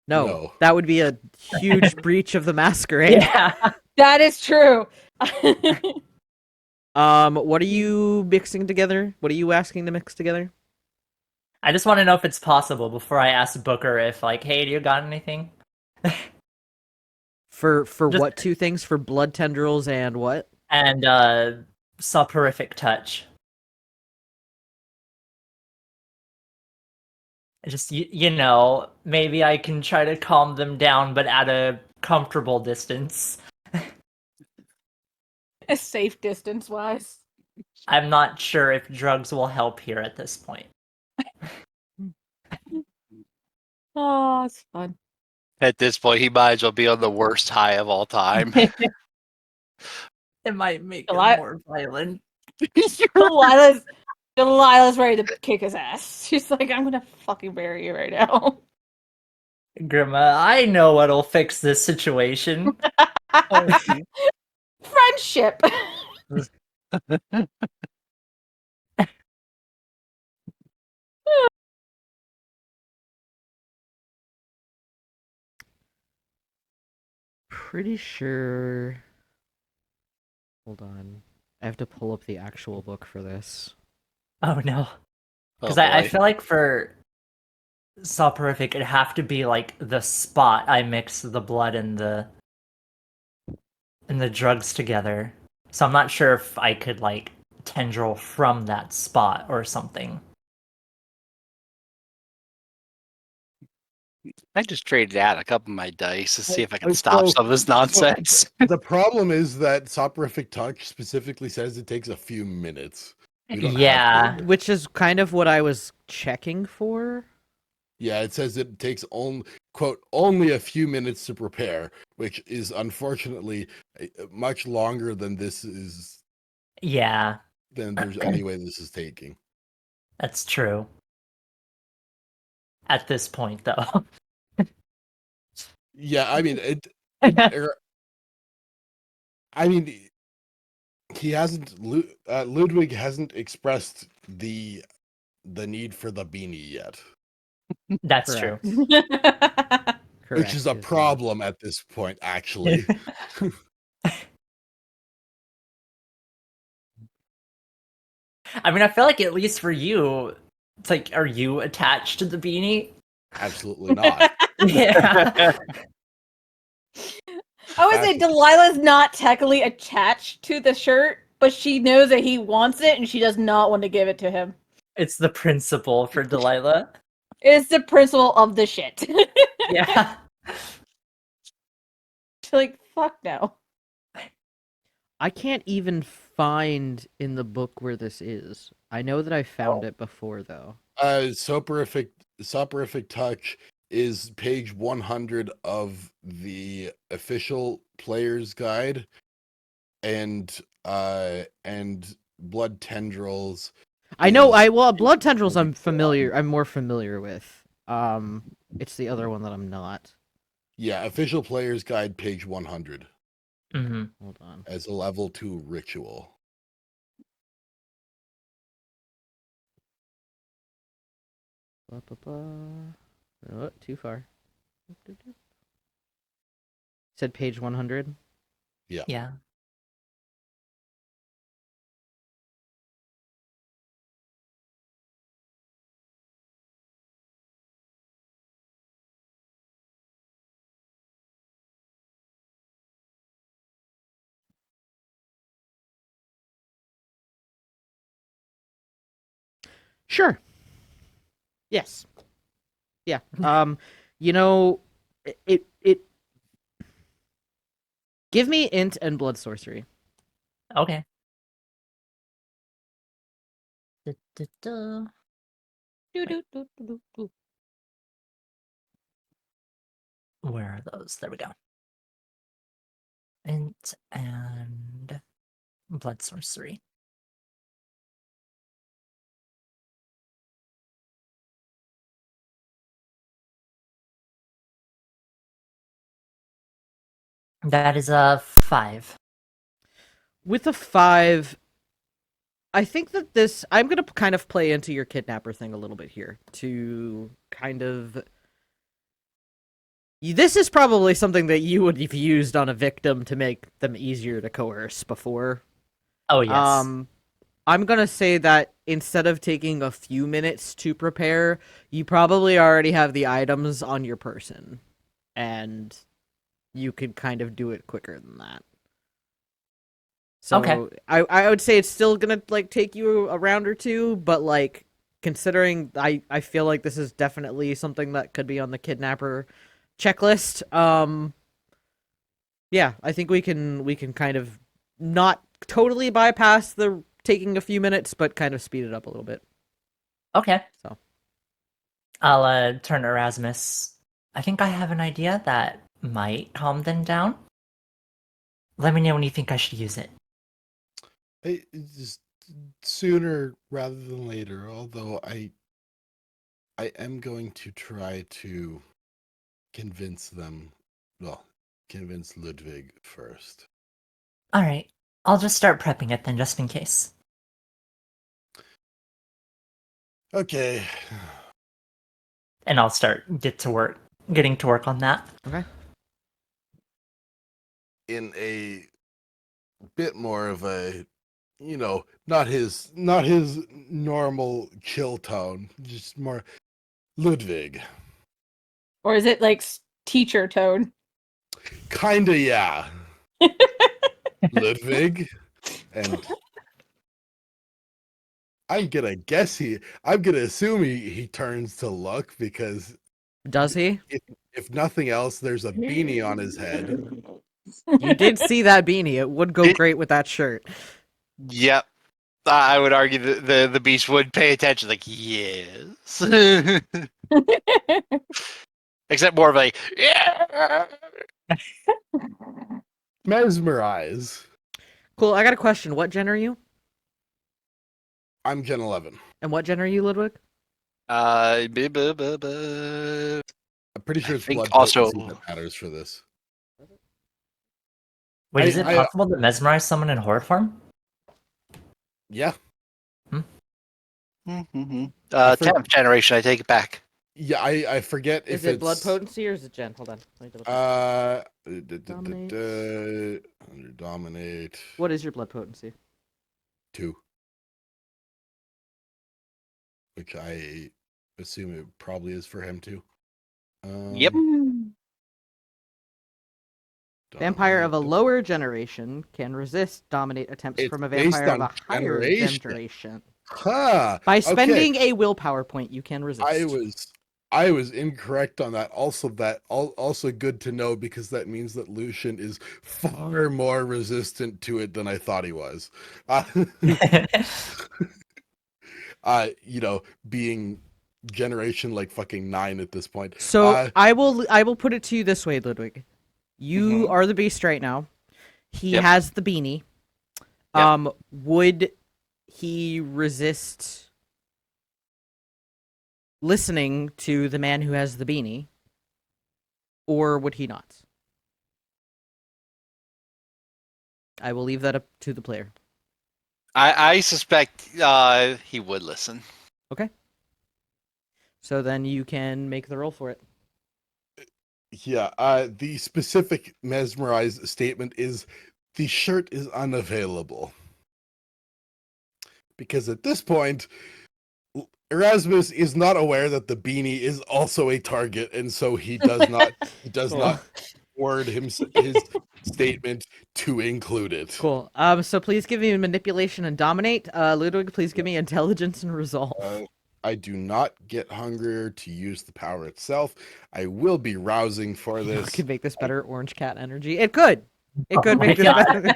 Speaker 2: No.
Speaker 1: That would be a huge breach of the masquerade.
Speaker 3: Yeah.
Speaker 4: That is true.
Speaker 1: What are you mixing together? What are you asking to mix together?
Speaker 3: I just want to know if it's possible before I ask Booker if, like, hey, do you got anything?
Speaker 1: For
Speaker 3: Just-
Speaker 1: what two things? For blood tendrils and what?
Speaker 3: And Soporific Touch. Just, maybe I can try to calm them down, but at a comfortable distance.
Speaker 4: A safe distance wise.
Speaker 3: I'm not sure if drugs will help here at this point.
Speaker 4: Oh, it's fun.
Speaker 5: At this point, he might as well be on the worst high of all time.
Speaker 3: It might make it
Speaker 4: Deli-
Speaker 3: more violent.
Speaker 4: Delilah's ready to kick his ass. She's like, I'm gonna fucking bury you right now.
Speaker 3: Grima, I know what'll fix this situation.
Speaker 4: Friendship.
Speaker 1: Pretty sure. Hold on. I have to pull up the actual book for this.
Speaker 3: Oh no. Because
Speaker 5: Oh,
Speaker 3: I
Speaker 5: boy.
Speaker 3: feel like for Soporific, it'd have to be like the spot I mix the blood and the drugs together. So I'm not sure if I could like tendril from that spot or something.
Speaker 5: I just traded out a couple of my dice to see if I can
Speaker 2: Oh,
Speaker 5: stop
Speaker 2: so-
Speaker 5: some of this nonsense.
Speaker 2: The problem is that Soporific Touch specifically says it takes a few minutes. We don't have
Speaker 3: Yeah.
Speaker 2: to-
Speaker 1: Which is kind of what I was checking for.
Speaker 2: Yeah, it says it takes only a few minutes to prepare, which is unfortunately much longer than this is
Speaker 3: Yeah,
Speaker 2: than there's any way this is taking.
Speaker 3: that's true. At this point, though.
Speaker 2: Yeah, I mean he hasn't Ludwig hasn't expressed the need for the beanie yet,
Speaker 3: That's
Speaker 1: Correct.
Speaker 3: true.
Speaker 2: which is a
Speaker 1: Correct,
Speaker 2: problem at this point, actually.
Speaker 3: I mean, I feel like at least for you, it's like, are you attached to the beanie?
Speaker 2: Absolutely not.
Speaker 3: Yeah.
Speaker 4: I would say Delilah's not technically attached to the shirt, but she knows that he wants it and she does not want to give it to him.
Speaker 3: It's the principle for Delilah.
Speaker 4: It's the principle of the shit.
Speaker 3: Yeah.
Speaker 4: She's like, fuck no.
Speaker 1: I can't even find in the book where this is. I know that I found it before, though.
Speaker 2: Soporific Touch is page 100 of the official player's guide, and blood tendrils.
Speaker 1: I know.
Speaker 2: is-
Speaker 1: Blood tendrils. I'm familiar. I'm more familiar with. It's the other one that I'm not.
Speaker 2: Yeah, official player's guide, page 100,
Speaker 3: Hmm.
Speaker 1: Hold on.
Speaker 2: as a level 2 ritual.
Speaker 1: Blah, blah, blah. Oh, too far. Said page 100.
Speaker 3: Yeah.
Speaker 1: Sure. Yes. Yeah. You know, it. Give me int and blood sorcery.
Speaker 3: Okay. Du-du-du.
Speaker 4: Do-do-do-do-do-do.
Speaker 3: Where are those? There we go. Int and blood sorcery. That is a 5.
Speaker 1: With a 5, I think that this. I'm going to kind of play into your kidnapper thing a little bit here to kind of. This is probably something that you would have used on a victim to make them easier to coerce before.
Speaker 3: Oh yes.
Speaker 1: I'm gonna say that instead of taking a few minutes to prepare, you probably already have the items on your person, and you could kind of do it quicker than that. So
Speaker 3: Okay.
Speaker 1: I would say it's still gonna like take you a round or two, but like considering I feel like this is definitely something that could be on the kidnapper checklist. Yeah, I think we can kind of not totally bypass the taking a few minutes, but kind of speed it up a little bit.
Speaker 3: Okay.
Speaker 1: So
Speaker 3: I'll turn to Erasmus. I think I have an idea that might calm them down. Let me know when you think I should use it.
Speaker 2: It's just sooner rather than later. Although I am going to try to convince them. Well, convince Ludwig first.
Speaker 3: Alright. I'll just start prepping it then, just in case.
Speaker 2: Okay.
Speaker 3: And I'll start getting to work on that.
Speaker 1: okay.
Speaker 2: In a bit more of a, not his normal chill tone, just more Ludwig.
Speaker 4: Or is it like teacher tone?
Speaker 2: Kinda, yeah. Ludwig, and I'm gonna assume he turns to look, because
Speaker 1: Does he?
Speaker 2: if nothing else, there's a beanie on his head.
Speaker 1: You did see that beanie. It would go great with that shirt.
Speaker 5: Yep. I would argue that the beast would pay attention, like, yes. Except more of like, yeah.
Speaker 2: Mesmerize.
Speaker 1: Cool. I got a question. What gen are you?
Speaker 2: I'm Gen 11.
Speaker 1: And what gen are you, Ludwig?
Speaker 2: I'm pretty sure
Speaker 5: I
Speaker 2: it's
Speaker 5: think
Speaker 2: blood
Speaker 5: also-
Speaker 2: potency that matters for this.
Speaker 3: Wait, is it
Speaker 2: I-
Speaker 3: possible to mesmerize someone in horde form?
Speaker 2: Yeah.
Speaker 5: Mm-hmm.
Speaker 2: I for-
Speaker 5: 10th generation, I take it back.
Speaker 2: Yeah, I forget if
Speaker 1: Is it
Speaker 2: it's
Speaker 1: blood potency or is it gen? Hold on. Let me double check.
Speaker 2: Under dominate
Speaker 1: What is your blood potency?
Speaker 2: 2, which I assume it probably is for him too.
Speaker 5: Yep.
Speaker 1: Vampire of a
Speaker 2: dominate.
Speaker 1: lower generation can resist dominate attempts
Speaker 2: It's
Speaker 1: from a
Speaker 2: based
Speaker 1: vampire of
Speaker 2: on
Speaker 1: a higher
Speaker 2: generation.
Speaker 1: generation.
Speaker 2: Huh.
Speaker 1: By
Speaker 2: Okay.
Speaker 1: spending a willpower point, you can resist.
Speaker 2: I was incorrect on that. Also good to know, because that means that Lucian is far more resistant to it than I thought he was. Being generation like fucking 9 at this point.
Speaker 1: So I will put it to you this way, Ludwig. You
Speaker 2: Mhm.
Speaker 1: are the beast right now. He
Speaker 5: Yep.
Speaker 1: has the beanie.
Speaker 5: Yep.
Speaker 1: Would he resist listening to the man who has the beanie, or would he not? I will leave that up to the player.
Speaker 5: I suspect he would listen.
Speaker 1: So then you can make the roll for it.
Speaker 2: Yeah, the specific mesmerize statement is the shirt is unavailable. Because at this point, Erasmus is not aware that the beanie is also a target, and so he does not word his statement to include it.
Speaker 1: Cool. So please give me manipulation and dominate. Ludwig, please give me intelligence and resolve.
Speaker 2: I do not get hungrier to use the power itself. I will be rousing for
Speaker 1: You know, it
Speaker 2: this.
Speaker 1: could make this better. Orange cat energy. It could. It
Speaker 3: Oh
Speaker 1: could
Speaker 3: my
Speaker 1: make this
Speaker 3: God.
Speaker 1: better.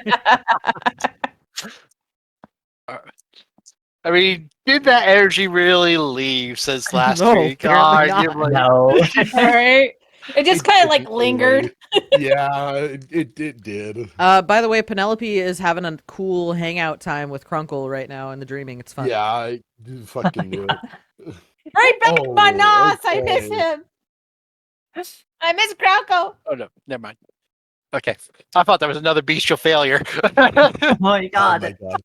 Speaker 5: I mean, did that energy really leave since last
Speaker 1: No,
Speaker 5: week?
Speaker 1: apparently
Speaker 5: God, you're
Speaker 1: not.
Speaker 5: like-
Speaker 3: No.
Speaker 4: All right. It just
Speaker 2: It
Speaker 4: kind of like
Speaker 2: didn't
Speaker 4: lingered.
Speaker 2: really- Yeah, it did.
Speaker 1: By the way, Penelope is having a cool hangout time with Crunkle right now in the dreaming. It's fun.
Speaker 2: Yeah, I fucking knew it.
Speaker 4: Right back in my
Speaker 2: Oh,
Speaker 4: nos. I miss
Speaker 2: okay.
Speaker 4: him. I miss Krauko.
Speaker 5: Oh no, never mind. Okay, I thought that was another bestial failure.
Speaker 3: Oh my
Speaker 2: Oh my
Speaker 3: God.
Speaker 2: god.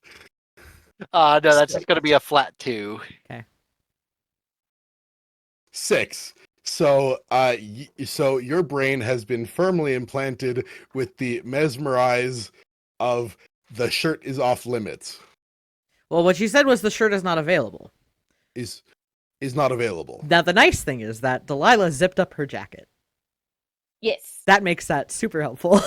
Speaker 5: No, that's just gonna be a flat 2.
Speaker 2: 6. So, so your brain has been firmly implanted with the mesmerize of the shirt is off limits.
Speaker 1: Well, what she said was the shirt is not available.
Speaker 2: Is not available.
Speaker 1: Now, the nice thing is that Delilah zipped up her jacket.
Speaker 4: Yes.
Speaker 1: That makes that super helpful.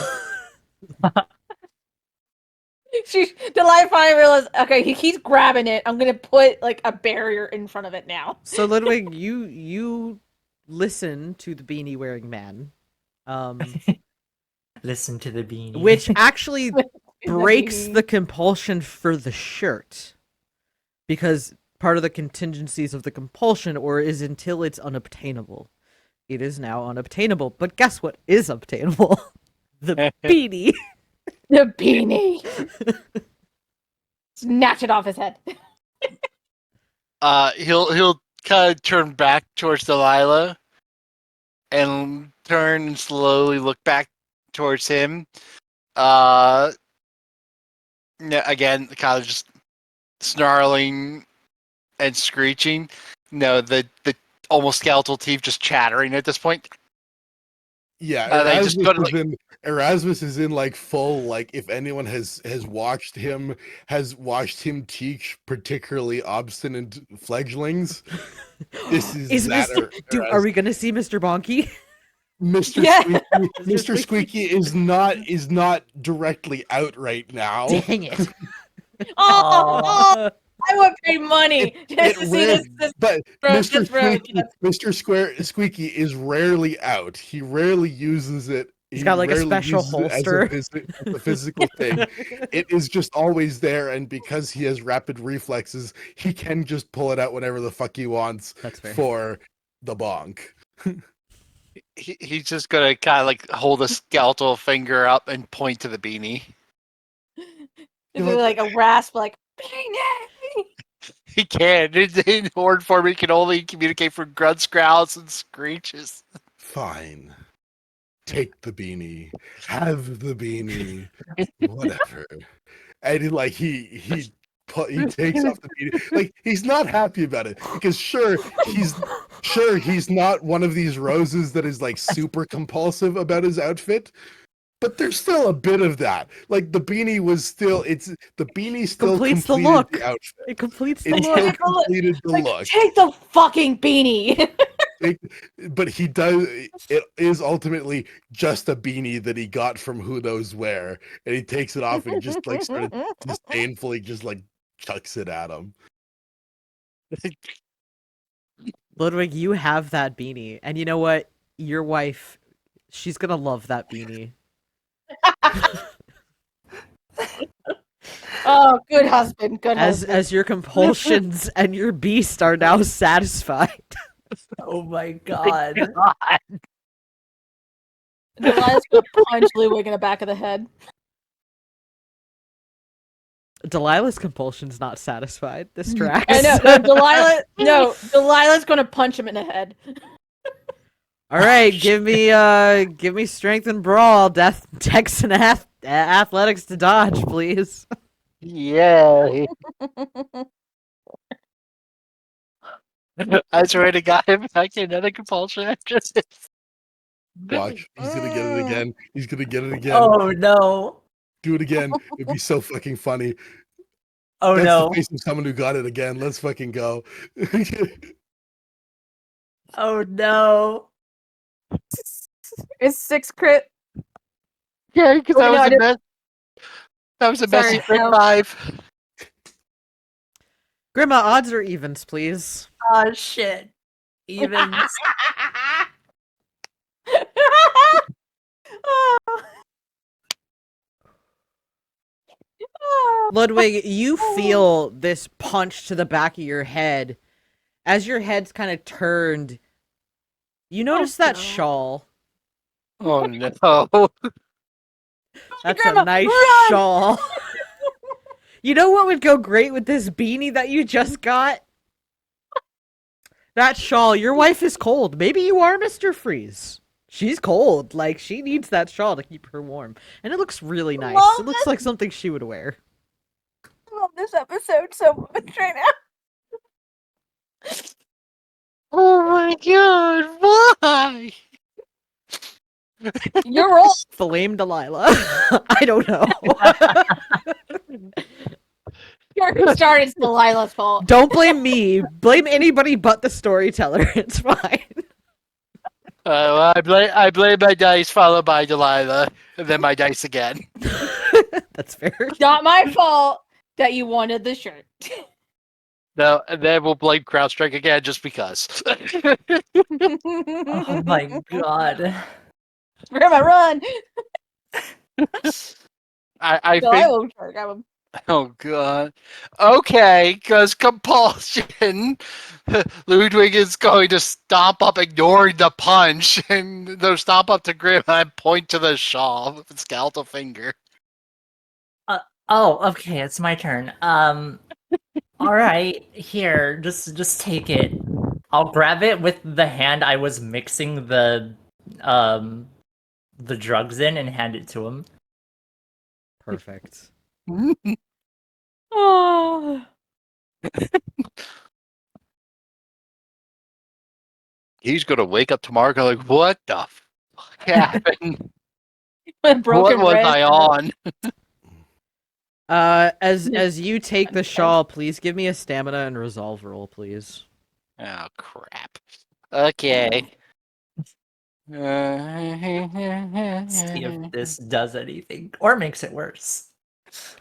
Speaker 4: Delilah finally realized, okay, he's grabbing it. I'm gonna put like a barrier in front of it now.
Speaker 1: So, Ludwig, you listen to the beanie wearing man,
Speaker 3: Listen to the beanie.
Speaker 1: which actually breaks
Speaker 4: beanie.
Speaker 1: the compulsion for the shirt, because part of the contingencies of the compulsion or is until it's unobtainable. It is now unobtainable, but guess what is obtainable? The beanie.
Speaker 4: The beanie. Snatch it off his head.
Speaker 5: He'll kind of turn back towards Delilah, and turn and slowly look back towards him. Yeah, again, kind of just snarling and screeching. No, the almost skeletal teeth just chattering at this point.
Speaker 2: Yeah,
Speaker 5: They just go to, like-
Speaker 2: Erasmus is in like full, like, if anyone has watched him teach particularly obstinate fledglings, this is that
Speaker 1: Are we gonna see Mr. Bonky?
Speaker 2: Mr.
Speaker 4: Yeah.
Speaker 2: Squeaky,
Speaker 1: Mr.
Speaker 2: Mr. Squeaky is not directly out right now.
Speaker 1: Dang it.
Speaker 4: Oh, I would pay money just to see this.
Speaker 2: But
Speaker 4: this road.
Speaker 2: Mr. Squeaky is rarely out. He rarely uses it.
Speaker 1: He's got like a
Speaker 2: rarely
Speaker 1: special
Speaker 2: uses it as
Speaker 1: holster.
Speaker 2: a physical thing. It is just always there, and because he has rapid reflexes, he can just pull it out whenever the fuck he wants.
Speaker 1: That's fair.
Speaker 2: For the bonk.
Speaker 5: He's just gonna kind of like hold a skeletal finger up and point to the beanie.
Speaker 4: It'd be like a rasp, like beanie.
Speaker 5: He can. In horn form, he can only communicate for grunts, growls, and screeches.
Speaker 2: Fine. Take the beanie. Have the beanie. Whatever. And he takes off the beanie. Like, he's not happy about it. Because he's not one of these roses that is like super compulsive about his outfit. But there's still a bit of that. Like, the beanie still
Speaker 1: Completes the
Speaker 2: completed
Speaker 1: look.
Speaker 2: the outfit.
Speaker 1: It completes the
Speaker 2: It
Speaker 1: look.
Speaker 2: still completed the
Speaker 4: Like,
Speaker 2: look.
Speaker 4: take the fucking beanie.
Speaker 2: But he does. It is ultimately just a beanie that he got from who knows where, and he takes it off and just like sort of disdainfully just like chucks it at him.
Speaker 1: Ludwig, you have that beanie. And you know what? Your wife, she's gonna love that beanie.
Speaker 4: Oh, good husband, good husband.
Speaker 1: As your compulsions and your beast are now satisfied.
Speaker 3: Oh my God.
Speaker 4: Delilah's gonna punch Ludwig in the back of the head.
Speaker 1: Delilah's compulsion's not satisfied. This tracks.
Speaker 4: I know. Delilah's gonna punch him in the head.
Speaker 1: All right, give me strength and brawl, dex and athletics to dodge, please.
Speaker 5: Yeah. I swear to God, if I get another compulsion after this.
Speaker 2: Watch, he's gonna get it again. He's gonna get it again.
Speaker 3: Oh no.
Speaker 2: Do it again. It'd be so fucking funny.
Speaker 3: Oh
Speaker 2: That's
Speaker 3: no.
Speaker 2: the face of someone who got it again. Let's fucking go.
Speaker 3: Oh no.
Speaker 4: It's 6 crit.
Speaker 5: Yeah, because
Speaker 4: Oh, no,
Speaker 5: that was a messy
Speaker 4: Sorry,
Speaker 5: crit
Speaker 4: no.
Speaker 5: 5.
Speaker 1: Grandma, odds or evens, please.
Speaker 3: Oh shit. Even
Speaker 1: Ludwig, you feel this punch to the back of your head. As your head's kind of turned, you notice that
Speaker 4: no.
Speaker 1: shawl.
Speaker 5: Oh no.
Speaker 1: That's
Speaker 4: Grandma,
Speaker 1: a nice
Speaker 4: run!
Speaker 1: shawl. You know what would go great with this beanie that you just got? That shawl. Your wife is cold. Maybe you are Mr. Freeze. She's cold. Like, she needs that shawl to keep her warm. And it looks really nice.
Speaker 4: Love
Speaker 1: It looks like something she would wear.
Speaker 4: I love this episode so much right now.
Speaker 5: Oh my god, why?
Speaker 4: You're old.
Speaker 1: Flame Delilah. I don't know.
Speaker 4: Who started? It's Delilah's fault.
Speaker 1: Don't blame me. Blame anybody but the storyteller. It's fine.
Speaker 5: I blame my dice, followed by Delilah, and then my dice again.
Speaker 1: That's fair.
Speaker 4: Not my fault that you wanted the shirt.
Speaker 5: No, and then we'll blame CrowdStrike again, just because.
Speaker 3: oh my god.
Speaker 4: Grandma, run!
Speaker 5: I
Speaker 4: No, I
Speaker 5: think.
Speaker 4: won't shirt. Grandma.
Speaker 5: Oh god. Okay, because compulsion. Ludwig is going to stomp up, ignoring the punch, and they'll stomp up to Grim and point to the shawl with his skeletal finger.
Speaker 3: Oh, okay, it's my turn. Alright, here, just take it. I'll grab it with the hand I was mixing the drugs in and hand it to him.
Speaker 1: Perfect.
Speaker 4: Oh.
Speaker 5: He's gonna wake up tomorrow and go like, what the fuck happened?
Speaker 4: Broken
Speaker 5: What was
Speaker 4: wrist.
Speaker 5: I on?
Speaker 1: As you take the shawl, please give me a stamina and resolve roll, please.
Speaker 5: Oh crap. Okay.
Speaker 3: See if this does anything or makes it worse.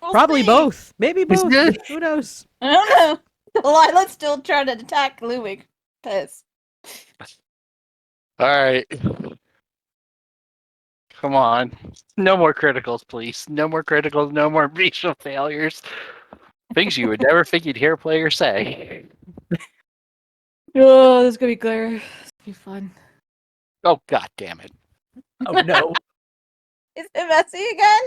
Speaker 4: We'll
Speaker 1: Probably
Speaker 4: see.
Speaker 1: both. Maybe both.
Speaker 5: good.
Speaker 1: Who knows?
Speaker 4: I don't know. Delilah's still trying to attack Ludwig. Piss.
Speaker 5: Alright. Come on. No more criticals, please. No more criticals, no more racial failures. Things you would never think you'd hear a player say.
Speaker 4: Oh, this is gonna be clear. This will be fun.
Speaker 5: Oh god damn it.
Speaker 3: Oh no.
Speaker 4: Is it messy again?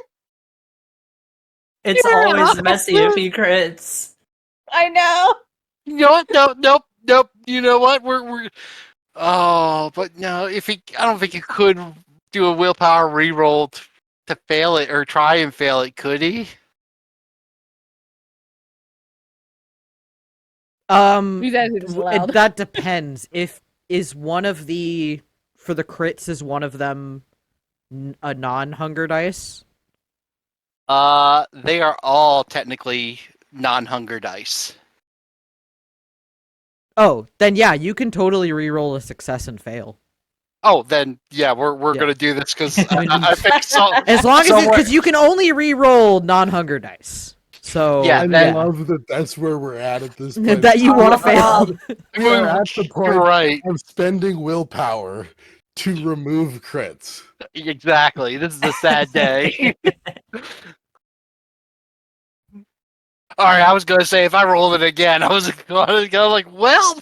Speaker 3: It's
Speaker 5: You're
Speaker 3: always messy if
Speaker 5: awesome.
Speaker 3: he crits.
Speaker 4: I know.
Speaker 5: You know what? Nope. You know what? We're oh, but no, I don't think you could do a willpower reroll to fail it or try and fail it, could he?
Speaker 4: Who's asking this aloud?
Speaker 1: That depends. If is one of the for the crits is one of them a non-hunger dice?
Speaker 5: They are all technically non-hunger dice.
Speaker 1: Oh, then yeah, you can totally re-roll a success and fail.
Speaker 5: Oh, then yeah, we're
Speaker 1: Yeah.
Speaker 5: gonna do this because I think so.
Speaker 1: As long as
Speaker 5: somewhere-
Speaker 1: because you can only re-roll non-hunger dice. So
Speaker 5: Yeah,
Speaker 2: I
Speaker 5: that-
Speaker 2: love that that's where we're at this point.
Speaker 1: that you want to fail.
Speaker 2: We're at the point
Speaker 5: You're right.
Speaker 2: of spending willpower to remove crits.
Speaker 5: Exactly. This is a sad day. All right, I was gonna say if I rolled it again, I was gonna go like, well.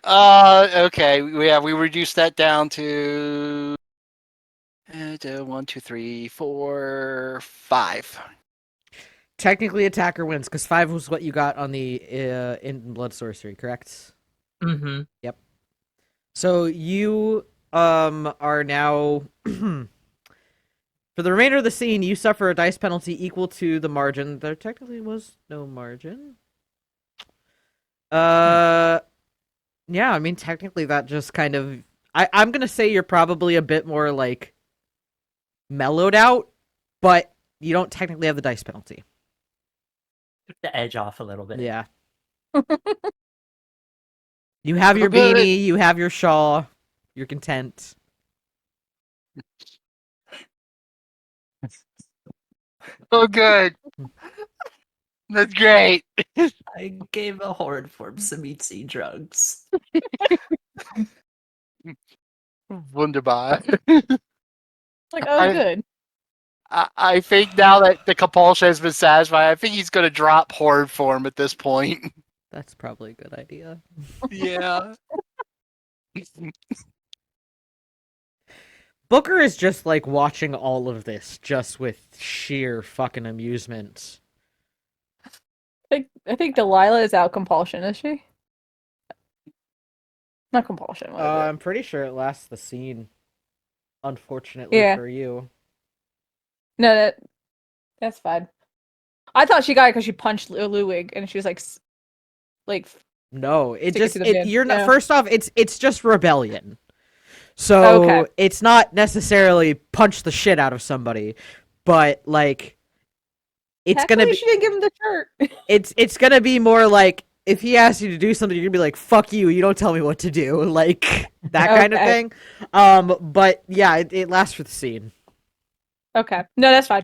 Speaker 5: Okay. Yeah, we reduced that down to 1, 2, 3, 4, 5.
Speaker 1: Technically, attacker wins because 5 was what you got on the in blood sorcery, correct?
Speaker 3: Mm-hmm.
Speaker 1: So you are now for the remainder of the scene, you suffer a dice penalty equal to the margin. There technically was no margin. Yeah, I mean technically that just kind of I'm gonna say you're probably a bit more like mellowed out, but you don't technically have the dice penalty.
Speaker 3: Took the edge off a little bit.
Speaker 1: Yeah. You have your
Speaker 5: Good.
Speaker 1: beanie, you have your shawl, you're content.
Speaker 5: Oh, good. That's great.
Speaker 3: I gave a horde form some ET drugs.
Speaker 5: Wunderbar.
Speaker 4: Like, oh,
Speaker 5: I,
Speaker 4: good.
Speaker 5: I think now that the compulsion has been satisfied, I think he's going to drop horde form at this point.
Speaker 1: That's probably a good idea.
Speaker 5: Yeah.
Speaker 1: Booker is just like watching all of this just with sheer fucking amusement.
Speaker 4: I think Delilah is out compulsion, is she? Not compulsion. What is it?
Speaker 1: I'm pretty sure it lasts the scene. Unfortunately
Speaker 4: Yeah.
Speaker 1: for you.
Speaker 4: No, that's fine. I thought she got it because she punched Ludwig, and she was like
Speaker 1: No, it
Speaker 4: stick it
Speaker 1: just
Speaker 4: to the man.
Speaker 1: you're not.
Speaker 4: Yeah.
Speaker 1: First off, it's just rebellion. So
Speaker 4: Okay.
Speaker 1: it's not necessarily punch the shit out of somebody, but like it's gonna
Speaker 4: Technically,
Speaker 1: be
Speaker 4: she didn't give him the shirt.
Speaker 1: it's gonna be more like if he asks you to do something, you're gonna be like, "Fuck you! You don't tell me what to do," like that kind of
Speaker 4: Okay.
Speaker 1: thing. But yeah, it lasts for the scene.
Speaker 4: Okay. No, that's fine.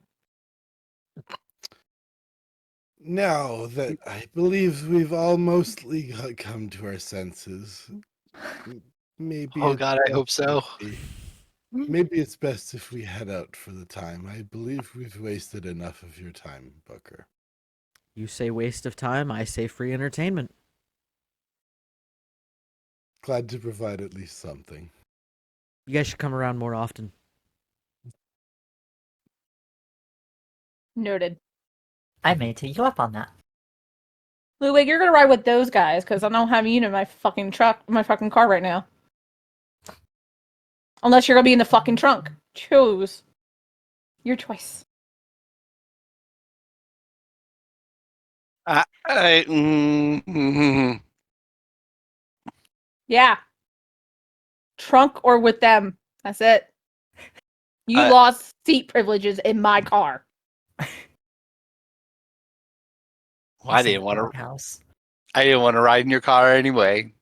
Speaker 2: Now that I believe we've all mostly come to our senses, maybe.
Speaker 5: Oh
Speaker 2: it's
Speaker 5: God, I
Speaker 2: best
Speaker 5: hope so.
Speaker 2: Maybe it's best if we head out for the time. I believe we've wasted enough of your time, Booker.
Speaker 1: You say waste of time, I say free entertainment.
Speaker 2: Glad to provide at least something.
Speaker 1: You guys should come around more often.
Speaker 4: Noted.
Speaker 3: I may take you up on that.
Speaker 4: Ludwig, you're gonna ride with those guys because I don't have you in my fucking truck, my fucking car right now. Unless you're gonna be in the fucking trunk. Choose your choice.
Speaker 5: Mm-hmm.
Speaker 4: Yeah. Trunk or with them. That's it. You
Speaker 5: I-
Speaker 4: lost seat privileges in my car.
Speaker 5: I didn't want to.
Speaker 3: House.
Speaker 5: I didn't want to ride in your car anyway.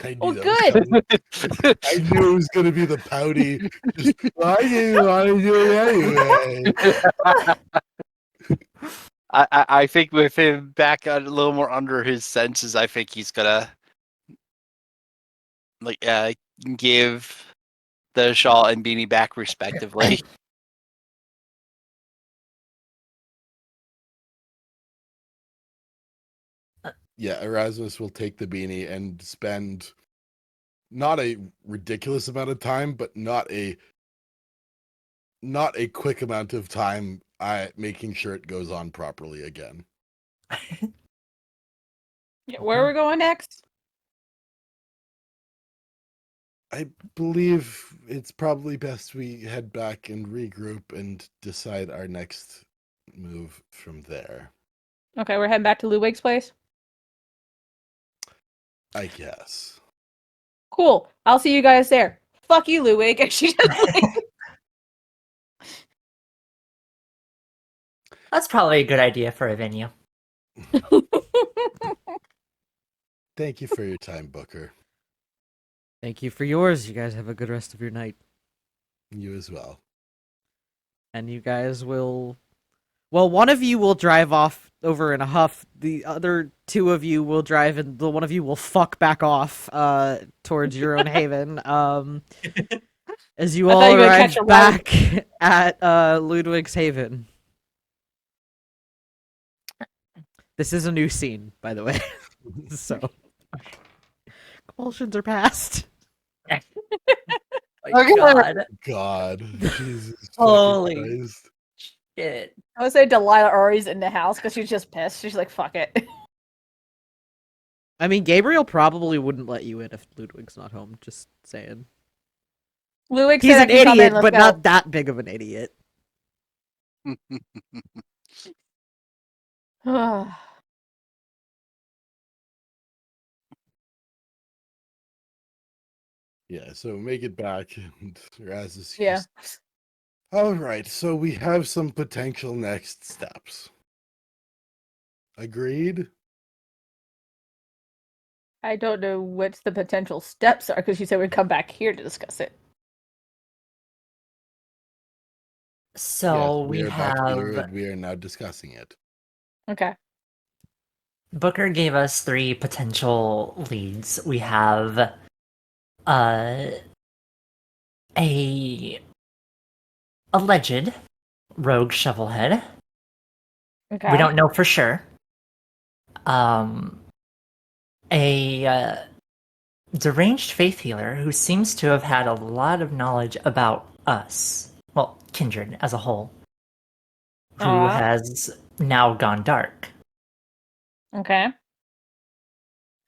Speaker 2: I knew
Speaker 4: Oh,
Speaker 2: that was
Speaker 4: good.
Speaker 2: coming. I knew it was going to be the pouty. Just, I didn't want to do it anyway.
Speaker 5: I think with him back a little more under his senses, I think he's gonna give the shawl and beanie back respectively.
Speaker 2: Yeah, Erasmus will take the beanie and spend not a ridiculous amount of time, but not a quick amount of time making sure it goes on properly again.
Speaker 4: Yeah, where are we going next?
Speaker 2: I believe it's probably best we head back and regroup and decide our next move from there.
Speaker 4: Okay, we're heading back to Ludwig's place.
Speaker 2: I guess.
Speaker 4: Cool. I'll see you guys there. Fuck you, Ludwig. And she just like
Speaker 3: That's probably a good idea for a venue.
Speaker 2: Thank you for your time, Booker.
Speaker 1: Thank you for yours. You guys have a good rest of your night.
Speaker 2: You as well.
Speaker 1: And you guys will... Well, one of you will drive off over in a huff. The other two of you will drive, and the one of you will fuck back off towards your own haven. As you
Speaker 4: I thought
Speaker 1: all
Speaker 4: you were gonna
Speaker 1: arrive
Speaker 4: catch a ride.
Speaker 1: back at Ludwig's haven. This is a new scene, by the way. So, compulsions are passed.
Speaker 3: My
Speaker 5: Okay.
Speaker 3: God.
Speaker 2: God. Jesus
Speaker 3: Holy
Speaker 2: fucking Christ.
Speaker 3: shit.
Speaker 4: I would say Delilah already's in the house because she's just pissed. She's like, fuck it.
Speaker 1: I mean, Gabriel probably wouldn't let you in if Ludwig's not home. Just saying.
Speaker 4: Ludwig
Speaker 1: He's
Speaker 4: said
Speaker 1: an
Speaker 4: I can come in,
Speaker 1: idiot,
Speaker 4: let's
Speaker 1: but
Speaker 4: go.
Speaker 1: not that big of an idiot.
Speaker 2: Yeah, so make it back and Erasmus.
Speaker 4: Yeah.
Speaker 2: All right, so we have some potential next steps. Agreed?
Speaker 4: I don't know what the potential steps are because you said we'd come back here to discuss it.
Speaker 3: So
Speaker 2: Yes,
Speaker 3: we
Speaker 2: are back here
Speaker 3: have
Speaker 2: and we are now discussing it.
Speaker 4: Okay.
Speaker 3: Booker gave us 3 potential leads. We have a alleged rogue shovelhead.
Speaker 4: Okay.
Speaker 3: We don't know for sure. A deranged faith healer who seems to have had a lot of knowledge about us. Well, Kindred as a whole. Who
Speaker 4: Alright.
Speaker 3: has now gone dark.
Speaker 4: Okay.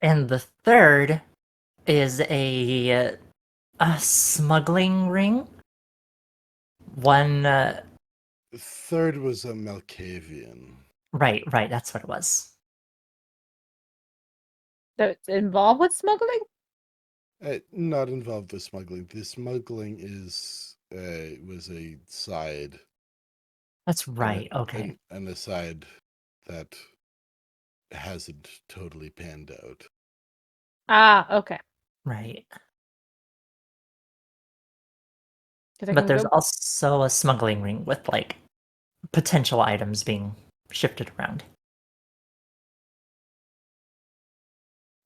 Speaker 3: And the third is a smuggling ring. One,
Speaker 2: Third was a Malkavian.
Speaker 3: right, that's what it was.
Speaker 4: That's involved with smuggling?
Speaker 2: Not involved with smuggling. The smuggling was a side.
Speaker 3: That's right, okay.
Speaker 2: An aside that hasn't totally panned out.
Speaker 4: Ah, okay.
Speaker 3: Right.
Speaker 4: 'Cause I
Speaker 3: But
Speaker 4: can
Speaker 3: there's
Speaker 4: go.
Speaker 3: also a smuggling ring with, like, potential items being shifted around.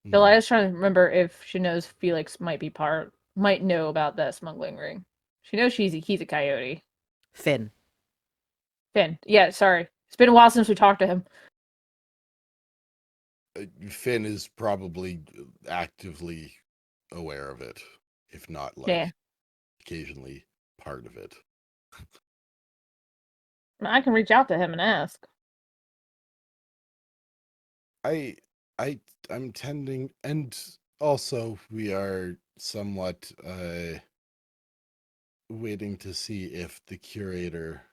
Speaker 4: Bill, I was trying to remember if she knows Felix might know about that smuggling ring. She knows he's a coyote.
Speaker 1: Finn.
Speaker 4: Finn. Yeah, sorry. It's been a while since we talked to him.
Speaker 2: Finn is probably actively aware of it, if not
Speaker 4: Yeah.
Speaker 2: occasionally part of it.
Speaker 4: I can reach out to him and ask.
Speaker 2: I'm tending, and also we are somewhat waiting to see if the curator,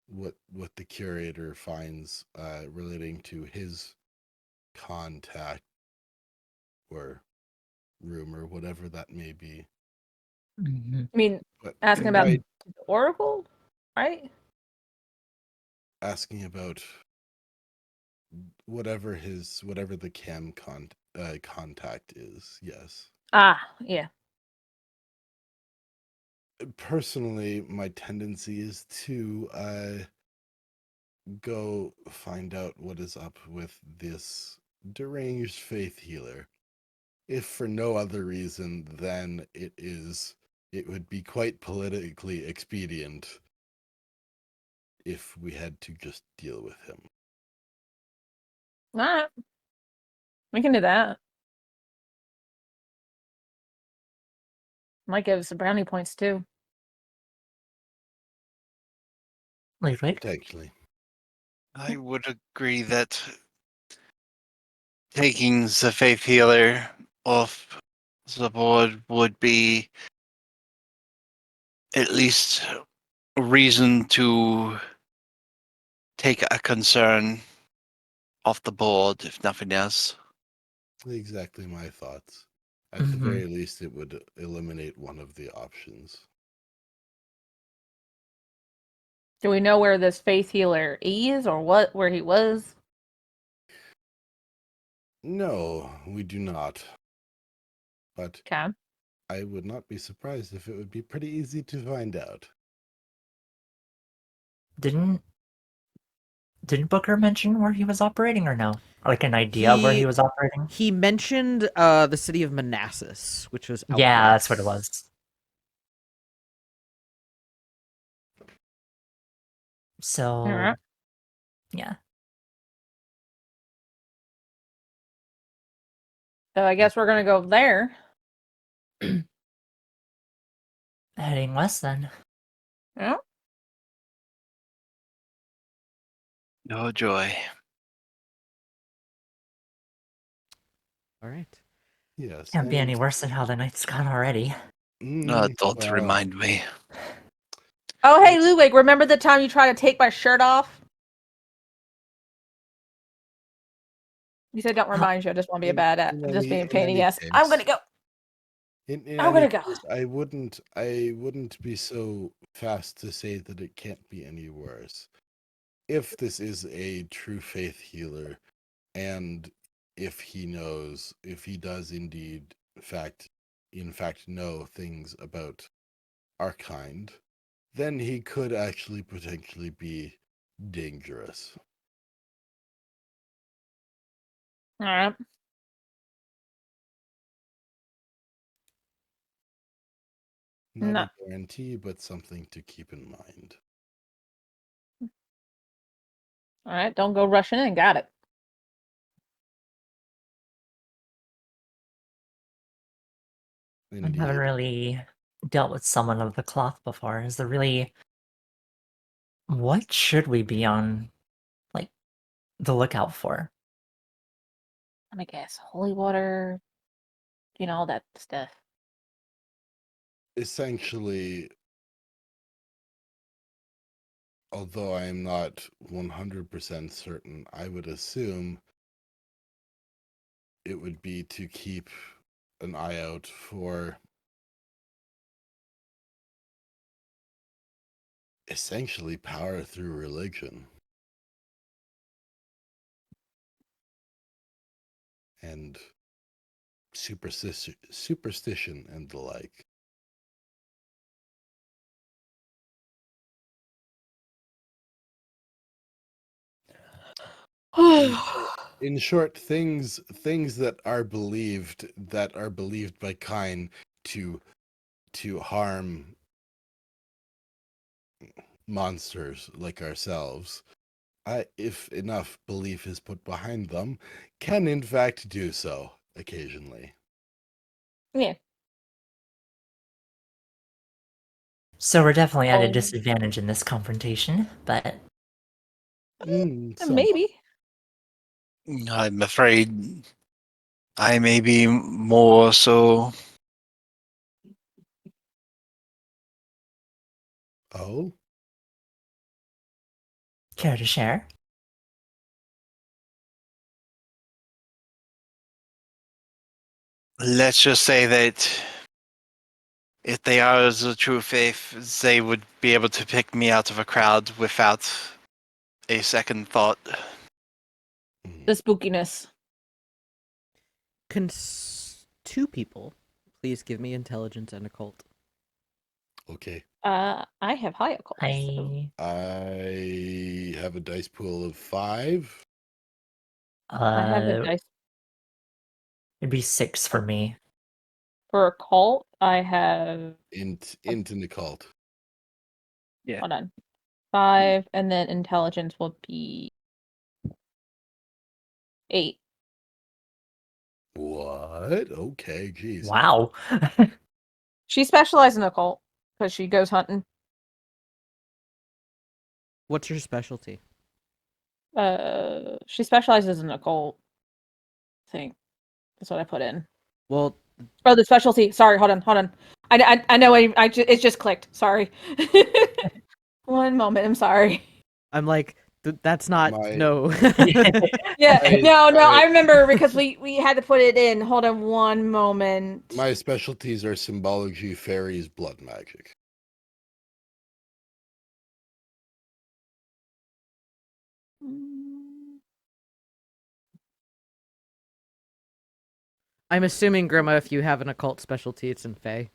Speaker 2: what the curator finds relating to his contact or rumor, whatever that may be.
Speaker 3: Mm-hmm.
Speaker 4: I mean,
Speaker 2: But
Speaker 4: asking
Speaker 2: it
Speaker 4: about
Speaker 2: might
Speaker 4: the Oracle, right?
Speaker 2: asking about whatever the contact is. Yes.
Speaker 4: Ah, yeah.
Speaker 2: Personally, my tendency is to go find out what is up with this deranged faith healer. If for no other reason than it would be quite politically expedient if we had to just deal with him.
Speaker 4: Alright. We can do that. Might give us some brownie points too.
Speaker 3: Ludwig?
Speaker 2: Potentially.
Speaker 5: I would agree that taking the faith healer off the board would be at least a reason to take a concern off the board, if nothing else.
Speaker 2: Exactly my thoughts. At the
Speaker 3: Mm-hmm.
Speaker 2: very least, it would eliminate one of the options.
Speaker 4: Do we know where this faith healer is or where he was?
Speaker 2: No, we do not. But
Speaker 4: Okay.
Speaker 2: I would not be surprised if it would be pretty easy to find out.
Speaker 3: Didn't Booker mention where he was operating or no? Like an idea of where he was operating?
Speaker 1: He mentioned the city of Manassas, which was out
Speaker 3: Yeah, that's
Speaker 1: west.
Speaker 3: what it was. So,
Speaker 4: Alright.
Speaker 3: yeah.
Speaker 4: So I guess we're gonna go there.
Speaker 3: Heading west then.
Speaker 4: Yeah.
Speaker 5: No joy.
Speaker 1: All right.
Speaker 2: Yes.
Speaker 3: Can't be
Speaker 2: and-
Speaker 3: any worse than how the night's gone already.
Speaker 5: Don't
Speaker 2: well,
Speaker 5: remind me.
Speaker 4: Oh, hey, Ludwig, remember the time you tried to take my shirt off? You said don't remind you. I just want to be a just being a pain in the ass. I'm gonna go.
Speaker 2: In
Speaker 4: I'm
Speaker 2: any
Speaker 4: gonna go.
Speaker 2: case, I wouldn't be so fast to say that it can't be any worse. If this is a true faith healer, and if he does indeed, in fact know things about our kind, then he could actually potentially be dangerous.
Speaker 4: All right.
Speaker 2: Not
Speaker 4: No.
Speaker 2: a guarantee, but something to keep in mind.
Speaker 4: All right. Don't go rushing in. Got it.
Speaker 3: I haven't
Speaker 2: Indeed.
Speaker 3: really dealt with someone of the cloth before. Is there really... What should we be on, like, the lookout for?
Speaker 4: I guess holy water. All that stuff.
Speaker 2: Essentially, although I am not 100% certain, I would assume it would be to keep an eye out for essentially power through religion and superstition and the like. In short, things that are believed by kind to harm monsters like ourselves, if enough belief is put behind them, can in fact do so occasionally.
Speaker 4: Yeah.
Speaker 3: So we're definitely at a
Speaker 4: Oh.
Speaker 3: disadvantage in this confrontation, but
Speaker 2: Somewhat.
Speaker 4: Maybe.
Speaker 5: I'm afraid I may be more so.
Speaker 2: Oh,
Speaker 3: care to share?
Speaker 5: Let's just say that if they are the true faith, they would be able to pick me out of a crowd without a second thought.
Speaker 4: The spookiness.
Speaker 1: Can two people please give me intelligence and occult?
Speaker 2: okay.
Speaker 4: I have high occult. So.
Speaker 3: I
Speaker 2: I have a dice pool of 5.
Speaker 4: I have a dice
Speaker 3: it'd be 6 for me.
Speaker 4: for occult. I have.
Speaker 2: Into the cult.
Speaker 5: Yeah.
Speaker 4: Hold on. 5, and then intelligence will be 8.
Speaker 2: What? Okay, geez.
Speaker 3: Wow.
Speaker 4: She specializes in occult because she goes hunting.
Speaker 1: What's your specialty?
Speaker 4: She specializes in occult. I think that's what I put in.
Speaker 1: Well,
Speaker 4: Oh, the specialty. Sorry, hold on. I know. It just clicked. Sorry. One moment. I'm sorry.
Speaker 1: I'm like, that's not
Speaker 2: My-
Speaker 1: no.
Speaker 4: Yeah. No.
Speaker 2: I-
Speaker 4: I remember because we had to put it in. Hold on one moment.
Speaker 2: My specialties are symbology, fairies, blood magic.
Speaker 1: I'm assuming, Grandma, if you have an occult specialty, it's in Fae.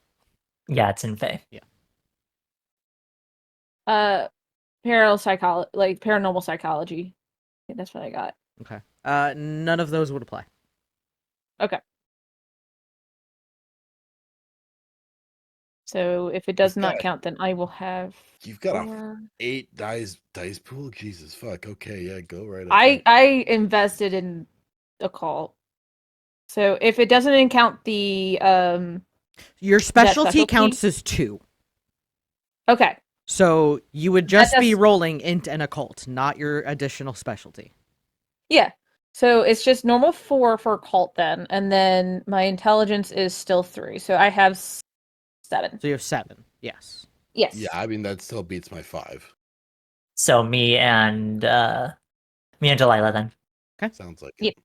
Speaker 3: Yeah, it's in Fae.
Speaker 4: Paranormal psychology. Yeah, that's what I got.
Speaker 1: Okay. None of those would apply.
Speaker 4: Okay. So if it does not
Speaker 2: Okay.
Speaker 4: count, then I will have.
Speaker 2: You've got a
Speaker 4: 4.
Speaker 2: 8 dice pool? Jesus fuck. Okay, yeah, go right ahead.
Speaker 4: I invested in occult. So if it doesn't count the
Speaker 1: Your specialty
Speaker 4: specialty?
Speaker 1: counts as 2.
Speaker 4: okay.
Speaker 1: So you would just be
Speaker 4: does-
Speaker 1: rolling int and occult, not your additional specialty.
Speaker 4: Yeah. So it's just normal 4 for occult then, and then my intelligence is still 3. So I have 7.
Speaker 1: So you have 7. Yes.
Speaker 4: Yes.
Speaker 2: Yeah, I mean that still beats my 5.
Speaker 3: So me and Delilah then.
Speaker 2: Sounds like
Speaker 4: Yep.
Speaker 2: it.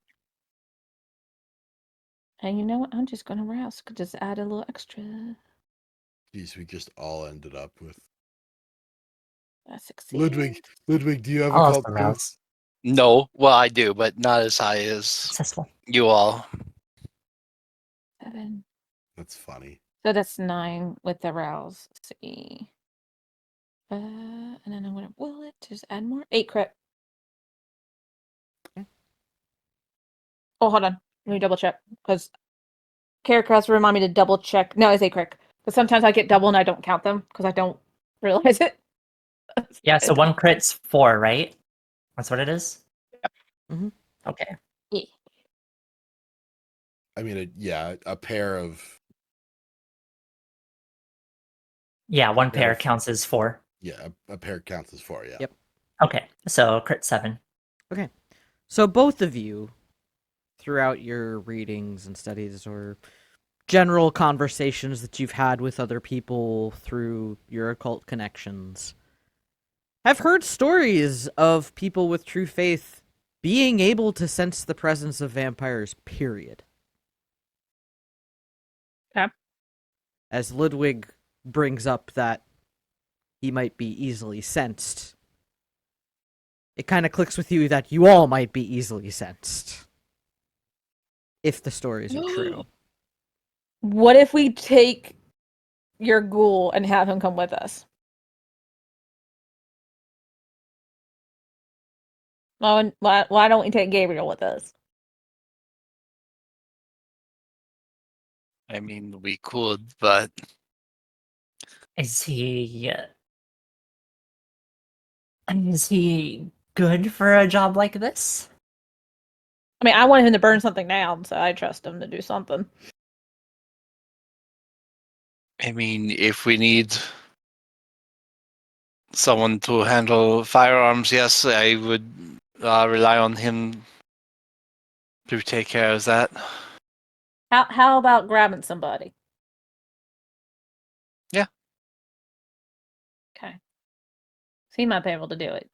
Speaker 4: And you know what? I'm just gonna rouse. Could just add a little extra.
Speaker 2: Jeez, we just all ended up with
Speaker 4: 16.
Speaker 2: Ludwig, do you have a
Speaker 3: I'll
Speaker 2: cult?
Speaker 3: also
Speaker 2: too?
Speaker 3: rouse.
Speaker 5: No, well, I do, but not as high as
Speaker 3: Successful.
Speaker 5: you all.
Speaker 4: 7.
Speaker 2: That's funny.
Speaker 4: So that's 9 with the rouse. Let's see. And then I'm gonna will it just add more. 8 crit. Oh, hold on. Let me double check because Kerrick has to remind me to double check. No, I say Kerrick because sometimes I get double and I don't count them because I don't realize it.
Speaker 3: Yeah, so one crit's 4, right? That's what it is?
Speaker 1: Mhm.
Speaker 3: Okay.
Speaker 4: Yeah.
Speaker 2: I mean, a pair of
Speaker 3: Yeah, one
Speaker 2: Yeah,
Speaker 3: pair
Speaker 2: if-
Speaker 3: counts as 4.
Speaker 2: a pair counts as 4. Yeah.
Speaker 1: Yep.
Speaker 3: Okay, so crit 7.
Speaker 1: So both of you, throughout your readings and studies or general conversations that you've had with other people through your occult connections, have heard stories of people with true faith being able to sense the presence of vampires, period.
Speaker 4: Okay.
Speaker 1: As Ludwig brings up that he might be easily sensed, it kind of clicks with you that you all might be easily sensed. If the stories are true.
Speaker 4: What if we take your ghoul and have him come with us? Why don't we take Gabriel with us?
Speaker 5: I mean, we could, but
Speaker 3: Is he good for a job like this?
Speaker 4: I mean, I want him to burn something down, so I trust him to do something.
Speaker 5: I mean, if we need someone to handle firearms, yes, I would rely on him to take care of that.
Speaker 4: How about grabbing somebody?
Speaker 5: Yeah.
Speaker 4: Okay. So he might be able to do it.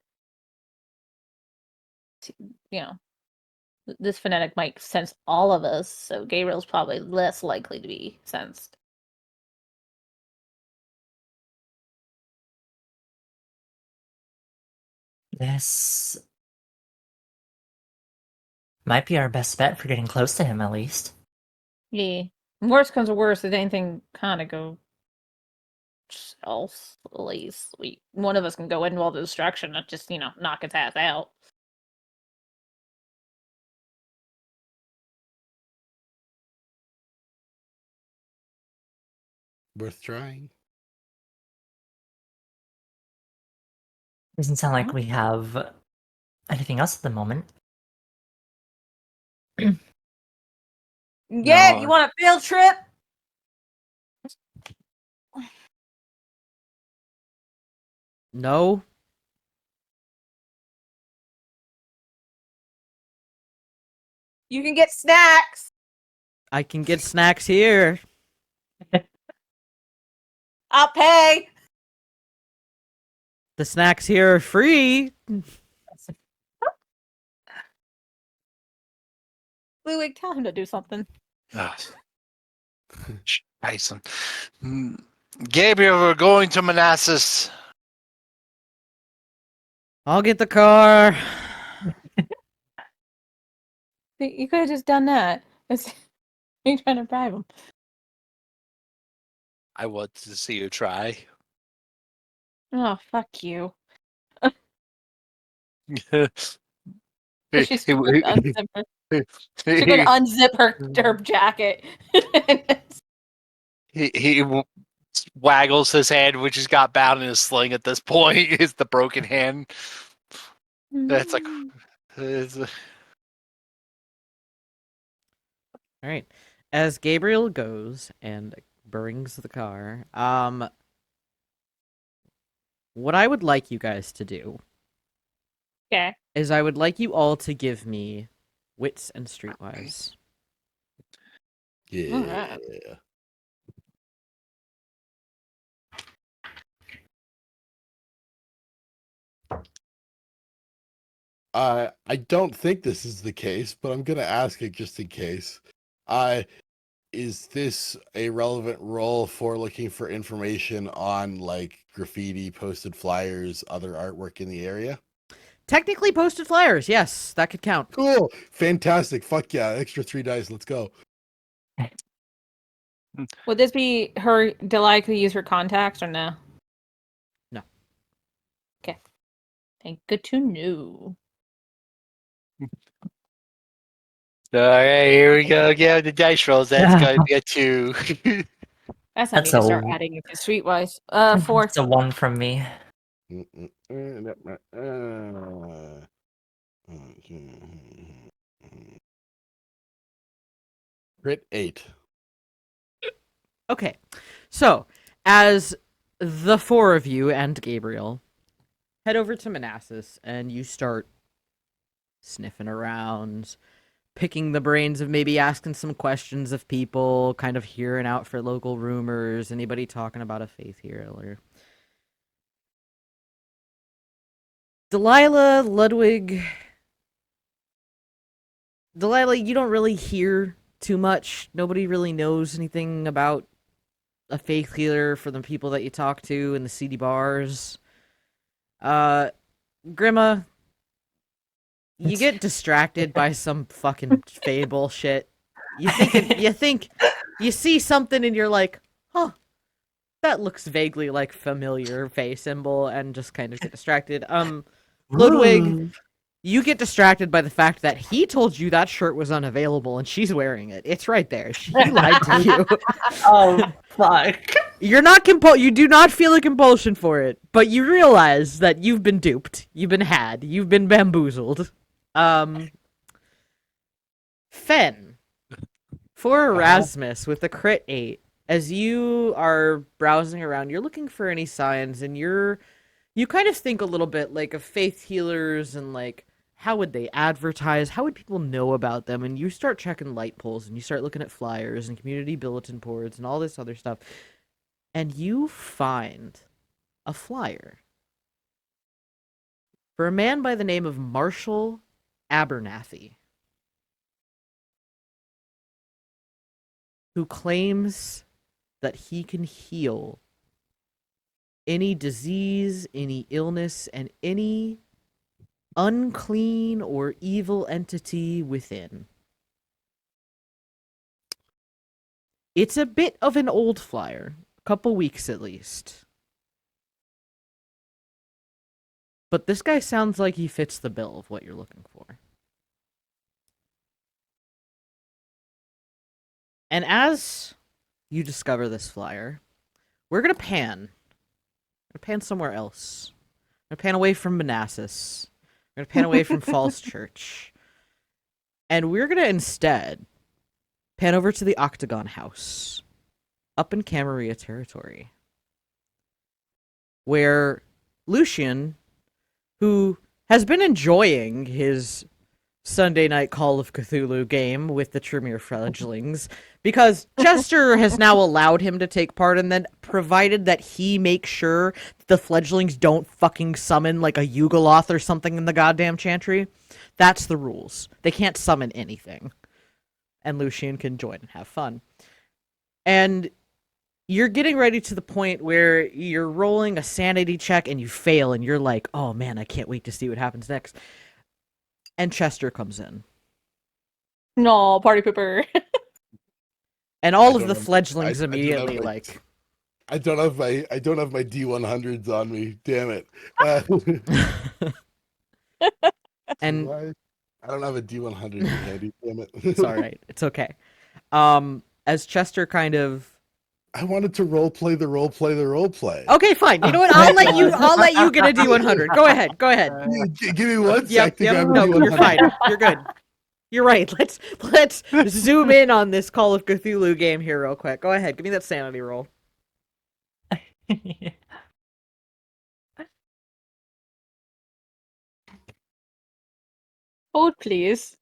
Speaker 4: You know, this fanatic might sense all of us, so Gabriel's probably less likely to be sensed.
Speaker 3: This might be our best bet for getting close to him, at least.
Speaker 4: Yeah. Worst comes to worst, if anything kind of go else, at least one of us can go in while the distraction, not just knock its ass out.
Speaker 2: Worth trying.
Speaker 3: Doesn't sound like we have anything else at the moment.
Speaker 4: Yeah,
Speaker 5: No.
Speaker 4: you want a field trip?
Speaker 1: No?
Speaker 4: You can get snacks.
Speaker 1: I can get snacks here.
Speaker 4: I'll pay.
Speaker 1: The snacks here are free.
Speaker 4: Ludwig, tell him to do something.
Speaker 5: Tyson. Gabriel, we're going to Manassas.
Speaker 1: I'll get the car.
Speaker 4: You could have just done that. You trying to bribe him.
Speaker 5: I want to see you try.
Speaker 4: Oh, fuck you.
Speaker 5: he,
Speaker 4: She's going to unzip her. She's going to unzip her jacket.
Speaker 5: he waggles his hand, which has got bound in a sling at this point. Is the broken hand. That's like.
Speaker 1: All right. As Gabriel goes and brings the car, what I would like you guys to do
Speaker 4: Okay.
Speaker 1: is I would like you all to give me wits and streetwise.
Speaker 2: Yeah.
Speaker 4: Alright.
Speaker 2: I don't think this is the case, but I'm gonna ask it just in case. Is this a relevant role for looking for information on like graffiti, posted flyers, other artwork in the area?
Speaker 1: Technically posted flyers, yes, that could count.
Speaker 2: Cool, fantastic, fuck yeah, extra 3 dice, let's go.
Speaker 4: Would this be her Delilah could use her contacts or no?
Speaker 1: No.
Speaker 4: Okay. Good to know.
Speaker 5: Alright, here we go. Again, the dice rolls. That's going to be a 2.
Speaker 4: That's
Speaker 3: That's
Speaker 4: I need to
Speaker 3: a-
Speaker 4: start adding it to Streetwise. 4.
Speaker 3: It's a 1 from me.
Speaker 2: Crit 8.
Speaker 1: Okay, so as the four of you and Gabriel head over to Manassas and you start sniffing around, picking the brains of maybe asking some questions of people, kind of hearing out for local rumors, anybody talking about a faith healer. Delilah, Ludwig. Delilah, you don't really hear too much. Nobody really knows anything about a faith healer for the people that you talk to in the seedy bars. Grimma, you get distracted by some fucking fey bullshit. You see something and you're like, huh, that looks vaguely like familiar fey symbol, and just kind of get distracted. Ludwig, you get distracted by the fact that he told you that shirt was unavailable and she's wearing it. It's right there. He lied to you.
Speaker 3: Oh, fuck.
Speaker 1: You do not feel a compulsion for it, but you realize that you've been duped. You've been had. You've been bamboozled. Fen, for Erasmus with a crit 8, as you are browsing around, you're looking for any signs, and you kind of think a little bit like of faith healers and like, how would they advertise? How would people know about them? And you start checking light poles and you start looking at flyers and community bulletin boards and all this other stuff. And you find a flyer for a man by the name of Marshall Abernathy, who claims that he can heal any disease, any illness, and any unclean or evil entity within. It's a bit of an old flyer, a couple weeks at least. But this guy sounds like he fits the bill of what you're looking for. And as you discover this flyer, we're going to pan. We're going to pan somewhere else. We're going to pan away from Manassas. We're going to pan away from Falls Church. And we're going to instead pan over to the Octagon House, up in Camarilla territory, where Lucian, who has been enjoying his Sunday night Call of Cthulhu game with the Tremere fledglings, because Chester has now allowed him to take part in that, provided that he makes sure that the fledglings don't fucking summon like a Yugoloth or something in the goddamn chantry. That's the rules. They can't summon anything. And Lucian can join and have fun. And you're getting ready to the point where you're rolling a sanity check and you fail, and you're like, oh man, I can't wait to see what happens next. And Chester comes in.
Speaker 4: No, party pooper.
Speaker 1: And all of the fledglings immediately
Speaker 2: I don't have my D100s on me. Damn it.
Speaker 1: and
Speaker 2: I don't have a D100 handy. Damn it.
Speaker 1: it's all right. It's okay. As Chester kind of,
Speaker 2: I wanted to role play the role play.
Speaker 1: okay, fine. You know what? I'll let you get a D100. Go ahead.
Speaker 2: Give me 1 sec to grab a
Speaker 1: No,
Speaker 2: D100.
Speaker 1: you're fine. You're good. You're right. Let's zoom in on this Call of Cthulhu game here real quick. Go ahead. Give me that sanity roll.
Speaker 4: Hold, please.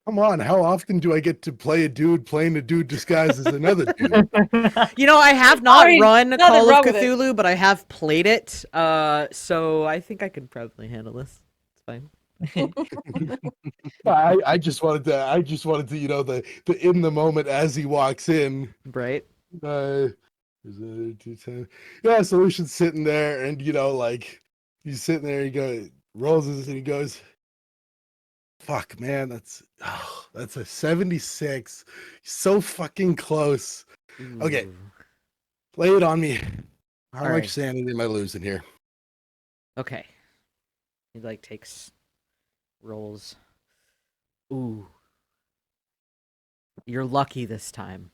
Speaker 2: Come on, how often do I get to play a dude playing a dude disguised as another dude?
Speaker 1: You know, I have not run
Speaker 4: nothing
Speaker 1: Call of
Speaker 4: wrong with it.
Speaker 1: Cthulhu, but I have played it. So I think I could probably handle this. It's fine.
Speaker 2: I just wanted to, you know, the in the moment as he walks in.
Speaker 1: Right.
Speaker 2: Yeah, Solution's sitting there, and you know, like he's sitting there, rolls his and he goes, fuck man, that's a 76. So fucking close. Okay. Lay it on me. How
Speaker 1: All
Speaker 2: much
Speaker 1: right.
Speaker 2: sanity am I losing here?
Speaker 1: Okay. He takes rolls. Ooh. You're lucky this time.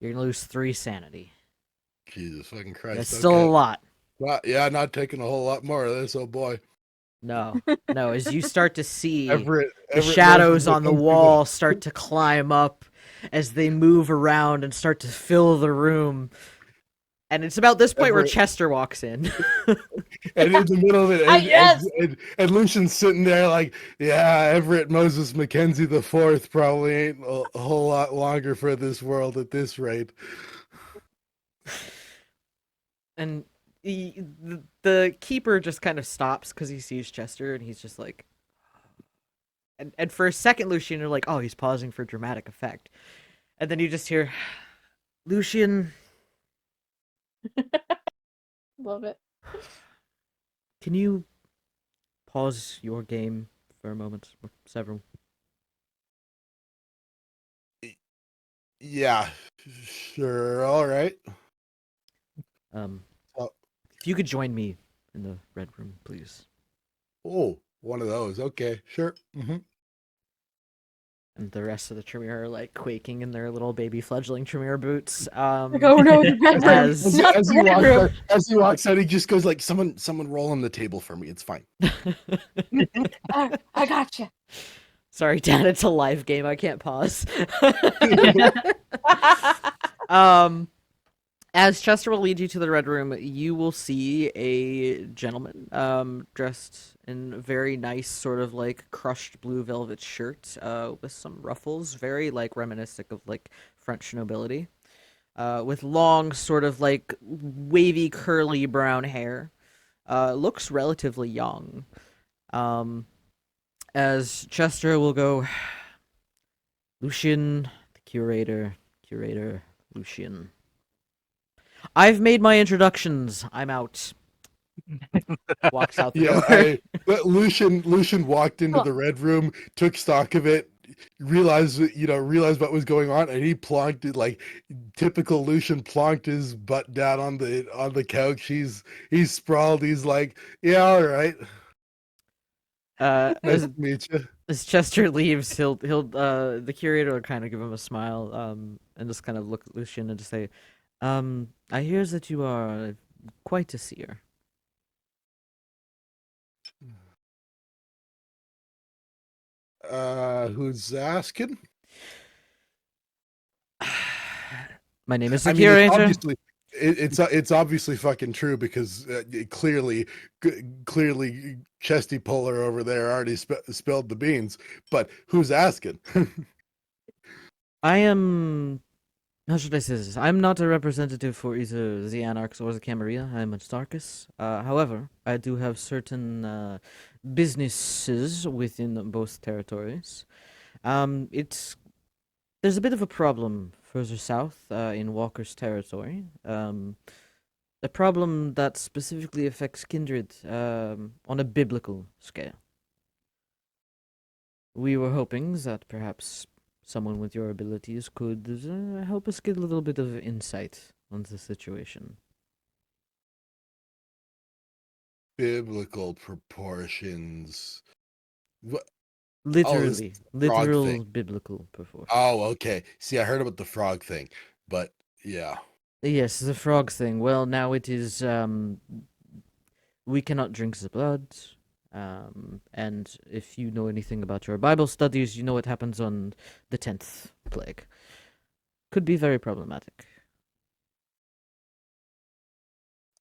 Speaker 1: You're gonna lose 3 sanity.
Speaker 2: Jesus fucking Christ.
Speaker 1: That's still a lot.
Speaker 2: Well, yeah, not taking a whole lot more of this, oh boy.
Speaker 1: No. No, as you start to see
Speaker 2: Everett
Speaker 1: the shadows on the wall start to climb up as they move around and start to fill the room. And it's about this point where
Speaker 2: Everett.
Speaker 1: Chester walks in.
Speaker 2: And in the middle of it,
Speaker 4: Yes!
Speaker 2: and Lucian's sitting there like, yeah, Everett Moses Mackenzie the Fourth probably ain't a whole lot longer for this world at this rate.
Speaker 1: And the keeper just kind of stops because he sees Chester, and he's just like, and for a second, Lucian, you're like, oh, he's pausing for dramatic effect, and then you just hear, Lucian,
Speaker 4: Love it.
Speaker 1: can you pause your game for a moment, or several?
Speaker 2: Yeah, sure, all right. Oh.
Speaker 1: If you could join me in the red room, please.
Speaker 2: Oh, one of those. Okay, sure. Mm-hmm.
Speaker 1: And the rest of the Tremere are like quaking in their little baby fledgling Tremere boots.
Speaker 4: Like, oh no, the red room.
Speaker 1: as-
Speaker 4: Not
Speaker 2: As
Speaker 4: the
Speaker 2: he
Speaker 4: red
Speaker 2: walks
Speaker 4: room.
Speaker 2: out, he just goes like, "Someone roll on the table for me. It's fine."
Speaker 4: I gotcha.
Speaker 1: Sorry, Dad, it's a live game. I can't pause. As Chester will lead you to the red room, you will see a gentleman dressed in very nice sort of like crushed blue velvet shirt with some ruffles, very like reminiscent of like French nobility, with long sort of like wavy curly brown hair. Looks relatively young. As Chester will go, Lucian, the curator, Lucian. I've made my introductions. I'm out. Walks out the door.
Speaker 2: But Lucian walked into the red room, took stock of it, realized what was going on, and he plonked it like typical Lucian, plonked his butt down on the couch. He's sprawled. He's like, yeah, all right. Nice to meet you.
Speaker 1: As Chester leaves, he'll the curator will kind of give him a smile, and just kind of look at Lucian and just say, I hear that you are quite a seer.
Speaker 2: Who's asking?
Speaker 1: My name is the
Speaker 2: I mean,
Speaker 1: curator.
Speaker 2: it's obviously fucking true because clearly Chesty Polar over there already spilled the beans. But who's asking?
Speaker 1: I am. How should I say this? I'm not a representative for either the Anarchs or the Camarilla. I'm a Starkus. However, I do have certain businesses within both territories. There's a bit of a problem further south in Walker's territory. A problem that specifically affects kindred on a biblical scale. We were hoping that perhaps someone with your abilities could help us get a little bit of insight on the situation.
Speaker 2: Biblical proportions. What?
Speaker 1: Literally,
Speaker 2: frog
Speaker 1: literal
Speaker 2: thing.
Speaker 1: biblical proportions.
Speaker 2: Oh, okay. See, I heard about the frog thing, but yeah.
Speaker 1: Yes, the frog thing. Well, now it is, we cannot drink the blood. And if you know anything about your Bible studies, you know what happens on the 10th plague. Could be very problematic.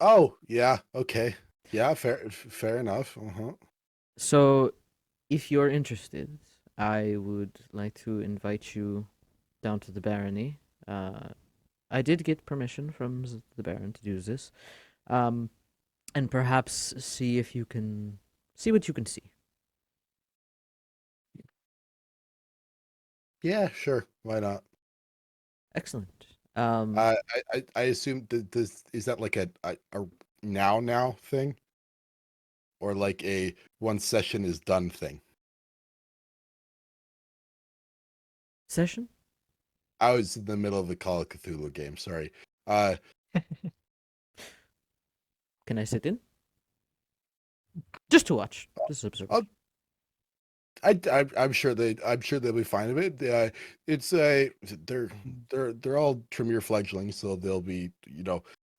Speaker 2: Oh, yeah. Okay. Yeah, fair enough. Uh-huh.
Speaker 1: So, if you're interested, I would like to invite you down to the barony. I did get permission from the Baron to do this, and perhaps see if you can see what you can see.
Speaker 2: Yeah, sure. Why not?
Speaker 1: Excellent.
Speaker 2: I assume this is that like a now thing, or like a one session is done thing.
Speaker 1: Session?
Speaker 2: I was in the middle of the Call of Cthulhu game. Sorry.
Speaker 1: Can I sit in? Just to watch. Just observe.
Speaker 2: I'm sure they'll be fine with it. It's they're all Tremere fledglings, so they'll be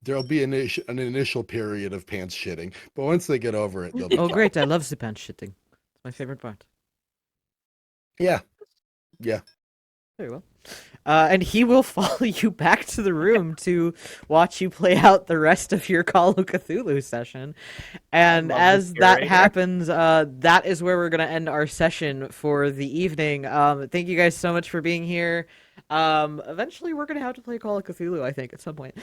Speaker 2: there'll be an initial period of pants shitting, but once they get over it, they'll be
Speaker 1: Oh,
Speaker 2: fine.
Speaker 1: great! I love the pants shitting. It's my favorite part.
Speaker 2: Yeah.
Speaker 1: Very well. And he will follow you back to the room to watch you play out the rest of your Call of Cthulhu session. And
Speaker 3: love
Speaker 1: as
Speaker 3: this
Speaker 1: that
Speaker 3: narrator.
Speaker 1: happens, that is where we're going to end our session for the evening. Thank you guys so much for being here. Eventually, we're going to have to play Call of Cthulhu, I think, at some point.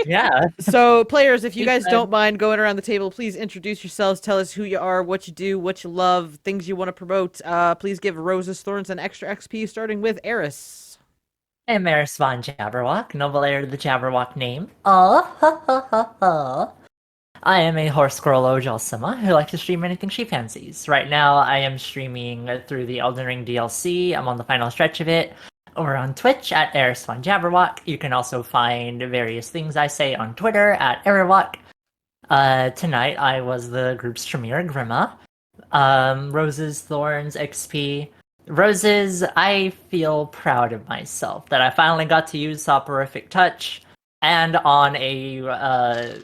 Speaker 3: Yeah.
Speaker 1: So, players, if you
Speaker 3: Big
Speaker 1: guys
Speaker 3: time.
Speaker 1: don't mind going around the table, please introduce yourselves. Tell us who you are, what you do, what you love, things you want to promote. Please give Roses, Thorns, and extra XP, starting with Eris.
Speaker 3: I'm Eris Von Jabberwock, noble heir to the Jabberwock name. I am a horse squirrel Ojalsima who likes to stream anything she fancies. Right now, I am streaming through the Elden Ring DLC. I'm on the final stretch of it. Over on Twitch at Eris Von Jabberwock. You can also find various things I say on Twitter at Eriwock. Tonight, I was the group's Tremere Grima. Roses, Thorns, XP. Roses, I feel proud of myself that I finally got to use Soporific Touch and on a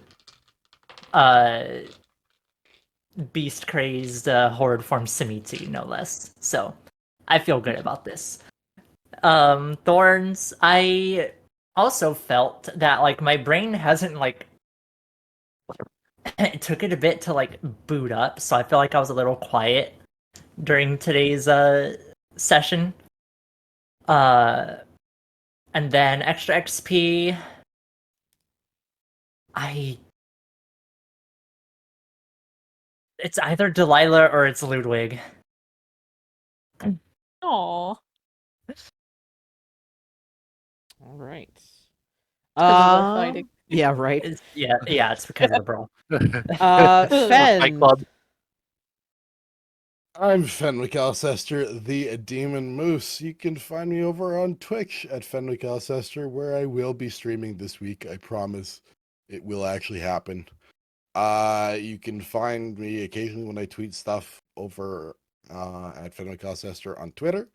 Speaker 3: beast crazed horde form Simiti, no less. So I feel good about this. Thorns, I also felt that like my brain hasn't like it took it a bit to like boot up, so I feel like I was a little quiet during today's session. And then extra XP. It's either Delilah or it's Ludwig.
Speaker 4: Aw.
Speaker 1: All right.
Speaker 4: Because of the fighting.
Speaker 1: Yeah, right.
Speaker 3: It's because of the brawl.
Speaker 5: Fight
Speaker 1: Fen.
Speaker 5: Club.
Speaker 2: I'm Fenwick Alcester, the Demon Moose. You can find me over on Twitch at Fenwick Alcester, where I will be streaming this week. I promise it will actually happen. You can find me occasionally when I tweet stuff over at Fenwick Alcester on Twitter.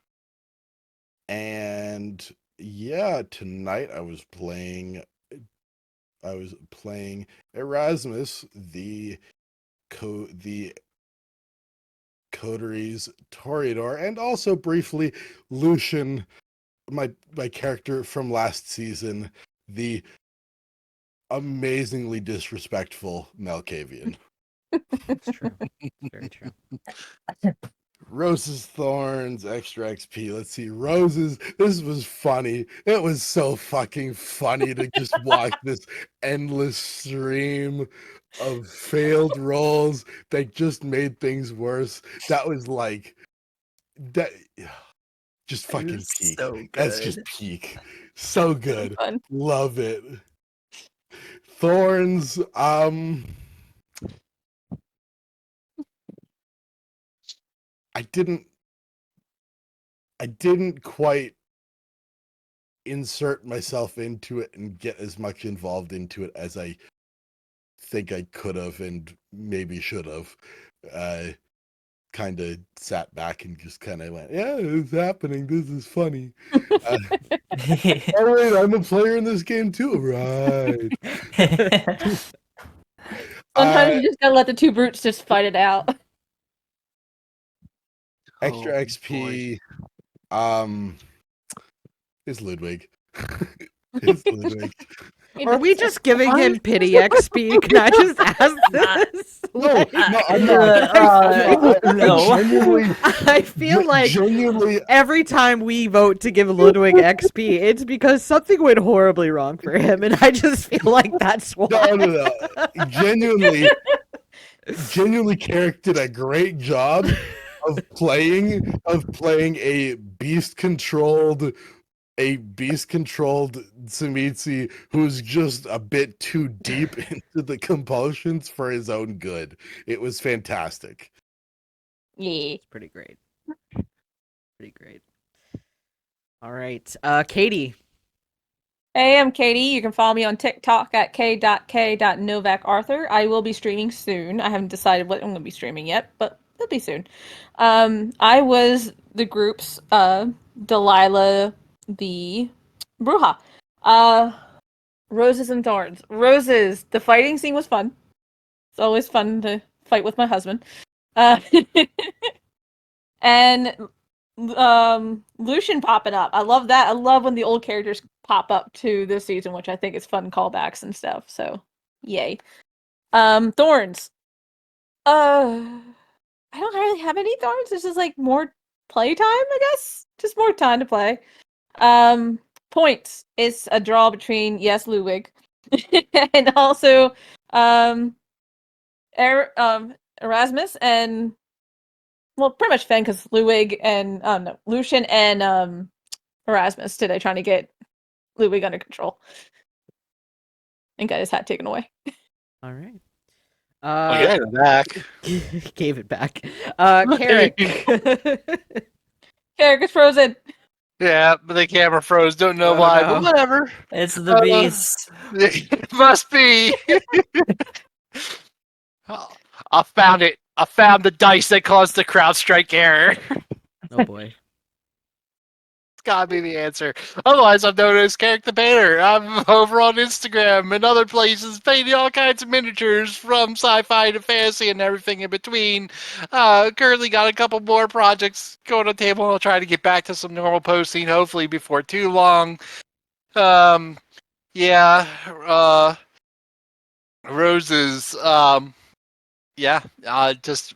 Speaker 2: And yeah, tonight I was playing Erasmus, the Coteries Toreador, and also briefly Lucian, my character from last season, the amazingly disrespectful Malkavian.
Speaker 1: It's true. Very true.
Speaker 2: Roses, Thorns, extra XP. Let's see. Roses. This was funny. It was so fucking funny to just watch this endless stream of failed rolls that just made things worse. That was like that. Just fucking
Speaker 3: was
Speaker 2: peak.
Speaker 3: so
Speaker 2: That's
Speaker 3: good.
Speaker 2: just peak. So good.
Speaker 4: Fun.
Speaker 2: Love it. Thorns. I didn't quite insert myself into it and get as much involved into it as I think I could have and maybe should have. Kind of sat back and just kind of went, yeah, it's happening. This is funny. All right, I'm a player in this game too. Right.
Speaker 4: Sometimes you just gotta let the two brutes just fight it out.
Speaker 2: Extra
Speaker 5: Oh,
Speaker 2: XP. Is Ludwig. It's Ludwig.
Speaker 1: Are we just giving him pity XP? Can I just ask this?
Speaker 2: No, I'm
Speaker 3: no.
Speaker 2: genuinely,
Speaker 1: I feel like
Speaker 2: genuinely,
Speaker 1: every time we vote to give Ludwig XP, it's because something went horribly wrong for him, and I just feel like that's why.
Speaker 2: no. Genuinely, Kerrick did a great job of playing a beast-controlled Tsumitsu who's just a bit too deep into the compulsions for his own good. It was fantastic.
Speaker 4: Yeah.
Speaker 1: It's pretty great. Pretty great. All right, Katie.
Speaker 4: Hey, I'm Katie. You can follow me on TikTok at k.k.novacarthur. I will be streaming soon. I haven't decided what I'm going to be streaming yet, but it'll be soon. I was the group's Delilah the Bruja. Roses and Thorns. Roses. The fighting scene was fun. It's always fun to fight with my husband. Uh, and Lucian popping up. I love that. I love when the old characters pop up to this season, which I think is fun callbacks and stuff. So, yay. Thorns. I don't really have any thorns. It's just like more playtime, I guess. Just more time to play. Points. It's a draw between Ludwig and also Erasmus and pretty much Fen because Ludwig and Lucian and Erasmus today trying to get Ludwig under control and got his hat taken away.
Speaker 1: All right.
Speaker 5: Yeah, back.
Speaker 1: Gave it back. Kerrick.
Speaker 4: Kerrick is frozen.
Speaker 5: Yeah, but the camera froze. Don't know
Speaker 1: Oh,
Speaker 5: why,
Speaker 1: no.
Speaker 5: but whatever.
Speaker 3: It's the beast.
Speaker 5: It must be. I found it. I found the dice that caused the crowd strike error.
Speaker 1: Oh boy.
Speaker 5: It's gotta be the answer. Otherwise, I'm known as Kerrick the Painter. I'm over on Instagram and other places painting all kinds of miniatures from sci-fi to fantasy and everything in between. Currently got a couple more projects going on the table. I'll try to get back to some normal posting, hopefully before too long. Roses. Just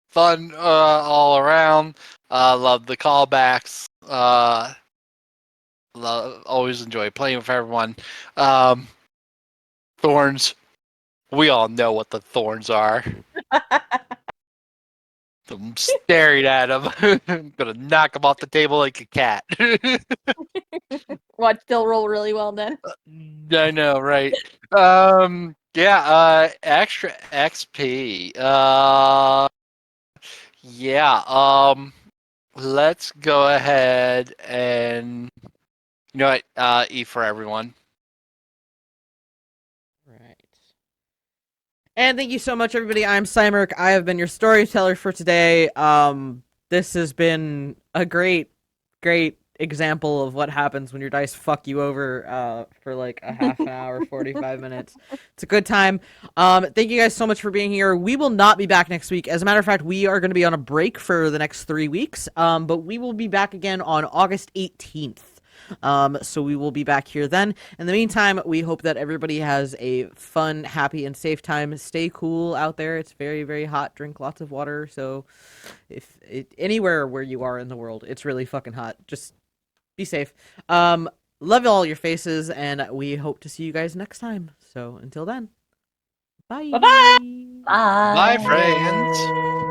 Speaker 5: fun all around. Love the callbacks. Always enjoy playing with everyone. Thorns. We all know what the thorns are. I'm staring at them. I'm gonna knock them off the table like a cat.
Speaker 4: Watch they'll roll really well then.
Speaker 5: I know, right? Extra XP. Let's go ahead and eat for everyone.
Speaker 1: Right. And thank you so much, everybody. I'm Psymerc. I have been your storyteller for today. This has been a great example of what happens when your dice fuck you over for like a half an hour, 45 minutes. It's a good time. Thank you guys so much for being here. We will not be back next week. As a matter of fact, we are going to be on a break for the next 3 weeks, but we will be back again on August 18th. So we will be back here then. In the meantime, we hope that everybody has a fun, happy, and safe time. Stay cool out there. It's very, very hot. Drink lots of water. So anywhere where you are in the world, it's really fucking hot. Just be safe. Love all your faces, and we hope to see you guys next time. So until then, bye.
Speaker 4: Bye-bye.
Speaker 3: Bye.
Speaker 5: Bye, friends.